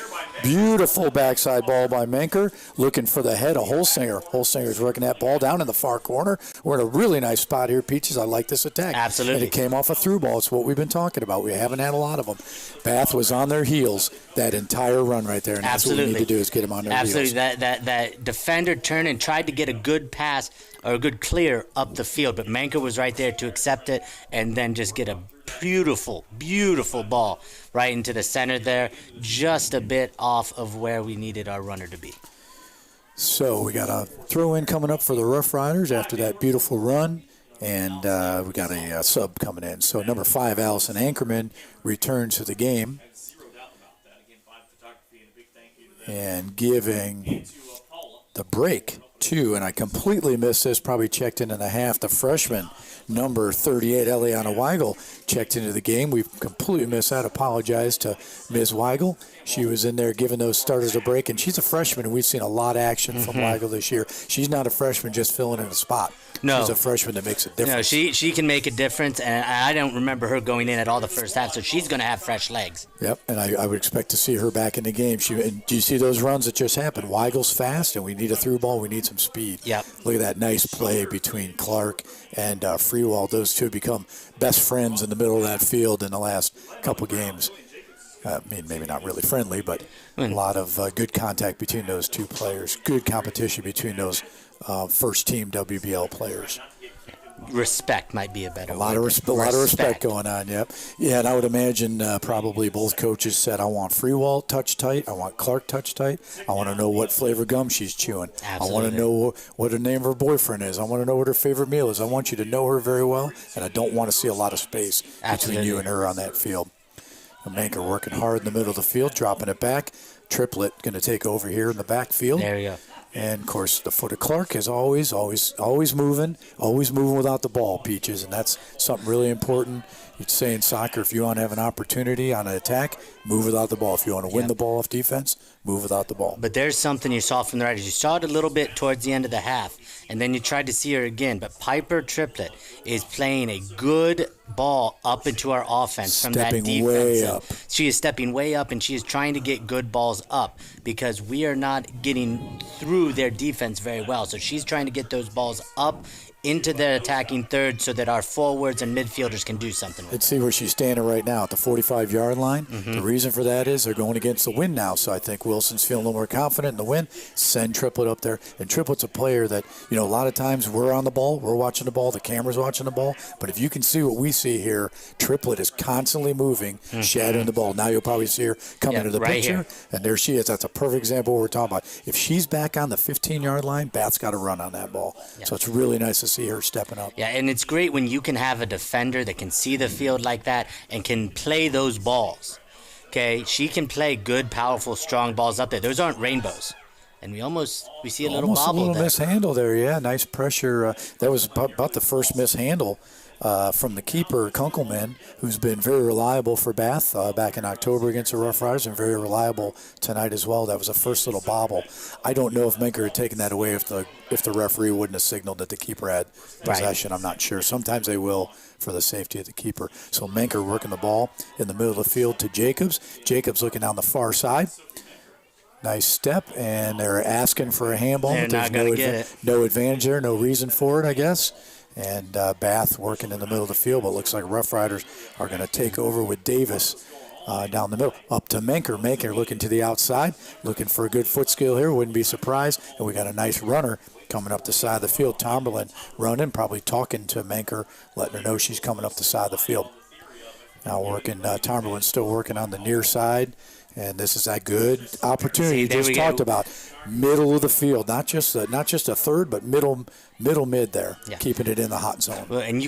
Beautiful backside ball by Manker, looking for the head of Holsinger. Holsinger's working that ball down in the far corner. We're in a really nice spot here, Peaches. I like this attack. Absolutely. And it came off a through ball. It's what we've been talking about. We haven't had a lot of them. Bath was on their heels that entire run right there, and that's what we need to do is get them on their heels. Absolutely. That defender turned and tried to get a good pass or a good clear up the field, but Manker was right there to accept it and then just get a beautiful, beautiful ball right into the center there, just a bit off of where we needed our runner to be. So we got a throw in coming up for the Rough Riders after that beautiful run, and we got a sub coming in. So number 5, Allison Ankerman, returns to the game and giving the break to, and I completely missed this, probably checked in the half, the freshman, number 38, Eliana Weigel, checked into the game. We completely missed that. Apologize to Ms. Weigel. She was in there giving those starters a break, and she's a freshman, and we've seen a lot of action from Weigel this year. She's not a freshman just filling in a spot. No. She's a freshman that makes a difference. No, she can make a difference, and I don't remember her going in at all the first half, so she's going to have fresh legs. Yep, and I would expect to see her back in the game. And do you see those runs that just happened? Weigel's fast, and we need a through ball. We need some speed. Yep. Look at that nice play between Clark and Freewald. Those two become best friends in the middle of that field in the last couple games. I mean, maybe not really friendly, but a lot of good contact between those two players. Good competition between those first-team WBL players. Respect might be a better word. A lot of respect going on, yep. Yeah, and I would imagine probably both coaches said, I want Freewalt touch tight, I want Clark touch tight, I want to know what flavor gum she's chewing. Absolutely. I want to know what the name of her boyfriend is. I want to know what her favorite meal is. I want you to know her very well, and I don't want to see a lot of space between you and her on that field. Manker working hard in the middle of the field, dropping it back. Triplet going to take over here in the backfield. There you go. And, of course, the foot of Clark is always moving without the ball, Peaches, and that's something really important. You'd say in soccer, if you want to have an opportunity on an attack, move without the ball. If you want to win the ball off defense, move without the ball. But there's something you saw from the Riders. You saw it a little bit towards the end of the half, and then you tried to see her again. But Piper Triplet is playing a good ball up into our offense from that defense. Way up. She is stepping way up, and she is trying to get good balls up because we are not getting through their defense very well. So she's trying to get those balls up into the attacking third so that our forwards and midfielders can do something with it. Let's see where she's standing right now at the 45-yard line. The reason for that is they're going against the wind now, so I think Wilson's feeling a little more confident in the wind. Send Triplet up there. And Triplet's a player that, a lot of times we're on the ball, we're watching the ball, the camera's watching the ball, but if you can see what we see here, Triplet is constantly moving, shadowing the ball. Now you'll probably see her come into the picture, here. And there she is. That's a perfect example of what we're talking about. If she's back on the 15-yard line, Bath's got to run on that ball. So it's really nice to see her stepping up. Yeah, and it's great when you can have a defender that can see the field like that and can play those balls. Okay, she can play good, powerful, strong balls up there. Those aren't rainbows. and we see a little Almost bobble a little there. mishandle there, yeah. Nice pressure. That was about the first mishandle from the keeper, Kunkelman, who's been very reliable for Bath back in October against the Rough Riders, and very reliable tonight as well. That was the first little bobble. I don't know if Menker had taken that away if the referee wouldn't have signaled that the keeper had possession. Right. I'm not sure. Sometimes they will for the safety of the keeper. So Menker working the ball in the middle of the field to Jacobs. Jacobs looking down the far side. Nice step, and they're asking for a handball. They're not going to get it. No advantage there, no reason for it, I guess. And Bath working in the middle of the field, but it looks like Rough Riders are going to take over with Davis down the middle. Up to Menker. Menker looking to the outside, looking for a good foot skill here. Wouldn't be surprised. And we got a nice runner coming up the side of the field. Tomberlin running, probably talking to Menker, letting her know she's coming up the side of the field. Now working, Tomberlin's still working on the near side. And this is that good opportunity you just talked about. Middle of the field, not just a third, but middle mid there, keeping it in the hot zone. Well, and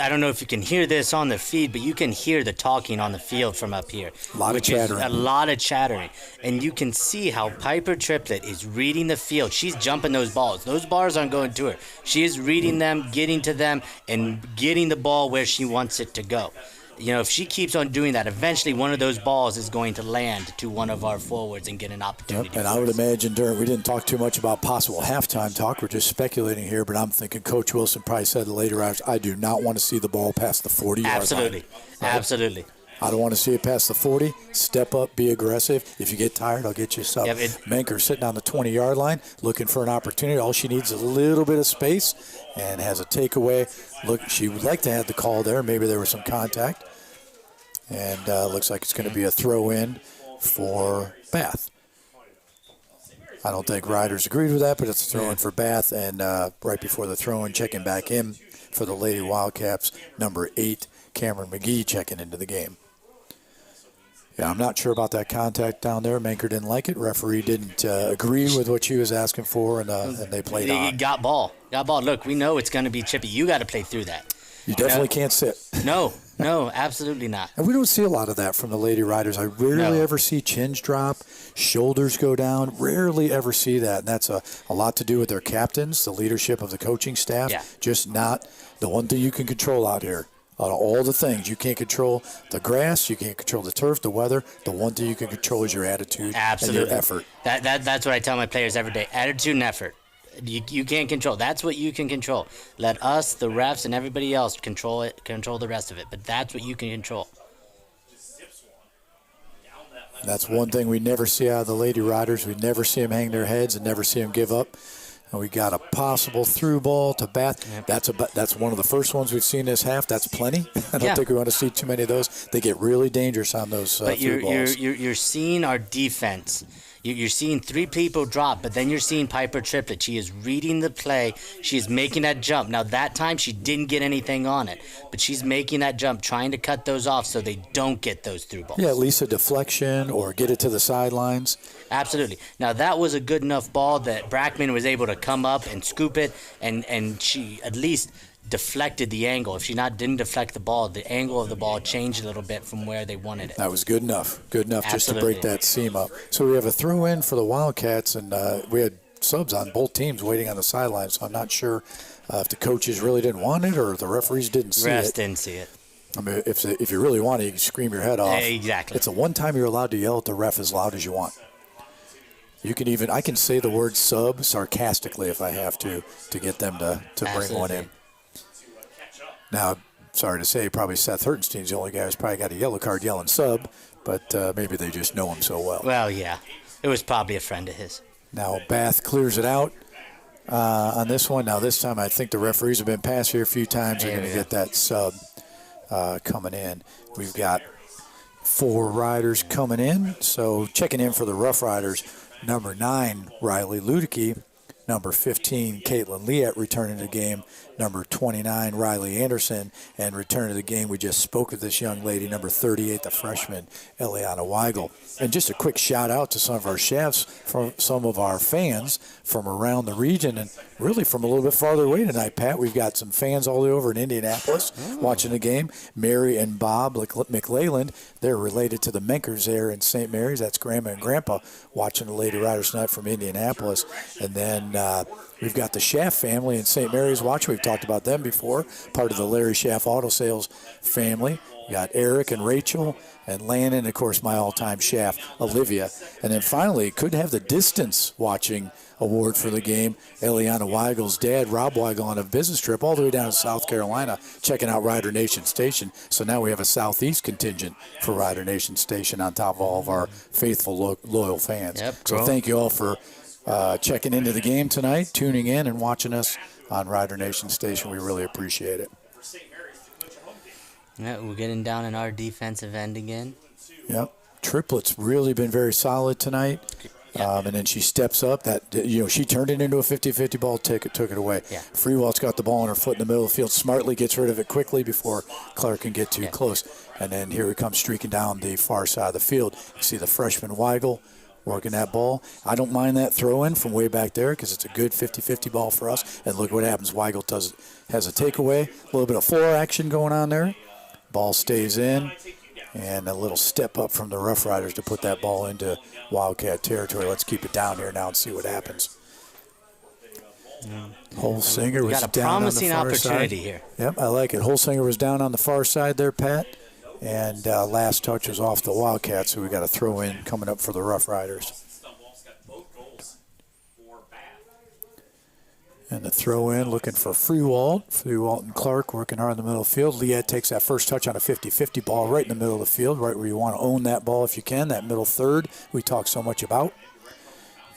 I don't know if you can hear this on the feed, but you can hear the talking on the field from up here. A lot of chattering. And you can see how Piper Triplett is reading the field. She's jumping those balls. Those bars aren't going to her. She is reading them, getting to them, and getting the ball where she wants it to go. You know, if she keeps on doing that, eventually one of those balls is going to land to one of our forwards and get an opportunity. Yep, and I would imagine we didn't talk too much about possible halftime talk. We're just speculating here, but I'm thinking Coach Wilson probably said to the later hours, I do not want to see the ball past the 40-yard line. Absolutely. Right? Absolutely. I don't want to see it past the 40. Step up, be aggressive. If you get tired, I'll get you a sub. Menker sitting on the 20-yard line, looking for an opportunity. All she needs is a little bit of space and has a takeaway. Look, she would like to have the call there. Maybe there was some contact. And looks like it's going to be a throw-in for Bath. I don't think Riders agreed with that, but it's a throw-in for Bath. And right before the throw-in, checking back in for the Lady Wildcats, number 8, Cameron McGee, checking into the game. Yeah, I'm not sure about that contact down there. Menker didn't like it. Referee didn't agree with what she was asking for, and they played on. He got ball. Look, we know it's going to be chippy. You got to play through that. You definitely can't sit. No, absolutely not. And we don't see a lot of that from the Lady Riders. I rarely ever see chins drop, shoulders go down. Rarely ever see that. And that's a lot to do with their captains, the leadership of the coaching staff. Yeah. Just not the one thing you can control out here. Out of all the things, you can't control the grass, you can't control the turf, the weather. The one thing you can control is your attitude and your effort. That's what I tell my players every day. Attitude and effort. You can't control. That's what you can control. Let us, the refs, and everybody else control the rest of it. But that's what you can control. That's one thing we never see out of the Lady Riders. We never see them hang their heads and never see them give up. And we got a possible through ball to Bath. Yep. That's one of the first ones we've seen this half. That's plenty. I don't think we want to see too many of those. They get really dangerous on those through balls. You're seeing our defense. You're seeing 3 people drop, but then you're seeing Piper Triplett. She is reading the play. She is making that jump. Now, that time she didn't get anything on it, but she's making that jump, trying to cut those off so they don't get those through balls. Yeah, at least a deflection or get it to the sidelines. Absolutely. Now, that was a good enough ball that Brackman was able to come up and scoop it, and she at least deflected the angle. If she didn't deflect the ball, the angle of the ball changed a little bit from where they wanted it. That was good enough. Good enough just to Absolutely. break that seam up. So we have a throw-in for the Wildcats, and we had subs on both teams waiting on the sidelines. So I'm not sure if the coaches really didn't want it or the referees didn't see it. Refs didn't see it. I mean, if you really want it, you can scream your head off. Exactly. It's the one time you're allowed to yell at the ref as loud as you want. I can say the word sub sarcastically if I have to get them to bring one in. Now, sorry to say, probably Seth Hertenstein's the only guy who's probably got a yellow card yelling sub, but maybe they just know him so well. Well, yeah. It was probably a friend of his. Now, Bath clears it out on this one. Now, this time I think the referees have been past here a few times. They're going to get that sub coming in. We've got 4 Riders coming in. So checking in for the Rough Riders, number 9, Riley Ludicky. Number 15, Caitlin Liet returning to the game. number 29, Riley Anderson. And return to the game, we just spoke with this young lady, number 38, the freshman, Eliana Weigel. And just a quick shout out to some of our chefs, from some of our fans from around the region, and really from a little bit farther away tonight, Pat. We've got some fans all the way over in Indianapolis watching the game. Mary and Bob McLeland, they're related to the Menkers there in St. Mary's. That's Grandma and Grandpa watching the Lady Riders tonight from Indianapolis. And then we've got the Schaff family in St. Mary's watching. We've talked about them before, part of the Larry Schaff Auto Sales family. We got Eric and Rachel and Landon, and of course my all-time Schaff, Olivia. And then finally, could have the distance watching award for the game. Eliana Weigel's dad, Rob Weigel, on a business trip all the way down to South Carolina, checking out Rider Nation Station. So now we have a Southeast contingent for Rider Nation Station on top of all of our faithful, loyal fans. Yep, so thank you all for checking into the game tonight, tuning in and watching us on Rider Nation Station. We really appreciate it. Yeah, we're getting down in our defensive end again. Yep. Triplet's really been very solid tonight. And then she steps up. She turned it into a 50-50 ball, took it away. Yeah. Freewalt's got the ball on her foot in the middle of the field, smartly gets rid of it quickly before Clark can get too close. And then here he comes streaking down the far side of the field. You see the freshman Weigel working that ball. I don't mind that throw-in from way back there because it's a good 50-50 ball for us. And look what happens. Weigel has a takeaway, a little bit of floor action going on there. Ball stays in, and a little step up from the Rough Riders to put that ball into Wildcat territory. Let's keep it down here now and see what happens. Holsinger was down on the far side. We got a promising opportunity here. Yep, I like it. Holsinger was down on the far side there, Pat, and last touch was off the Wildcat, so we got a throw in coming up for the Rough Riders. And the throw in, looking for Freewalt. Freewalt and Clark working hard in the middle of the field. Liette takes that first touch on a 50-50 ball right in the middle of the field, right where you want to own that ball if you can, that middle third we talk so much about.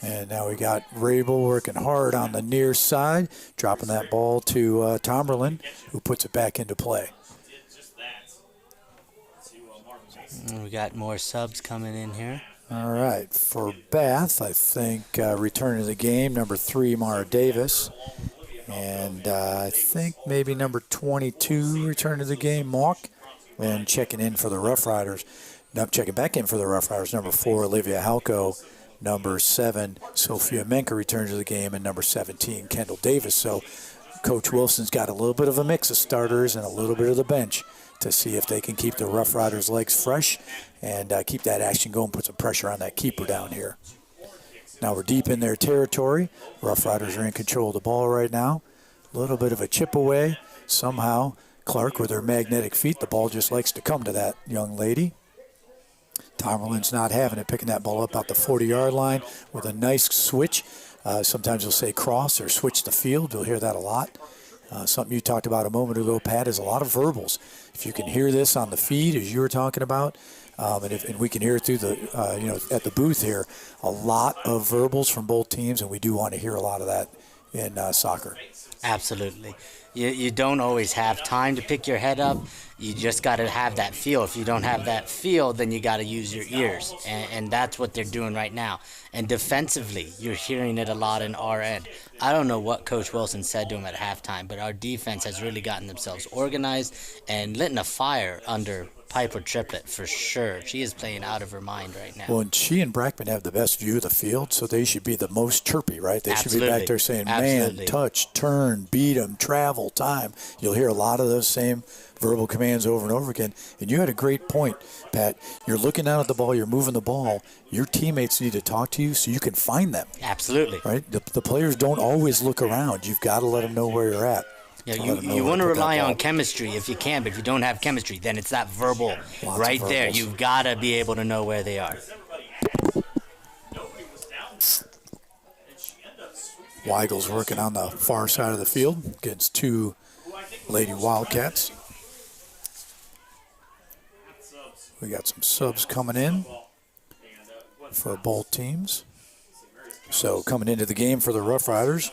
And now we got Rabel working hard on the near side, dropping that ball to Tomerlin, who puts it back into play. We got more subs coming in here. All right, for Bath, I think returning to the game, number 3, Mara Davis. And I think maybe number 22 returning to the game, Mock. And checking in for the Rough Riders. Checking back in for the Rough Riders, number 4, Olivia Halco. Number 7, Sophia Menker returns to the game. And number 17, Kendall Davis. So Coach Wilson's got a little bit of a mix of starters and a little bit of the bench to see if they can keep the Rough Riders' legs fresh and keep that action going, put some pressure on that keeper down here. Now we're deep in their territory. Rough Riders are in control of the ball right now. A little bit of a chip away. Somehow, Clark, with her magnetic feet, the ball just likes to come to that young lady. Tomerlin's not having it, picking that ball up about the 40-yard line with a nice switch. Sometimes you'll say cross or switch the field. You'll hear that a lot. Something you talked about a moment ago, Pat, is a lot of verbals. If you can hear this on the feed, as you were talking about, and we can hear it through the, at the booth here, a lot of verbals from both teams, and we do want to hear a lot of that in soccer. Absolutely. You don't always have time to pick your head up. You just got to have that feel. If you don't have that feel, then you got to use your ears, and that's what they're doing right now. And defensively, you're hearing it a lot in our end. I don't know what Coach Wilson said to him at halftime, but our defense has really gotten themselves organized and lit a fire under Piper Triplett for sure. She is playing out of her mind right now. Well, and she and Brackman have the best view of the field, so they should be the most chirpy, right? They should be back there saying, man, touch, turn, beat them, travel, time. You'll hear a lot of those same verbal commands over and over again. And you had a great point, Pat. You're looking down at the ball, you're moving the ball. Your teammates need to talk to you so you can find them. Absolutely. Right? The players don't always look around. You've got to let them know where you're at. Yeah, you want to rely on chemistry if you can, but if you don't have chemistry, then it's that verbal right there. You've got to be able to know where they are. Weigel's working on the far side of the field against 2 Lady Wildcats. We got some subs coming in for both teams. So coming into the game for the Rough Riders,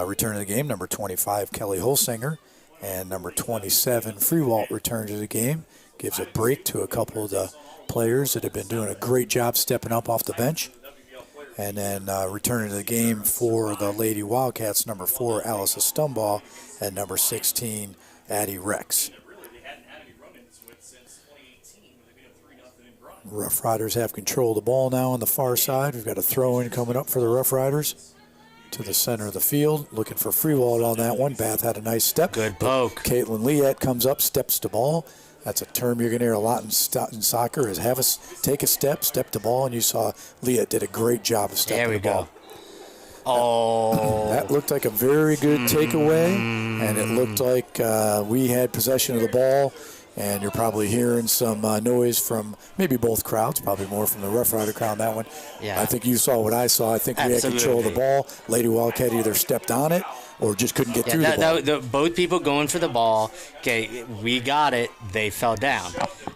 return to the game, number 25, Kelly Holsinger, and number 27, Freewalt, return to the game. Gives a break to a couple of the players that have been doing a great job stepping up off the bench. And then returning to the game for the Lady Wildcats, number 4, Alice Stumbaugh, and number 16, Addie Rex. Rough Riders have control of the ball now on the far side. We've got a throw-in coming up for the Rough Riders to the center of the field. Looking for Freewald on that one. Bath had a nice step. Good poke. Caitlin Liette comes up, steps to ball. That's a term you're going to hear a lot in soccer is take a step to ball, and you saw Liette did a great job of stepping the ball. Oh. That looked like a very good takeaway, and it looked like we had possession of the ball. And you're probably hearing some noise from maybe both crowds, probably more from the Rough Rider crowd on that one. Yeah. I think you saw what I saw. I think we had control of the ball. Lady Wildcat either stepped on it or just couldn't get through the ball. Both people going for the ball. Okay, we got it. They fell down.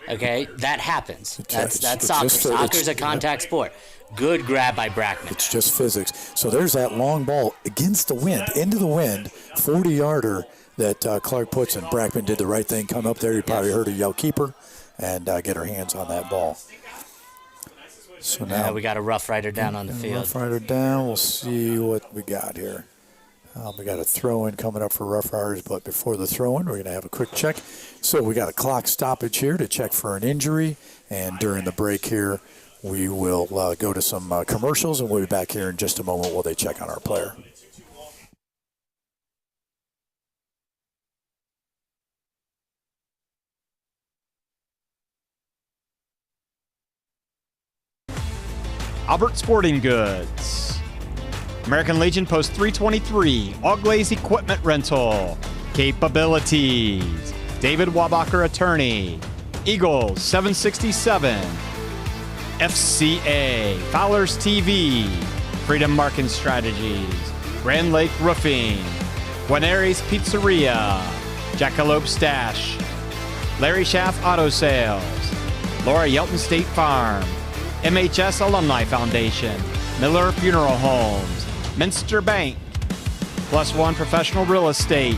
Okay, that happens. That's soccer. Soccer's a contact sport. Good grab by Brackman. It's just physics. So there's that long ball against the wind, into the wind, 40-yarder. That Clark puts in. Brackman did the right thing, come up there. You probably heard her yell keeper and get her hands on that ball. So now we got a Rough Rider down on the field. Rough Rider down. We'll see what we got here. We got a throw-in coming up for Rough Riders, but before the throw-in, we're going to have a quick check. So we got a clock stoppage here to check for an injury, and during the break here, we will go to some commercials, and we'll be back here in just a moment while they check on our player. Albert Sporting Goods. American Legion Post 323, All Glaze Equipment Rental. Capabilities. David Wabacher Attorney. Eagles 767. FCA. Fowler's TV. Freedom Marketing Strategies. Grand Lake Roofing. Guarneri's Pizzeria. Jackalope Stash. Larry Schaff Auto Sales. Laura Yelton State Farm. MHS Alumni Foundation, Miller Funeral Homes, Minster Bank, Plus One Professional Real Estate,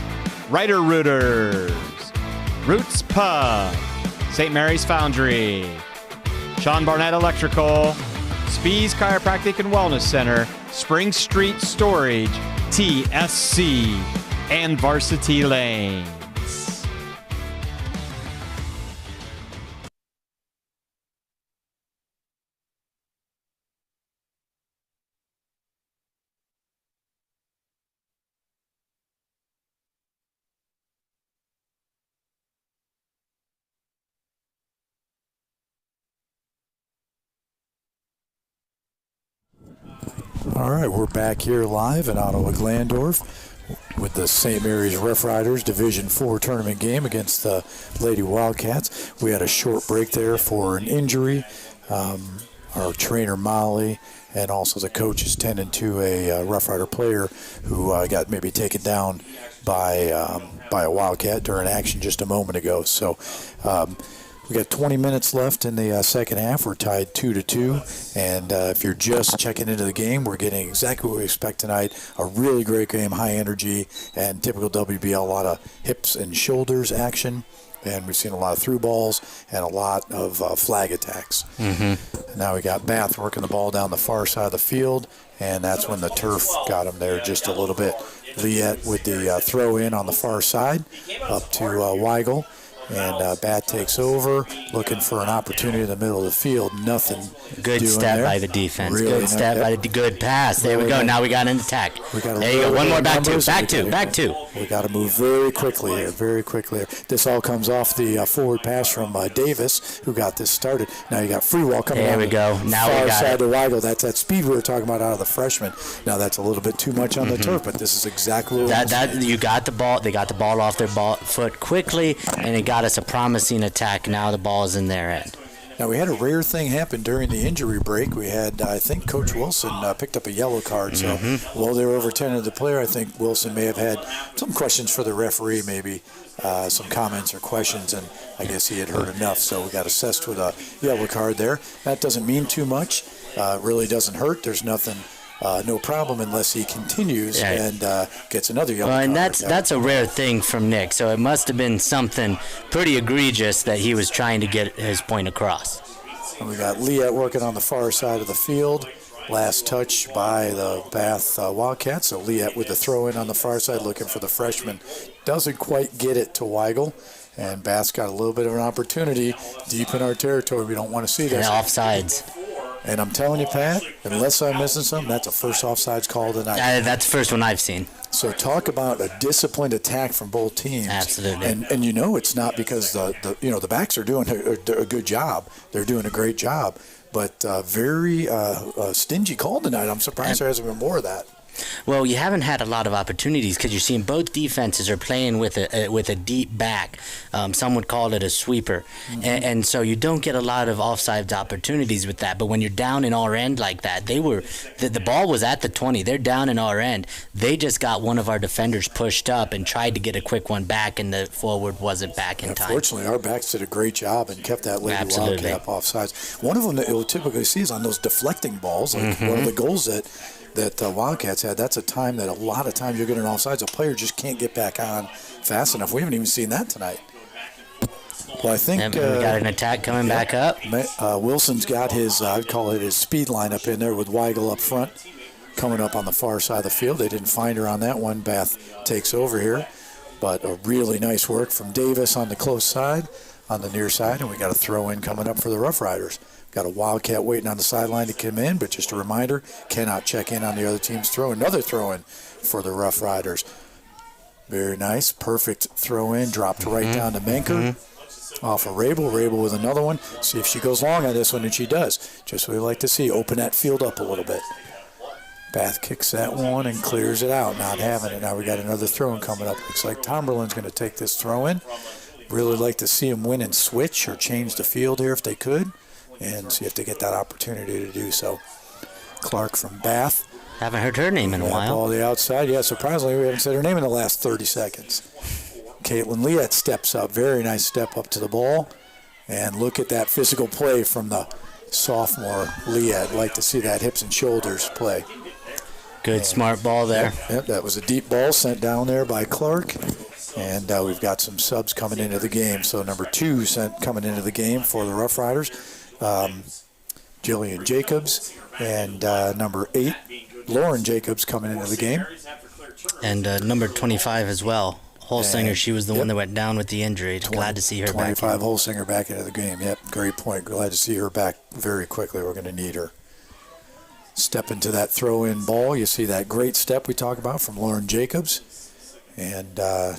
Ryder Rooters, Roots Pub, St. Mary's Foundry, Sean Barnett Electrical, Spees Chiropractic and Wellness Center, Spring Street Storage, TSC, and Varsity Lanes. All right, we're back here live in Ottawa Glandorf with the St. Mary's Rough Riders Division 4 tournament game against the Lady Wildcats. We had a short break there for an injury. Our trainer Molly and also the coach is tending to a Rough Rider player who got maybe taken down by a Wildcat during action just a moment ago. So we got 20 minutes left in the second half. We're tied 2-2, and if you're just checking into the game, we're getting exactly what we expect tonight. A really great game, high energy, and typical WBL, a lot of hips and shoulders action, and we've seen a lot of through balls and a lot of flag attacks. Mm-hmm. Now we got Bath working the ball down the far side of the field, and that's when the turf got him there just a little bit. Liette with the throw in on the far side up to Weigel. And Bat takes over, looking for an opportunity in the middle of the field. Nothing. Good step there. by the defense. Really good step by the good pass. There we go. Now we got an attack. There you go. One more back two. Back two. We got to move very quickly here. Very quickly here. This all comes off the forward pass from Davis, who got this started. Now you got Freewall coming. There we go. Now we got side it. to Weigel. That's that speed we were talking about out of the freshman. Now that's a little bit too much on the turf, but this is exactly what that you got the ball. They got the ball off their foot quickly, and it got us a promising attack. Now the ball is in their end. Now, we had a rare thing happen during the injury break. We had, I think, Coach Wilson picked up a yellow card. So while they were overtending the player, I think Wilson may have had some questions for the referee, maybe some comments or questions, and I guess he had heard enough. So we got assessed with a yellow card there. That doesn't mean too much. Really doesn't hurt. There's nothing. No problem unless he continues and gets another yellow card. And that's a rare thing from Nick, so it must have been something pretty egregious that he was trying to get his point across. And we got Liette working on the far side of the field. Last touch by the Bath Wildcats. So Liette with the throw in on the far side, looking for the freshman. Doesn't quite get it to Weigel. And Bath's got a little bit of an opportunity deep in our territory. We don't want to see this. And offsides. And I'm telling you, Pat, unless I'm missing something, that's the first offsides call tonight. That's the first one I've seen. So talk about a disciplined attack from both teams. Absolutely. And you know it's not because the backs are doing a good job. They're doing a great job. But very stingy call tonight. I'm surprised there hasn't been more of that. Well, you haven't had a lot of opportunities because you're seeing both defenses are playing with a deep back. Some would call it a sweeper. Mm-hmm. And so you don't get a lot of offside opportunities with that. But when you're down in our end like that, the ball was at the 20. They're down in our end. They just got one of our defenders pushed up and tried to get a quick one back, and the forward wasn't back in time. Fortunately, our backs did a great job and kept that Lady Wildcat offsides. One of them that you'll typically see is on those deflecting balls, like one of the goals that Wildcats had. That's a time that a lot of times you're getting offsides. A player just can't get back on fast enough. We haven't even seen that tonight. Well, I think we got an attack coming back up. Wilson's got his, I'd call it his speed line up in there with Weigel up front, coming up on the far side of the field. They didn't find her on that one. Bath takes over here, but a really nice work from Davis on the close side, on the near side, and we got a throw in coming up for the Rough Riders. Got a Wildcat waiting on the sideline to come in, but just a reminder, cannot check in on the other team's throw. Another throw in for the Rough Riders. Very nice, perfect throw in, dropped right down to Menker. Off of Rabel. Rabel with another one. See if she goes long on this one, and she does. Just what we like to see, open that field up a little bit. Bath kicks that one and clears it out, not having it. Now we got another throw in coming up. Looks like Tomberlin's going to take this throw in. Really like to see him win and switch or change the field here if they could, and see if they get that opportunity to do so. Clark from Bath. Haven't heard her name in a while. Ball the outside. Yeah, surprisingly, we haven't said her name in the last 30 seconds. Caitlin Liette steps up. Very nice step up to the ball. And look at that physical play from the sophomore Liette. Like to see that hips and shoulders play. Good, smart ball there. Yep, that was a deep ball sent down there by Clark. And we've got some subs coming into the game. So number 2 coming into the game for the Rough Riders. Jillian Jacobs, and number 8, Lauren Jacobs, coming into the game. And number 25 as well, Holsinger. She was the one that went down with the injury. Glad to see her 25 back. 25 Holsinger back into the game. Yep, great point. Glad to see her back very quickly. We're going to need her. Step into that throw-in ball. You see that great step we talked about from Lauren Jacobs. And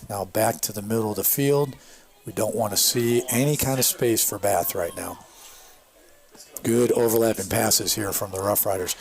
now back to the middle of the field. We don't want to see any kind of space for Bath right now. Good overlapping passes here from the Rough Riders.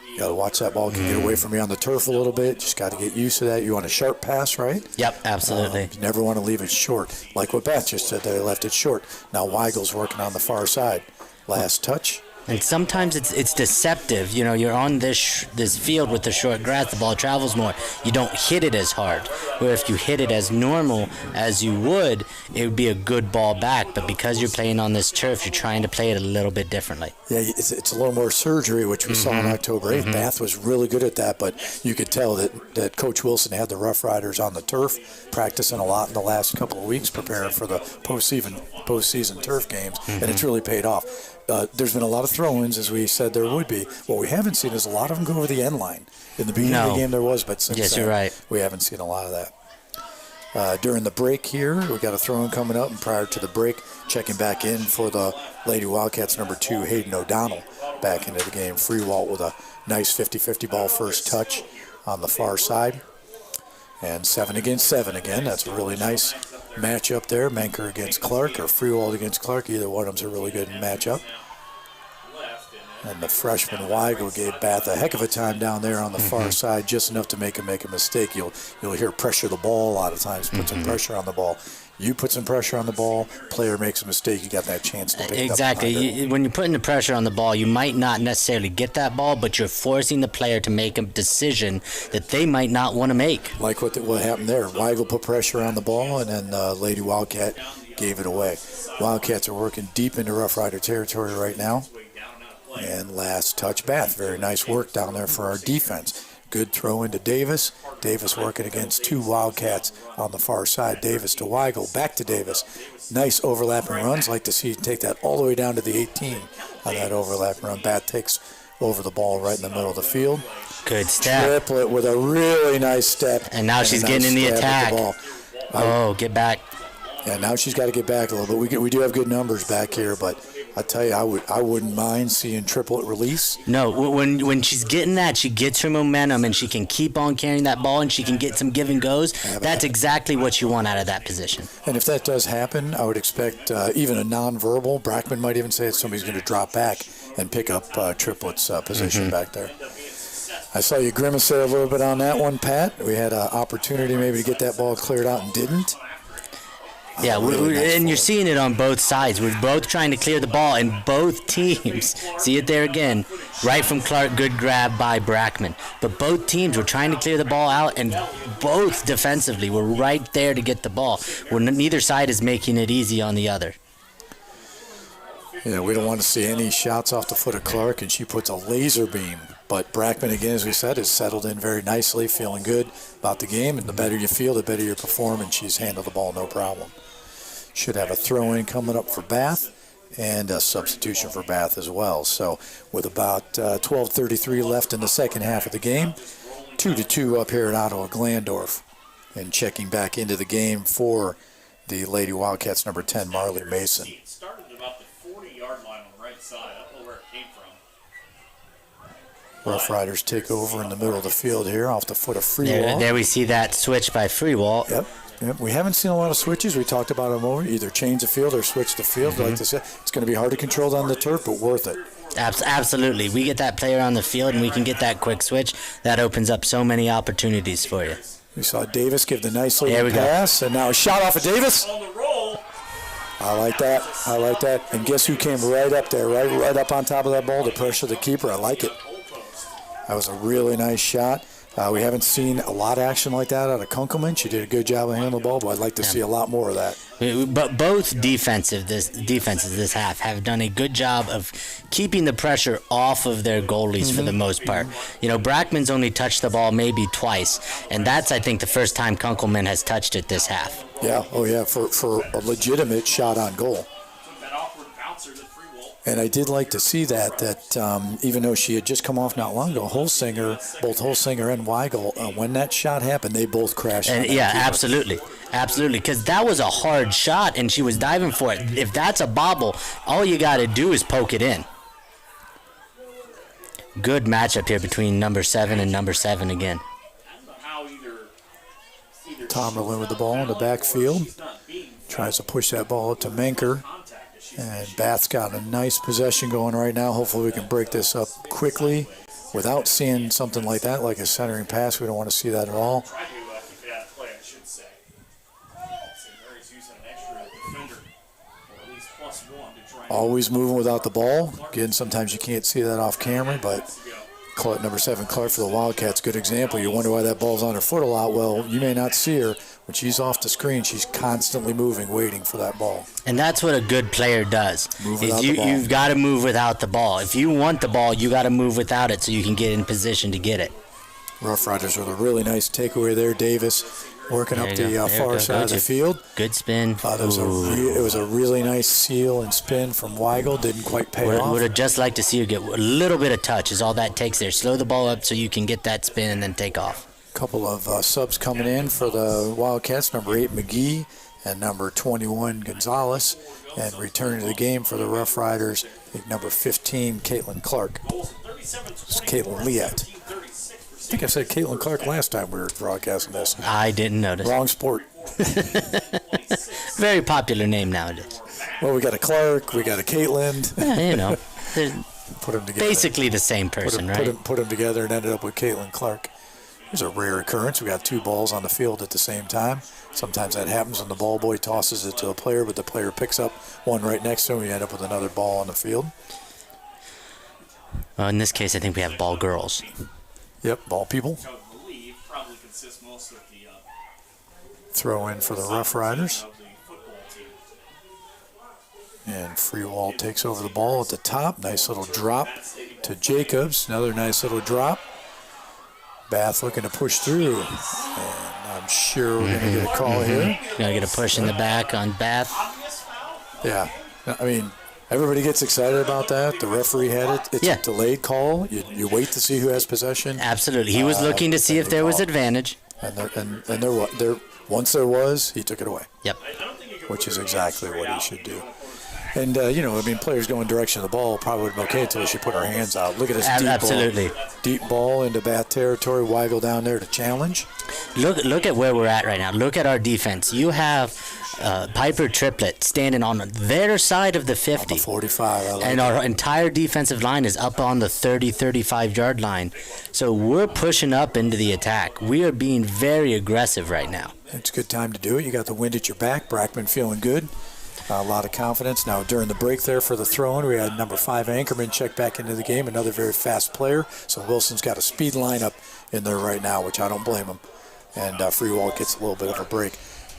You got to watch that ball can get away from you on the turf a little bit. Just got to get used to that. You want a sharp pass, right? Yep, absolutely. You never want to leave it short. Like what Beth just said, they left it short. Now Weigel's working on the far side. Last touch. And sometimes it's deceptive. You know, you're on this field with the short grass, the ball travels more. You don't hit it as hard. Where if you hit it as normal as you would, it would be a good ball back. But because you're playing on this turf, you're trying to play it a little bit differently. Yeah, it's a little more surgery, which we saw on October 8th. Bath was really good at that, but you could tell that Coach Wilson had the Rough Riders on the turf, practicing a lot in the last couple of weeks, preparing for the postseason turf games, and it's really paid off. There's been a lot of throw-ins, as we said there would be. What we haven't seen is a lot of them go over the end line. In the beginning of the game there was, but since yes, you're right. We haven't seen a lot of that. During the break here, we got a throw-in coming up, and prior to the break, checking back in for the Lady Wildcats, number 2, Hayden O'Donnell, back into the game. Free Walt with a nice 50-50 ball first touch on the far side. And 7 against 7 again. That's a really nice matchup there. Menker against Clark, or Freewald against Clark. Either one of them's a really good matchup. And the freshman Weigel gave Bath a heck of a time down there on the far side, just enough to make him make a mistake. You'll hear pressure the ball a lot of times, put some pressure on the ball. You put some pressure on the ball, player makes a mistake, you got that chance to pick it up. Exactly. When you're putting the pressure on the ball, you might not necessarily get that ball, but you're forcing the player to make a decision that they might not want to make. Like what happened there. Weigel put pressure on the ball, and then Lady Wildcat gave it away. Wildcats are working deep into Rough Rider territory right now. And last touch, Bath. Very nice work down there for our defense. Good throw into Davis. Davis working against 2 Wildcats on the far side. Davis to Weigel, back to Davis. Nice overlapping runs. Like to see you take that all the way down to the 18 on that overlapping run. Bath takes over the ball right in the middle of the field. Good step. Triplet with a really nice step. And now she's getting in the attack. Oh, get back. Yeah, now she's got to get back a little bit. We do have good numbers back here, but I tell you, I wouldn't mind seeing triplet release. No, when she's getting that, she gets her momentum and she can keep on carrying that ball and she can get some give and goes. That's exactly what you want out of that position. And if that does happen, I would expect even a nonverbal. Brackman might even say that somebody's going to drop back and pick up triplet's position back there. I saw you grimace there a little bit on that one, Pat. We had an opportunity maybe to get that ball cleared out and didn't. Yeah, and you're seeing it on both sides. We're both trying to clear the ball, and both teams, see it there again, right from Clark, good grab by Brackman. But both teams were trying to clear the ball out, and both defensively were right there to get the ball, where neither side is making it easy on the other. Yeah, we don't want to see any shots off the foot of Clark, and she puts a laser beam. But Brackman, again, as we said, has settled in very nicely, feeling good about the game. And the better you feel, the better you perform, and she's handled the ball no problem. Should have a throw-in coming up for Bath and a substitution for Bath as well. So with about 12:33 left in the second half of the game, 2-2 up here at Ottawa Glandorf. And checking back into the game for the Lady Wildcats, number 10, Marley Mason. It started about the 40-yard line on the right side. I don't know where it came from. Rough Riders take over in the middle of the field here off the foot of Freewall. There we see that switch by Freewall. Yep. We haven't seen a lot of switches. We talked about them over. Either change the field or switch the field. Like to say, it's going to be hard to control on the turf, but worth it. Absolutely. We get that player on the field and we can get that quick switch. That opens up so many opportunities for you. We saw Davis give the nice little pass, and now a shot off of Davis. I like that. I like that. And guess who came right up there, right up on top of that ball to pressure the keeper? I like it. That was a really nice shot. We haven't seen a lot of action like that out of Kunkelman. She did a good job of handling the ball, but I'd like to see a lot more of that. But both defenses this half have done a good job of keeping the pressure off of their goalies for the most part. You know, Brackman's only touched the ball maybe twice, and that's, I think, the first time Kunkelman has touched it this half. Yeah, for a legitimate shot on goal. And I did like to see that even though she had just come off not long ago, both Holsinger and Weigel, when that shot happened, they both crashed. Yeah, absolutely, because that was a hard shot, and she was diving for it. If that's a bobble, all you got to do is poke it in. Good matchup here between number 7 and number 7 again. Tomerlin with the ball in the backfield. Tries to push that ball up to Menker. And Bath's got a nice possession going right now. Hopefully we can break this up quickly without seeing something like that, like a centering pass. We don't want to see that at all. Always moving without the ball. Again, sometimes you can't see that off camera, but number 7, Clark for the Wildcats, good example. You wonder why that ball's on her foot a lot. Well, you may not see her. When she's off the screen, she's constantly moving, waiting for that ball. And that's what a good player does. You've got to move without the ball. If you want the ball, you got to move without it so you can get in position to get it. Rough Riders with a really nice takeaway there. Davis working up the far side of the field. Good spin. It was a really nice seal and spin from Weigel. Didn't quite pay off. Would have just liked to see you get a little bit of touch is all that takes there. Slow the ball up so you can get that spin and then take off. Couple of subs coming in for the Wildcats, number 8 McGee and number 21 Gonzalez, and returning to the game for the Rough Riders, I think number 15 Caitlin Clark. It's Caitlin Liat. I think I said Caitlin Clark last time we were broadcasting this. I didn't notice. Wrong sport. Very popular name nowadays. Well, we got a Clark, we got a Caitlin. Put them together. Basically the same person, right? Put them together and ended up with Caitlin Clark. It's a rare occurrence. We got 2 balls on the field at the same time. Sometimes that happens when the ball boy tosses it to a player, but the player picks up one right next to him. You end up with another ball on the field. In this case, I think we have ball girls. Yep, ball people. Throw in for the Rough Riders. And Freewall takes over the ball at the top. Nice little drop to Jacobs. Another nice little drop. Bath looking to push through, and I'm sure we're going to get a call here. Going to get a push in the back on Bath. Yeah, I mean, Everybody gets excited about that. The referee had it. It's Yeah. a delayed call. You wait to see who has possession. Absolutely. He was looking to see if there was advantage. And there once there was, he took it away. Yep. Which is exactly what he should do. And, players going direction of the ball probably would have been okay until she put her hands out. Look at this Absolutely. Deep ball into Bath territory. Weigel down there to challenge. Look at where we're at right now. Look at our defense. You have Piper Triplett standing on their side of the 50. On the 45. And our entire defensive line is up on the 30, 35-yard line. So we're pushing up into the attack. We are being very aggressive right now. It's a good time to do it. You got the wind at your back. Brackman feeling good. A lot of confidence. Now, during the break there for the throw-in, we had number 5 Anchorman check back into the game, another very fast player. So Wilson's got a speed lineup in there right now, which I don't blame him. And Freewall gets a little bit of a break.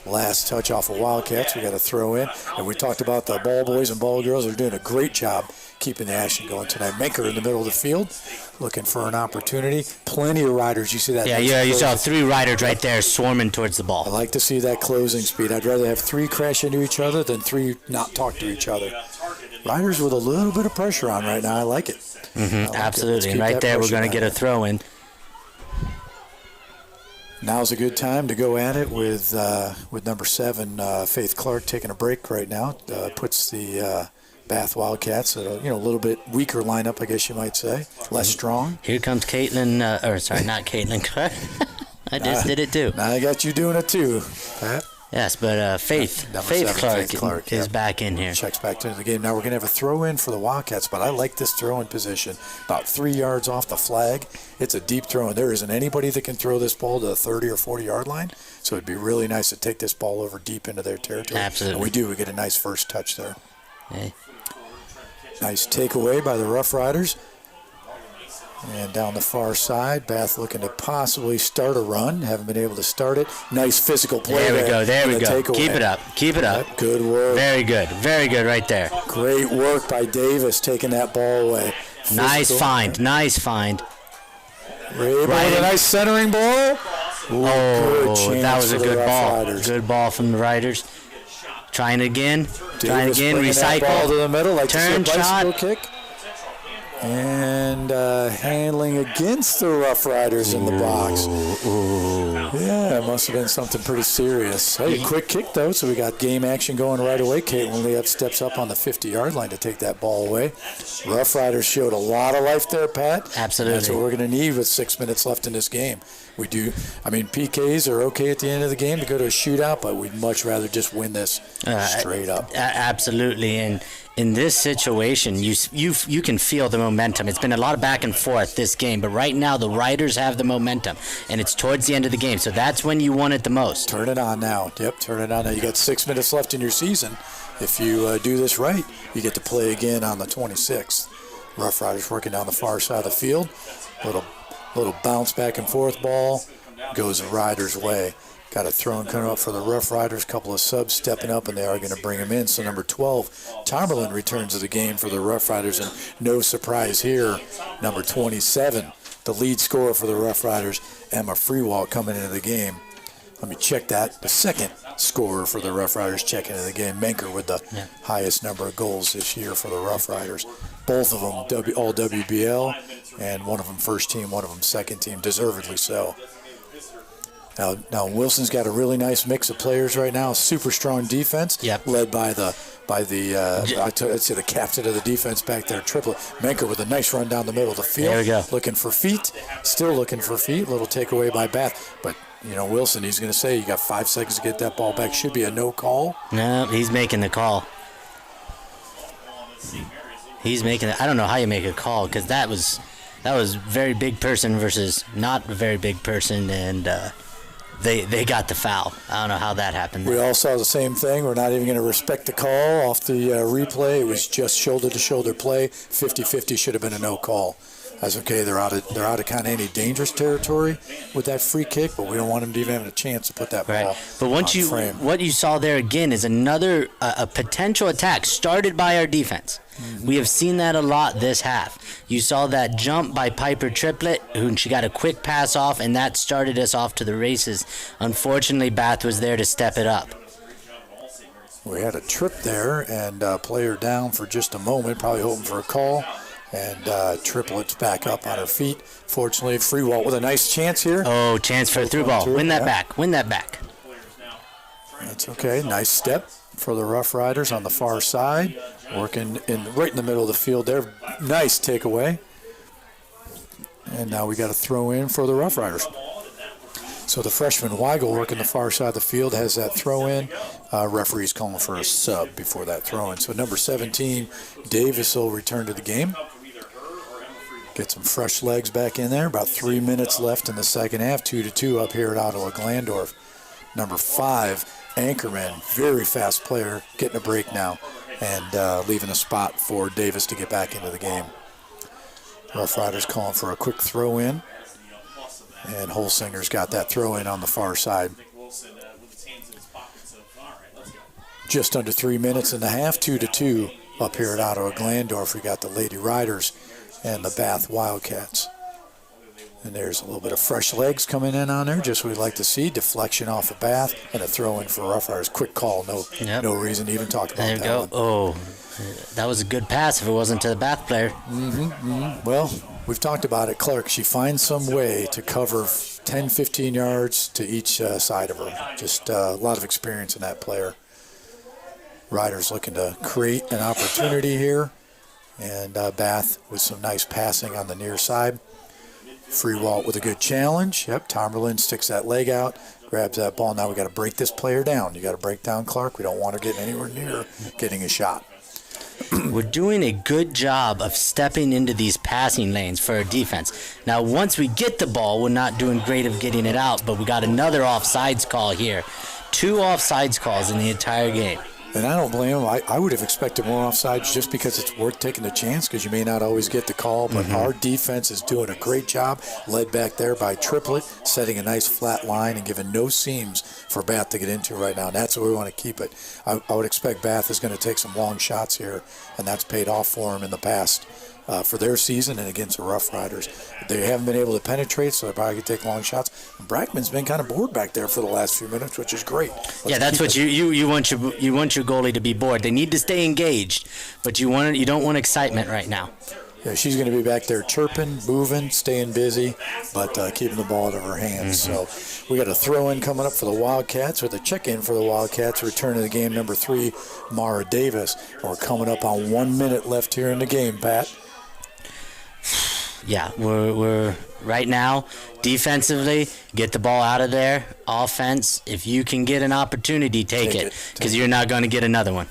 Last touch off of Wildcats. We got a throw in. And we talked about the ball boys and ball girls are doing a great job keeping the action going tonight. Menker in the middle of the field, looking for an opportunity. Plenty of riders. You see that? Yeah, you saw 3 riders right there swarming towards the I ball. like to see that closing speed. I'd rather have 3 crash into each other than 3 not talk to each other. Riders with a little bit of pressure on right now. I like it. Absolutely. And right there, we're going to get a throw in. Now's a good time to go at it with number 7, Faith Clark, taking a break right now. Puts the Bath Wildcats at a little bit weaker lineup, I guess you might say, less strong. Here comes Caitlin, not Caitlin. I just did it too. Now I got you doing it too, Pat. Yes, but Faith Clark is back in here. Checks back into the game. Now we're going to have a throw-in for the Wildcats, but I like this throw-in position. About 3 yards off the flag. It's a deep throw-in. There isn't anybody that can throw this ball to the 30 or 40-yard line, so it'd be really nice to take this ball over deep into their territory. Absolutely. And we do. We get a nice first touch there. Hey. Nice takeaway by the Rough Riders. And down the far side, Bath looking to possibly start a run. Haven't been able to start it. Nice physical play. There we go. Keep it up. Yep, good work. Very good right there. Great work by Davis taking that ball away. Nice find. Rabel with a nice centering ball. Ooh, that was a good ball. Good ball from the Riders. Trying again. Recycle. Ball to the middle, like turn shot. Kick. And handling against the Rough Riders in the box. Yeah, it must have been something pretty serious. Hey, quick kick, though, so we got game action going right away. Caitlin Leapp steps up on the 50-yard line to take that ball away. Rough Riders showed a lot of life there, Pat. Absolutely. That's what we're going to need with 6 minutes left in this game. We do. PKs are okay at the end of the game to go to a shootout, but we'd much rather just win this straight up. Absolutely, and in this situation, you can feel the momentum. It's been a lot of back and forth this game, but right now the Riders have the momentum, and it's towards the end of the game, so that's when you want it the most. Turn it on now. Yep, turn it on now. You got 6 minutes left in your season. If you do this right, you get to play again on the 26th. Rough Riders working down the far side of the field. Little bounce back and forth ball goes the Riders' way. Got a throw and coming up for the Rough Riders. Couple of subs stepping up, and they are going to bring him in. So number 12, Tomberlin returns to the game for the Rough Riders, and no surprise here, number 27, the lead scorer for the Rough Riders, Emma Freewall, coming into the game. Let me check that. The second scorer for the Rough Riders checking into the game. Menker with the highest number of goals this year for the Rough Riders. Both of them all WBL, and one of them first team, one of them second team, deservedly so. Now Wilson's got a really nice mix of players right now. Super strong defense, led by the I'd say the captain of the defense back there, Triplett. Menker with a nice run down the middle of the field. There we go. Looking for feet, still looking for feet. Little takeaway by Bath, but Wilson, he's going to say you got 5 seconds to get that ball back. Should be a no call. No, he's making the call. I don't know how you make a call, because that was very big person versus not a very big person, and they got the foul. I don't know how that happened. We all saw the same thing. We're not even going to respect the call off the replay. It was just shoulder-to-shoulder play. 50-50 should have been a no call. That's okay. They're out of kind of any dangerous territory with that free kick, but we don't want them to even have a chance to put that ball But what you saw there again is another a potential attack started by our defense. Mm-hmm. We have seen that a lot this half. You saw that jump by Piper Triplett, who she got a quick pass off, and that started us off to the races. Unfortunately, Bath was there to step it up. We had a trip there, and player down for just a moment, probably hoping for a call. And Triplets back up on her feet. Fortunately, Freewalt with a nice chance here. Oh, chance for a through ball. Win that back. Win that back. That's okay. Nice step for the Rough Riders on the far side. Working right in the middle of the field there. Nice takeaway. And now we got a throw in for the Rough Riders. So the freshman Weigel working the far side of the field has that throw in. Referee's calling for a sub before that throw in. So number 17, Davis will return to the game. Get some fresh legs back in there. About 3 minutes left in the second half. 2-2 up here at Ottawa Glandorf. Number 5, Anchorman, very fast player, getting a break now and leaving a spot for Davis to get back into the game. Rough Riders calling for a quick throw in. And Holsinger's got that throw in on the far side. Just under 3 minutes in the half, 2-2 up here at Ottawa Glandorf. We got the Lady Riders and the Bath Wildcats. And there's a little bit of fresh legs coming in on there, just what we'd like to see. Deflection off of Bath and a throw in for Rough Riders. Quick call, no reason to even talk about that. There you go. Oh, that was a good pass if it wasn't to the Bath player. Well, we've talked about it, Clark. She finds some way to cover 10, 15 yards to each side of her. Just a lot of experience in that player. Riders looking to create an opportunity here. And Bath with some nice passing on the near side. Freewalt with a good challenge. Yep, Tomerlin sticks that leg out, grabs that ball. Now we got to break this player down. You got to break down Clark. We don't want her getting anywhere near getting a shot. We're doing a good job of stepping into these passing lanes for our defense. Now, once we get the ball, we're not doing great of getting it out, but we got another offsides call here. 2 offsides calls in the entire game. And I don't blame them. I would have expected more offsides just because it's worth taking the chance because you may not always get the call. But our defense is doing a great job, led back there by Triplet, setting a nice flat line and giving no seams for Bath to get into right now. And that's where we want to keep it. I would expect Bath is going to take some long shots here, and that's paid off for them in the past. For their season and against the Rough Riders. They haven't been able to penetrate, so they're probably going to take long shots. And Brackman's been kind of bored back there for the last few minutes, which is great. That's what you want your goalie to be bored. They need to stay engaged, but you don't want excitement right now. Yeah, she's going to be back there chirping, moving, staying busy, but keeping the ball out of her hands. So we got a throw-in coming up for the Wildcats, or the check-in for the Wildcats. Return to the game, number 3, Mara Davis. We're coming up on 1 minute left here in the game, Pat. Yeah, we're right now defensively, get the ball out of there. Offense, if you can get an opportunity, take it because you're not going to get another one.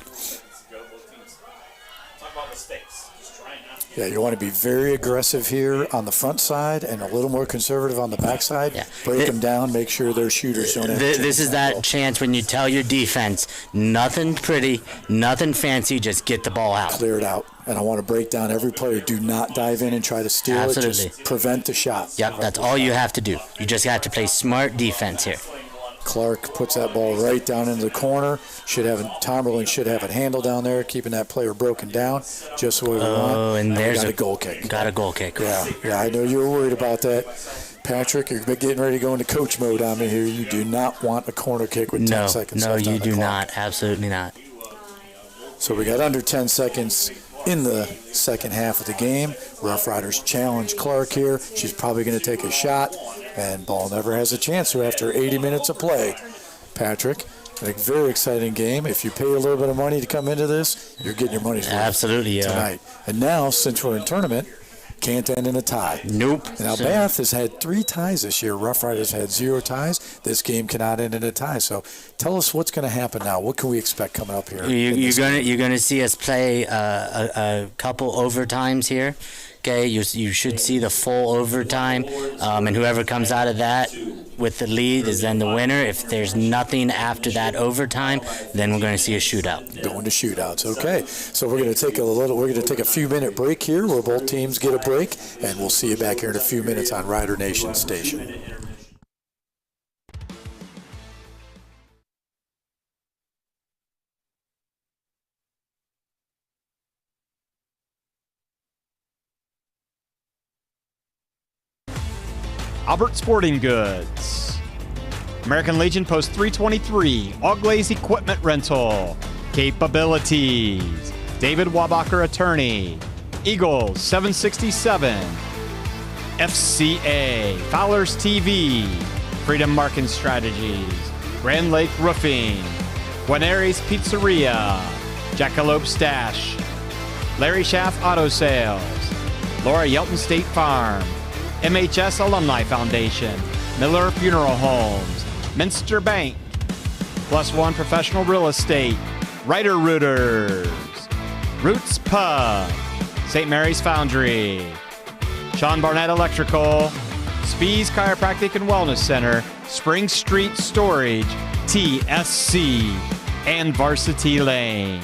Yeah, you want to be very aggressive here on the front side and a little more conservative on the back side. Yeah. Break them down, make sure their shooters don't have This is that chance when you tell your defense, nothing pretty, nothing fancy, just get the ball out. Clear it out. And I want to break down every player. Do not dive in and try to steal it. Just prevent the shot. Yep, that's all you have to do. You just have to play smart defense here. Clark puts that ball right down into the corner. Tomerlin should have it handled down there, keeping that player broken down just the way we want. Oh, and there's a goal kick. Got a goal kick. Yeah, I know you were worried about that. Patrick, you're getting ready to go into coach mode on me here. You do not want a corner kick with 10 seconds left on the clock. No, you do not. Absolutely not. So we got under 10 seconds in the second half of the game. Rough Riders challenge Clark here. She's probably going to take a shot, and ball never has a chance to after 80 minutes of play. Patrick, a very exciting game. If you pay a little bit of money to come into this, you're getting your money's worth. Absolutely, yeah. Tonight. And now, since we're in tournament, can't end in a tie. Nope. Now, Bath has had 3 ties this year. Rough Riders had 0 ties. This game cannot end in a tie. So tell us what's going to happen now. What can we expect coming up here? You're gonna see us play a couple overtimes here. Okay, you should see the full overtime, and whoever comes out of that with the lead is then the winner. If there's nothing after that overtime, then we're going to see a shootout. Going to shootouts. Okay, so we're going to take a few minute break here, where both teams get a break, and we'll see you back here in a few minutes on Rider Nation Station. Albert Sporting Goods, American Legion Post 323, All Glaze Equipment Rental, Capabilities, David Wabacher Attorney, Eagles 767, FCA, Fowlers TV, Freedom Marketing Strategies, Grand Lake Roofing, Guarneri's Pizzeria, Jackalope Stash, Larry Schaff Auto Sales, Laura Yelton State Farm, MHS Alumni Foundation, Miller Funeral Homes, Minster Bank, Plus One Professional Real Estate, Ryder Rooters, Roots Pub, St. Mary's Foundry, Sean Barnett Electrical, Spees Chiropractic and Wellness Center, Spring Street Storage, TSC, and Varsity Lanes.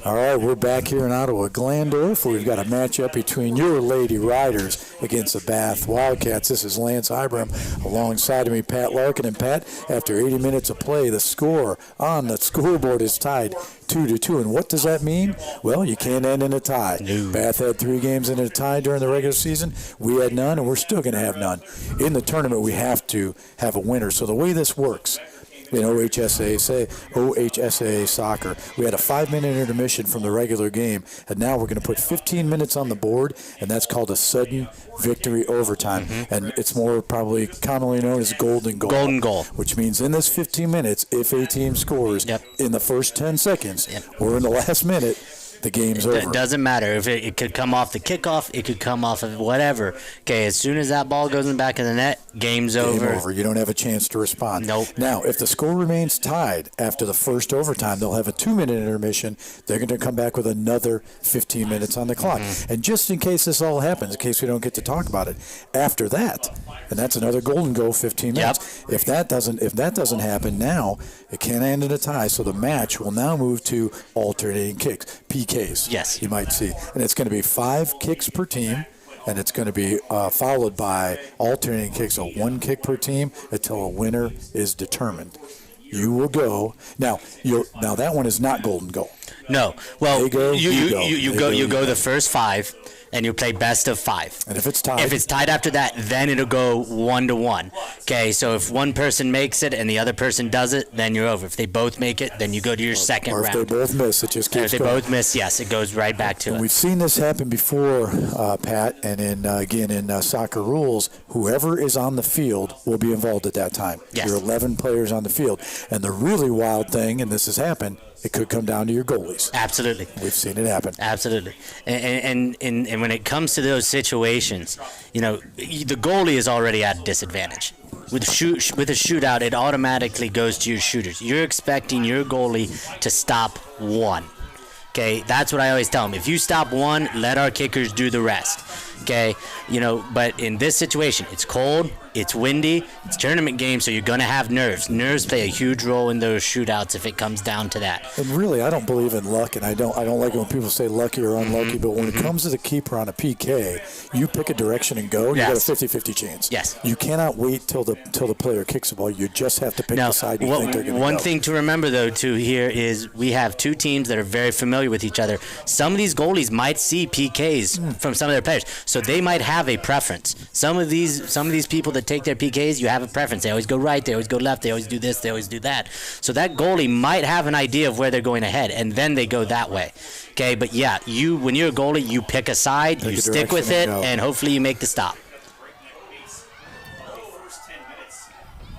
All right, we're back here in Ottawa, Glandorf. We've got a matchup between your Lady Riders against the Bath Wildcats. This is Lance Ibram alongside of me, Pat Larkin. And Pat, after 80 minutes of play, the score on the scoreboard is tied 2-2. And what does that mean? Well, you can't end in a tie. No. Bath had 3 games in a tie during the regular season. We had none, and we're still going to have none. In the tournament, we have to have a winner. So the way this works, in OHSAA soccer, we had a 5-minute intermission from the regular game, and now we're going to put 15 minutes on the board, and that's called a sudden victory overtime. And it's more probably commonly known as golden goal. Golden goal. Which means in this 15 minutes, if a team scores in the first 10 seconds or in the last minute, the game's over. It doesn't matter. If it could come off the kickoff, it could come off of whatever. Okay, as soon as that ball goes in the back of the net, game's over. Game over. You don't have a chance to respond. Nope. Now, if the score remains tied after the first overtime, they'll have a 2-minute intermission. They're going to come back with another 15 minutes on the clock. And just in case this all happens, in case we don't get to talk about it, after that, and that's another golden goal, 15 minutes. If that doesn't happen now, it can't end in a tie. So the match will now move to alternating kicks, PKs. Yes. You might see. And it's going to be 5 kicks per team. And it's going to be followed by alternating kicks, so 1 kick per team until a winner is determined. You will go. Now that one is not golden goal. No. Well, They go, you go the first 5, and you play best of 5. And if it's tied after that, then it'll go 1-1. Okay, so if one person makes it and the other person does it, then you're over. If they both make it, then you go to your second round. Or if they both miss, it just keeps going. If they going. both miss, yes, it goes right back to it. We've seen this happen before, Pat, and in soccer rules, whoever is on the field will be involved at that time. Yes. You're 11 players on the field. And the really wild thing, and this has happened, it could come down to your goalies. Absolutely. We've seen it happen. Absolutely. And when it comes to those situations, the goalie is already at a disadvantage. With a shootout, it automatically goes to your shooters. You're expecting your goalie to stop 1. Okay, that's what I always tell them. If you stop 1, let our kickers do the rest. Okay, but in this situation, it's cold, it's windy, it's a tournament game, so you're going to have nerves. Nerves play a huge role in those shootouts if it comes down to that. And really, I don't believe in luck, and I don't like it when people say lucky or unlucky, but when it comes to the keeper on a PK, you pick a direction and go, you got a 50-50 chance. Yes. You cannot wait till the player kicks the ball. You just have to pick the side you think they're going to go. One thing to remember, though, too, here is we have 2 teams that are very familiar with each other. Some of these goalies might see PKs from some of their players, so they might have a preference. Some of these people that take their PKs, you have a preference. They always go right, they always go left, they always do this, they always do that. So that goalie might have an idea of where they're going ahead, and then they go that way. Okay, but yeah, when you're a goalie, you pick a side, you stick with it, and hopefully you make the stop.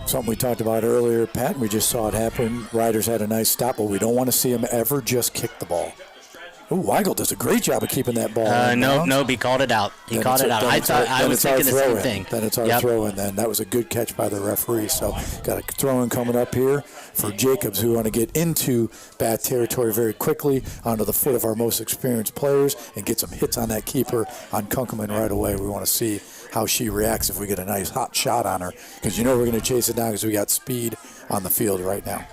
Something we talked about earlier, Pat, we just saw it happen. Riders had a nice stop, but we don't want to see them ever just kick the ball. Ooh, Weigel does a great job of keeping that ball. No, he called it out. He called it out. I was thinking the same thing. Then it's our throw-in. Then that was a good catch by the referee. So got a throw-in coming up here for Jacobs, who want to get into Bath territory very quickly onto the foot of our most experienced players and get some hits on that keeper on Kunkelman right away. We want to see how she reacts if we get a nice hot shot on her, because we're going to chase it down because we got speed on the field right now.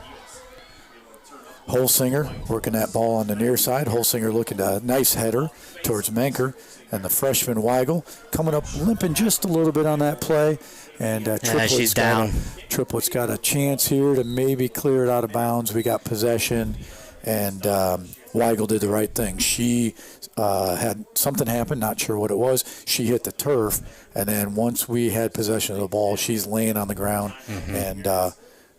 Holsinger working that ball on the near side. Holsinger looking at a nice header towards Menker. And the freshman Weigel coming up limping just a little bit on that play. And she's down. Triplet's got a chance here to maybe clear it out of bounds. We got possession. And Weigel did the right thing. She had something happen, not sure what it was. She hit the turf. And then once we had possession of the ball, she's laying on the ground. And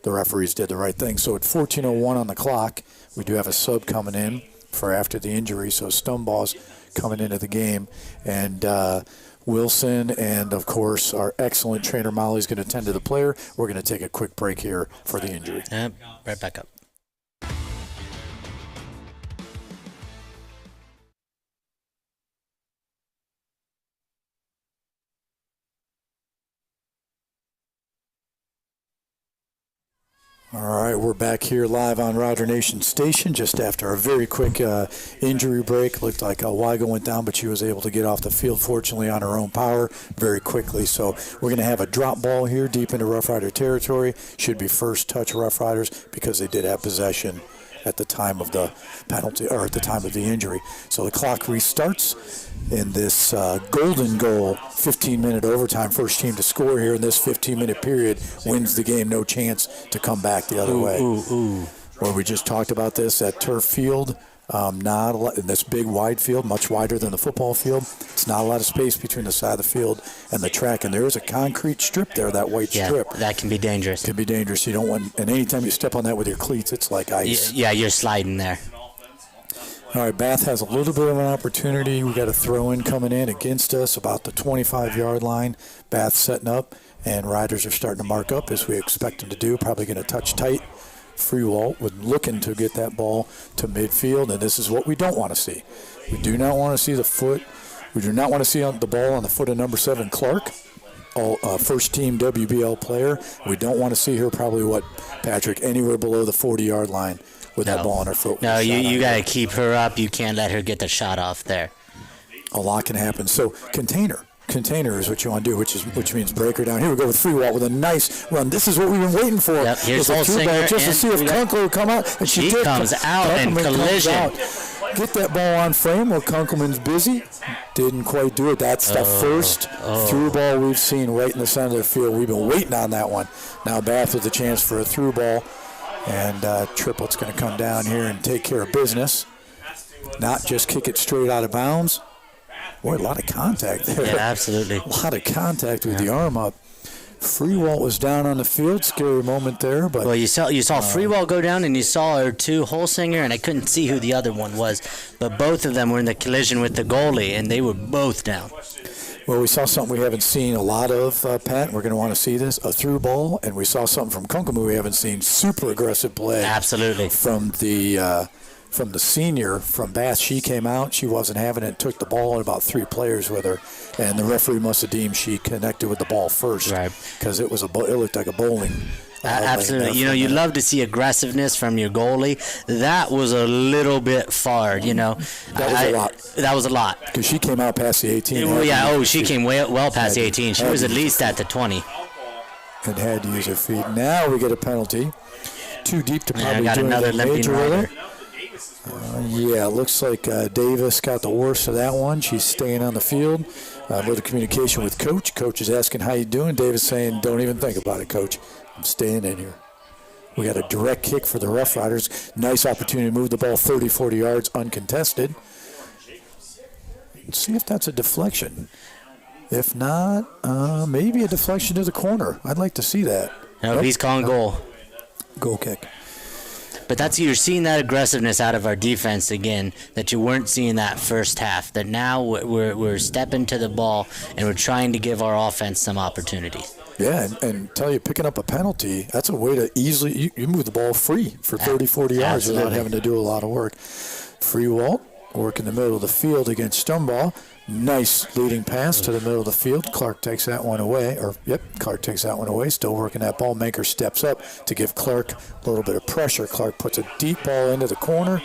the referees did the right thing. So at 14:01 on the clock, we do have a sub coming in for after the injury. So Stoneball's coming into the game. And Wilson and, of course, our excellent trainer Molly's going to tend to the player. We're going to take a quick break here for the injury. Right back up. All right, we're back here live on Rider Nation Station just after a very quick injury break. Looked like Weigel went down, but she was able to get off the field, fortunately, on her own power very quickly. So we're going to have a drop ball here deep into Rough Rider territory. Should be first touch Rough Riders because they did have possession at the time of the penalty, or at the time of the injury. So the clock restarts in this golden goal, 15-minute overtime. First team to score here in this 15-minute period wins the game. No chance to come back the other way. Well, we just talked about this at turf field. Not a lot, in this big wide field, much wider than the football field. It's not a lot of space between the side of the field and the track, and there is a concrete strip there, that white strip. That can be dangerous. Can be dangerous. You don't want, and anytime you step on that with your cleats, it's like ice. Yeah, you're sliding there. All right, Bath has a little bit of an opportunity. We got a throw-in coming in against us about the 25-yard line. Bath setting up, and Riders are starting to mark up as we expect them to do. Probably going to touch tight. Freewalt with looking to get that ball to midfield, and this is what we don't want to see. We do not want to see the foot. We do not want to see the ball on the foot of number 7, Clark, first-team WBL player. We don't want to see her probably, Patrick, anywhere below the 40-yard line with that ball on her foot. No, you got to keep her up. You can't let her get the shot off there. A lot can happen. So container is what you want to do, which means break her down. Here we go with Freewalt with a nice run. This is what we've been waiting for. Yep, here's Holsinger, just to see if Kunkel will come out. And she comes out in collision. Get that ball on frame while Kunkelman's busy. Didn't quite do it. That's the first through ball we've seen right in the center of the field. We've been waiting on that one. Now Bath with a chance for a through ball. And Triplet's going to come down here and take care of business. not just kick it straight out of bounds. Boy, a lot of contact there. Yeah, absolutely. A lot of contact with the arm up. Freewalt was down on the field. Scary moment there, but well, you saw Freewalt go down, and you saw her two Holsinger, and I couldn't see who the other one was, but both of them were in the collision with the goalie, and they were both down. Well, we saw something we haven't seen a lot of, Pat. We're going to want to see this, a through ball, and we saw something from Kunkelman we haven't seen. Super aggressive play. Absolutely. From the senior from Bath. She came out. She wasn't having it. Took the ball and about 3 players with her, and the referee must have deemed she connected with the ball first, right? Because it looked like a bowling. Absolutely. You'd love to see aggressiveness from your goalie. That was a little bit far, That was a lot. That was a lot. Because she came out past the 18. She came well past the 18. She was at least at the 20. And had to use her feet. Now we get a penalty. Too deep to probably got do another anything limping major with rider. it. It looks like Davis got the worst of that one. She's staying on the field. With the communication with Coach. Coach is asking, how you doing? Davis saying, don't even think about it, Coach. I'm staying in here. We got a direct kick for the Rough Riders. Nice opportunity to move the ball 30, 40 yards uncontested. Let's see if that's a deflection. If not, maybe a deflection to the corner. I'd like to see that. No, he's calling goal. Goal kick. But you're seeing that aggressiveness out of our defense again that you weren't seeing that first half. That now we're stepping to the ball and we're trying to give our offense some opportunity. Yeah, and tell you, picking up a penalty, that's a way to easily, you move the ball free for 30, 40 yards Absolutely. without having to do a lot of work. Freewalt, work in the middle of the field against Stumbaugh. Nice leading pass to the middle of the field. Clark takes that one away. Clark takes that one away. Still working that ball. Maker steps up to give Clark a little bit of pressure. Clark puts a deep ball into the corner.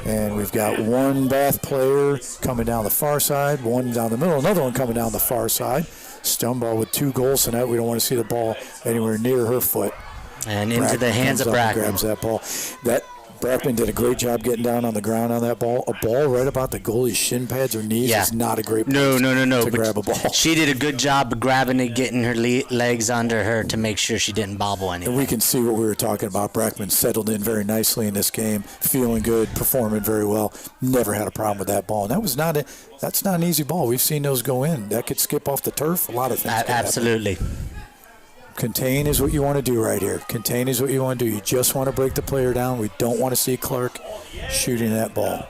And we've got one Bath player coming down the far side, one down the middle, another one coming down the far side. Stumbaugh with 2 goals tonight. We don't want to see the ball anywhere near her foot. And into the hands of Brackman. Grabs that ball. Brackman did a great job getting down on the ground on that ball. A ball right about the goalie's shin pads or knees is not a great place to grab a ball. She did a good job grabbing it, getting her legs under her to make sure she didn't bobble anything. And we can see what we were talking about. Brackman settled in very nicely in this game, feeling good, performing very well. Never had a problem with that ball. And that's not an easy ball. We've seen those go in. That could skip off the turf. A lot of things. Absolutely. Contain is what you want to do right here. Contain is what you want to do. You just want to break the player down. We don't want to see Clark shooting that ball.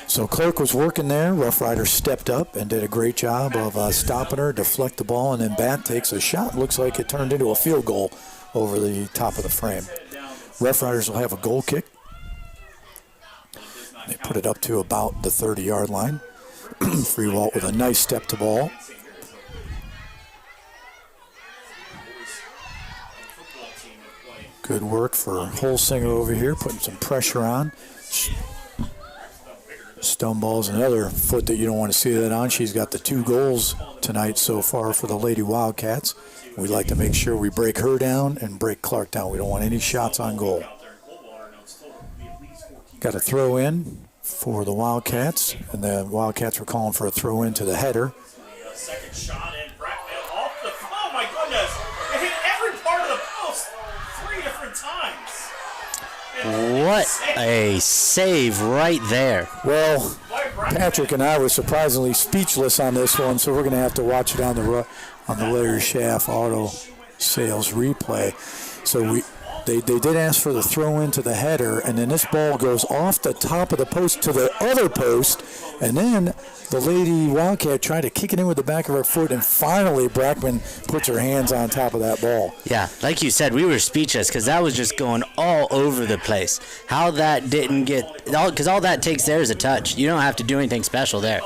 So Clark was working there. Rough Rider stepped up and did a great job of stopping her, deflect the ball, and then Bat takes a shot. Looks like it turned into a field goal over the top of the frame. Rough Riders will have a goal kick. They put it up to about the 30-yard line. Freewalt with a nice step to ball. Good work for Holsinger over here, putting some pressure on. Stoneball's another foot that you don't want to see that on. She's got the 2 goals tonight so far for the Lady Wildcats. We'd like to make sure we break her down and break Clark down. We don't want any shots on goal. Got a throw in for the Wildcats, and the Wildcats were calling for a throw in to the header. Second shot and Brackman off the. Oh my goodness! It hit every part of the post 3 different times. What a save right there. Well, Patrick and I were surprisingly speechless on this one, so we're going to have to watch it on the Larry Schaff auto sales replay. So they did ask for the throw into the header, and then this ball goes off the top of the post to the other post, and then the Lady Wildcat tried to kick it in with the back of her foot, and finally Brackman puts her hands on top of that ball. Yeah, like you said, we were speechless because that was just going all over the place. How that didn't get, because all that takes there is a touch. You don't have to do anything special there.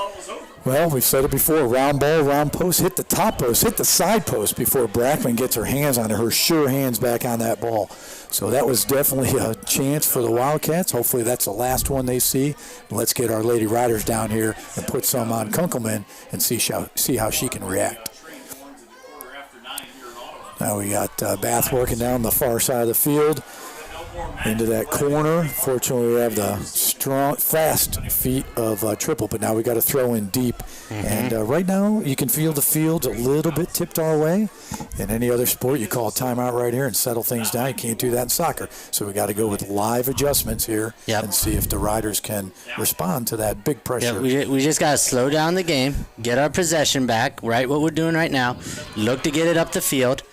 Well, we've said it before, round ball, round post, hit the top post, hit the side post before Brackman gets her hands on it, her sure hands back on that ball. So that was definitely a chance for the Wildcats. Hopefully that's the last one they see. Let's get our Lady Riders down here and put some on Kunkelman and see how she can react. Now we got Bath working down the far side of the field. into that corner. Fortunately, we have the strong, fast feet of Triple, but now we got to throw in deep. And right now, you can feel the field's a little bit tipped our way. In any other sport, you call a timeout right here and settle things down. You can't do that in soccer. So we got to go with live adjustments here and see if the riders can respond to that big pressure. We just got to slow down the game, get our possession back, right? What we're doing right now. Look to get it up the field.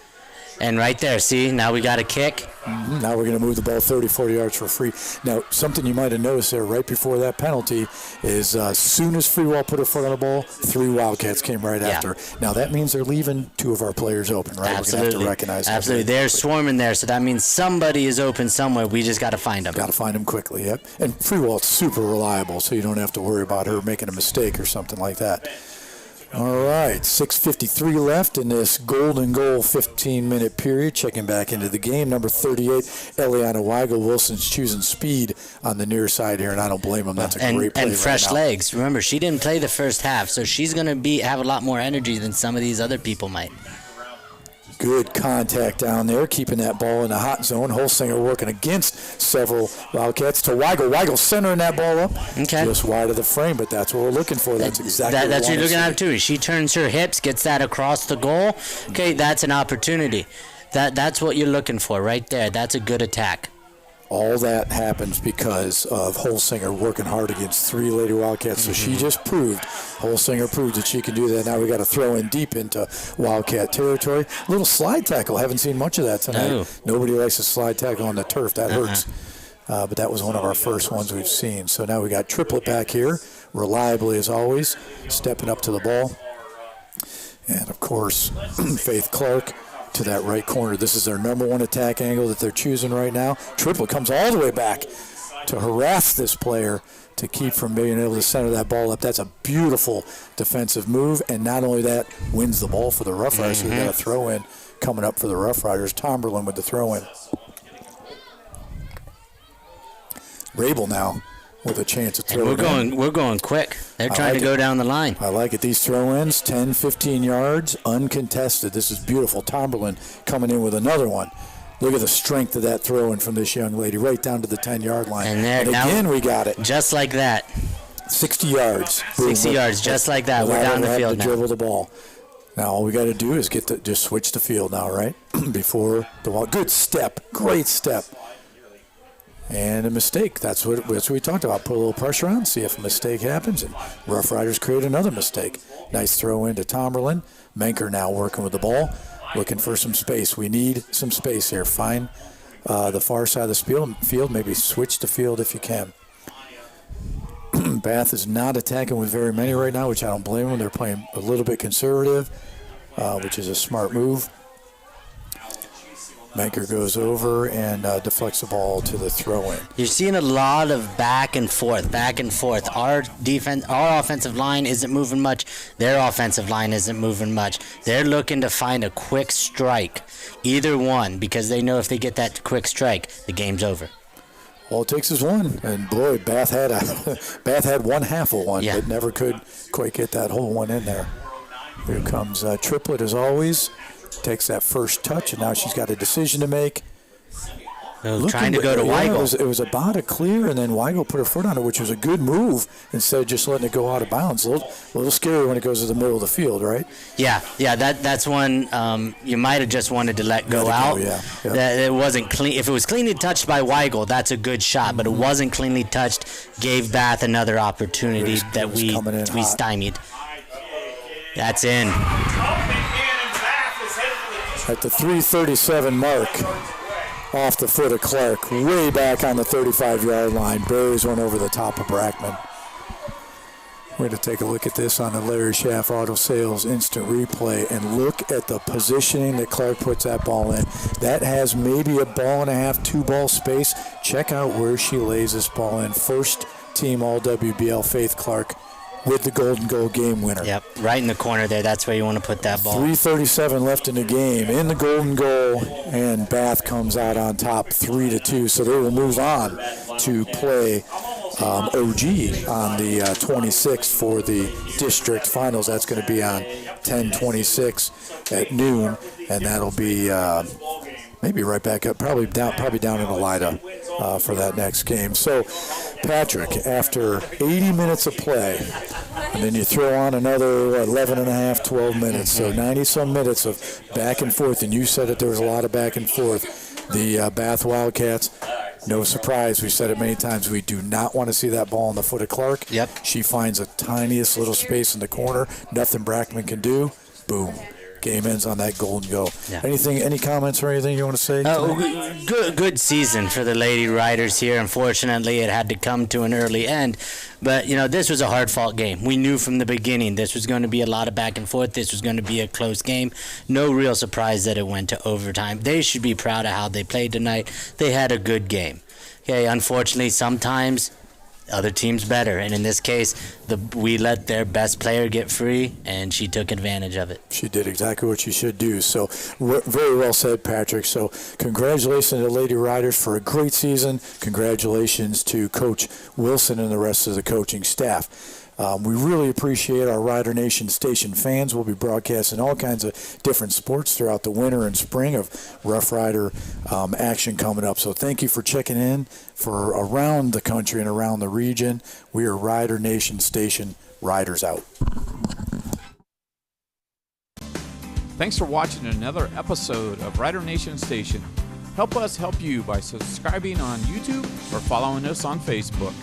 And right there, see, now we got a kick. Now we're going to move the ball 30, 40 yards for free. Now, something you might have noticed there right before that penalty is as soon as Freewall put her foot on the ball, 3 Wildcats came right after. Now, that means they're leaving 2 of our players open, right? Absolutely. We're going to have to recognize that. Absolutely. They're swarming there, so that means somebody is open somewhere. We just got to find them. Got to find them quickly, yep. And Freewall's super reliable, so you don't have to worry about her making a mistake or something like that. All right, 6:53 left in this golden goal 15-minute period. Checking back into the game, number 38, Eliana Weigel. Wilson's choosing speed on the near side here, and I don't blame him. That's a great play. And fresh right now. legs. Remember, she didn't play the first half, so she's going to have a lot more energy than some of these other people might. Good contact down there, keeping that ball in the hot zone. Holsinger working against several Wildcats to Weigel. Weigel centering that ball up. Okay. Just wide of the frame, but that's what we're looking for. That's exactly what you're looking at, too. She turns her hips, gets that across the goal. Okay, that's an opportunity. That's what you're looking for right there. That's a good attack. All that happens because of Holsinger working hard against 3 Lady Wildcats. So she just Holsinger proved that she can do that. Now we got to throw in deep into Wildcat territory. Little slide tackle. Haven't seen much of that tonight. No. Nobody likes a slide tackle on the turf. That hurts. But that was one of our first ones we've seen. So now we got Triplet back here, reliably as always, stepping up to the ball. And, of course, Faith Clark to that right corner. This is their number 1 attack angle that they're choosing right now. Triplet comes all the way back to harass this player to keep from being able to center that ball up. That's a beautiful defensive move, and not only that, wins the ball for the Rough Riders. So we got a throw in coming up for the Rough Riders. Tomberlin with the throw in. Rabel now with a chance to throw We're going quick. They're trying to go down the line. I like it. These throw-ins, 10, 15 yards, uncontested. This is beautiful. Tomberlin coming in with another one. Look at the strength of that throw-in from this young lady, right down to the 10-yard line. And again, we got it. Just like that. 60 yards. 60 yards, just like that. We're down the field now. Dribble the ball. Now all we got to do is just switch the field now, right? Before the ball. Good step. Great step. And a mistake. That's what we talked about. Put a little pressure on, see if a mistake happens, and Rough Riders create another mistake. Nice throw into Tomberlin. Menker now working with the ball, looking for some space. We need some space here. Find the far side of the field. Maybe switch the field if you can. Bath is not attacking with very many right now, which I don't blame them. They're playing a little bit conservative, which is a smart move. Menker goes over and deflects the ball to the throw-in. You're seeing a lot of back and forth. Our offensive line isn't moving much. Their offensive line isn't moving much. They're looking to find a quick strike, either one, because they know if they get that quick strike, the game's over. All it takes is one, and boy, Bath had one half of one, but never could quite get that whole one in there. Here comes Triplet as always. Takes that first touch, and now she's got a decision to make. Trying to go to Weigel. It was about to clear, and then Weigel put her foot on it, which was a good move instead of just letting it go out of bounds. A little scary when it goes to the middle of the field, right? Yeah, that's one you might have just wanted to let go out. That it wasn't clean. If it was cleanly touched by Weigel, that's a good shot, but it wasn't cleanly touched. Gave Bath another opportunity that we stymied. That's in. At the 3:37 mark, off the foot of Clark, way back on the 35-yard line, buries one over the top of Brackman. We're going to take a look at this on the Larry Schaff Auto Sales instant replay and look at the positioning that Clark puts that ball in. That has maybe a ball and a half, 2-ball space. Check out where she lays this ball in. First team All-WBL Faith Clark with the golden goal game winner. Yep, right in the corner there. That's where you want to put that ball. 3:37 left in the game. In the golden goal, and Bath comes out on top 3-2. So they will move on to play OG on the 26th for the district finals. That's going to be on 10/26 at noon, and that'll be maybe right back up, probably down in Elida for that next game. So, Patrick, after 80 minutes of play, and then you throw on another 11 and a half, 12 minutes, so 90-some minutes of back and forth, and you said that there was a lot of back and forth. The Bath Wildcats, no surprise, we said it many times, we do not want to see that ball on the foot of Clark. Yep. She finds a tiniest little space in the corner, nothing Brackman can do, boom. Game ends on that golden goal. Yeah. Any comments or anything you want to say? Good season for the Lady Riders here. Unfortunately, it had to come to an early end. But, this was a hard-fought game. We knew from the beginning this was going to be a lot of back and forth. This was going to be a close game. No real surprise that it went to overtime. They should be proud of how they played tonight. They had a good game. Okay, unfortunately, sometimes other teams better, and in this case, we let their best player get free, and she took advantage of it. She did exactly what she should do. So very well said, Patrick. So congratulations to the Lady Riders for a great season. Congratulations to Coach Wilson and the rest of the coaching staff. We really appreciate our Rider Nation station fans. We'll be broadcasting all kinds of different sports throughout the winter and spring of Rough Rider action coming up. So thank you for checking in for around the country and around the region. We are Rider Nation station. Riders out. Thanks for watching another episode of Rider Nation Station. Help us help you by subscribing on YouTube or following us on Facebook.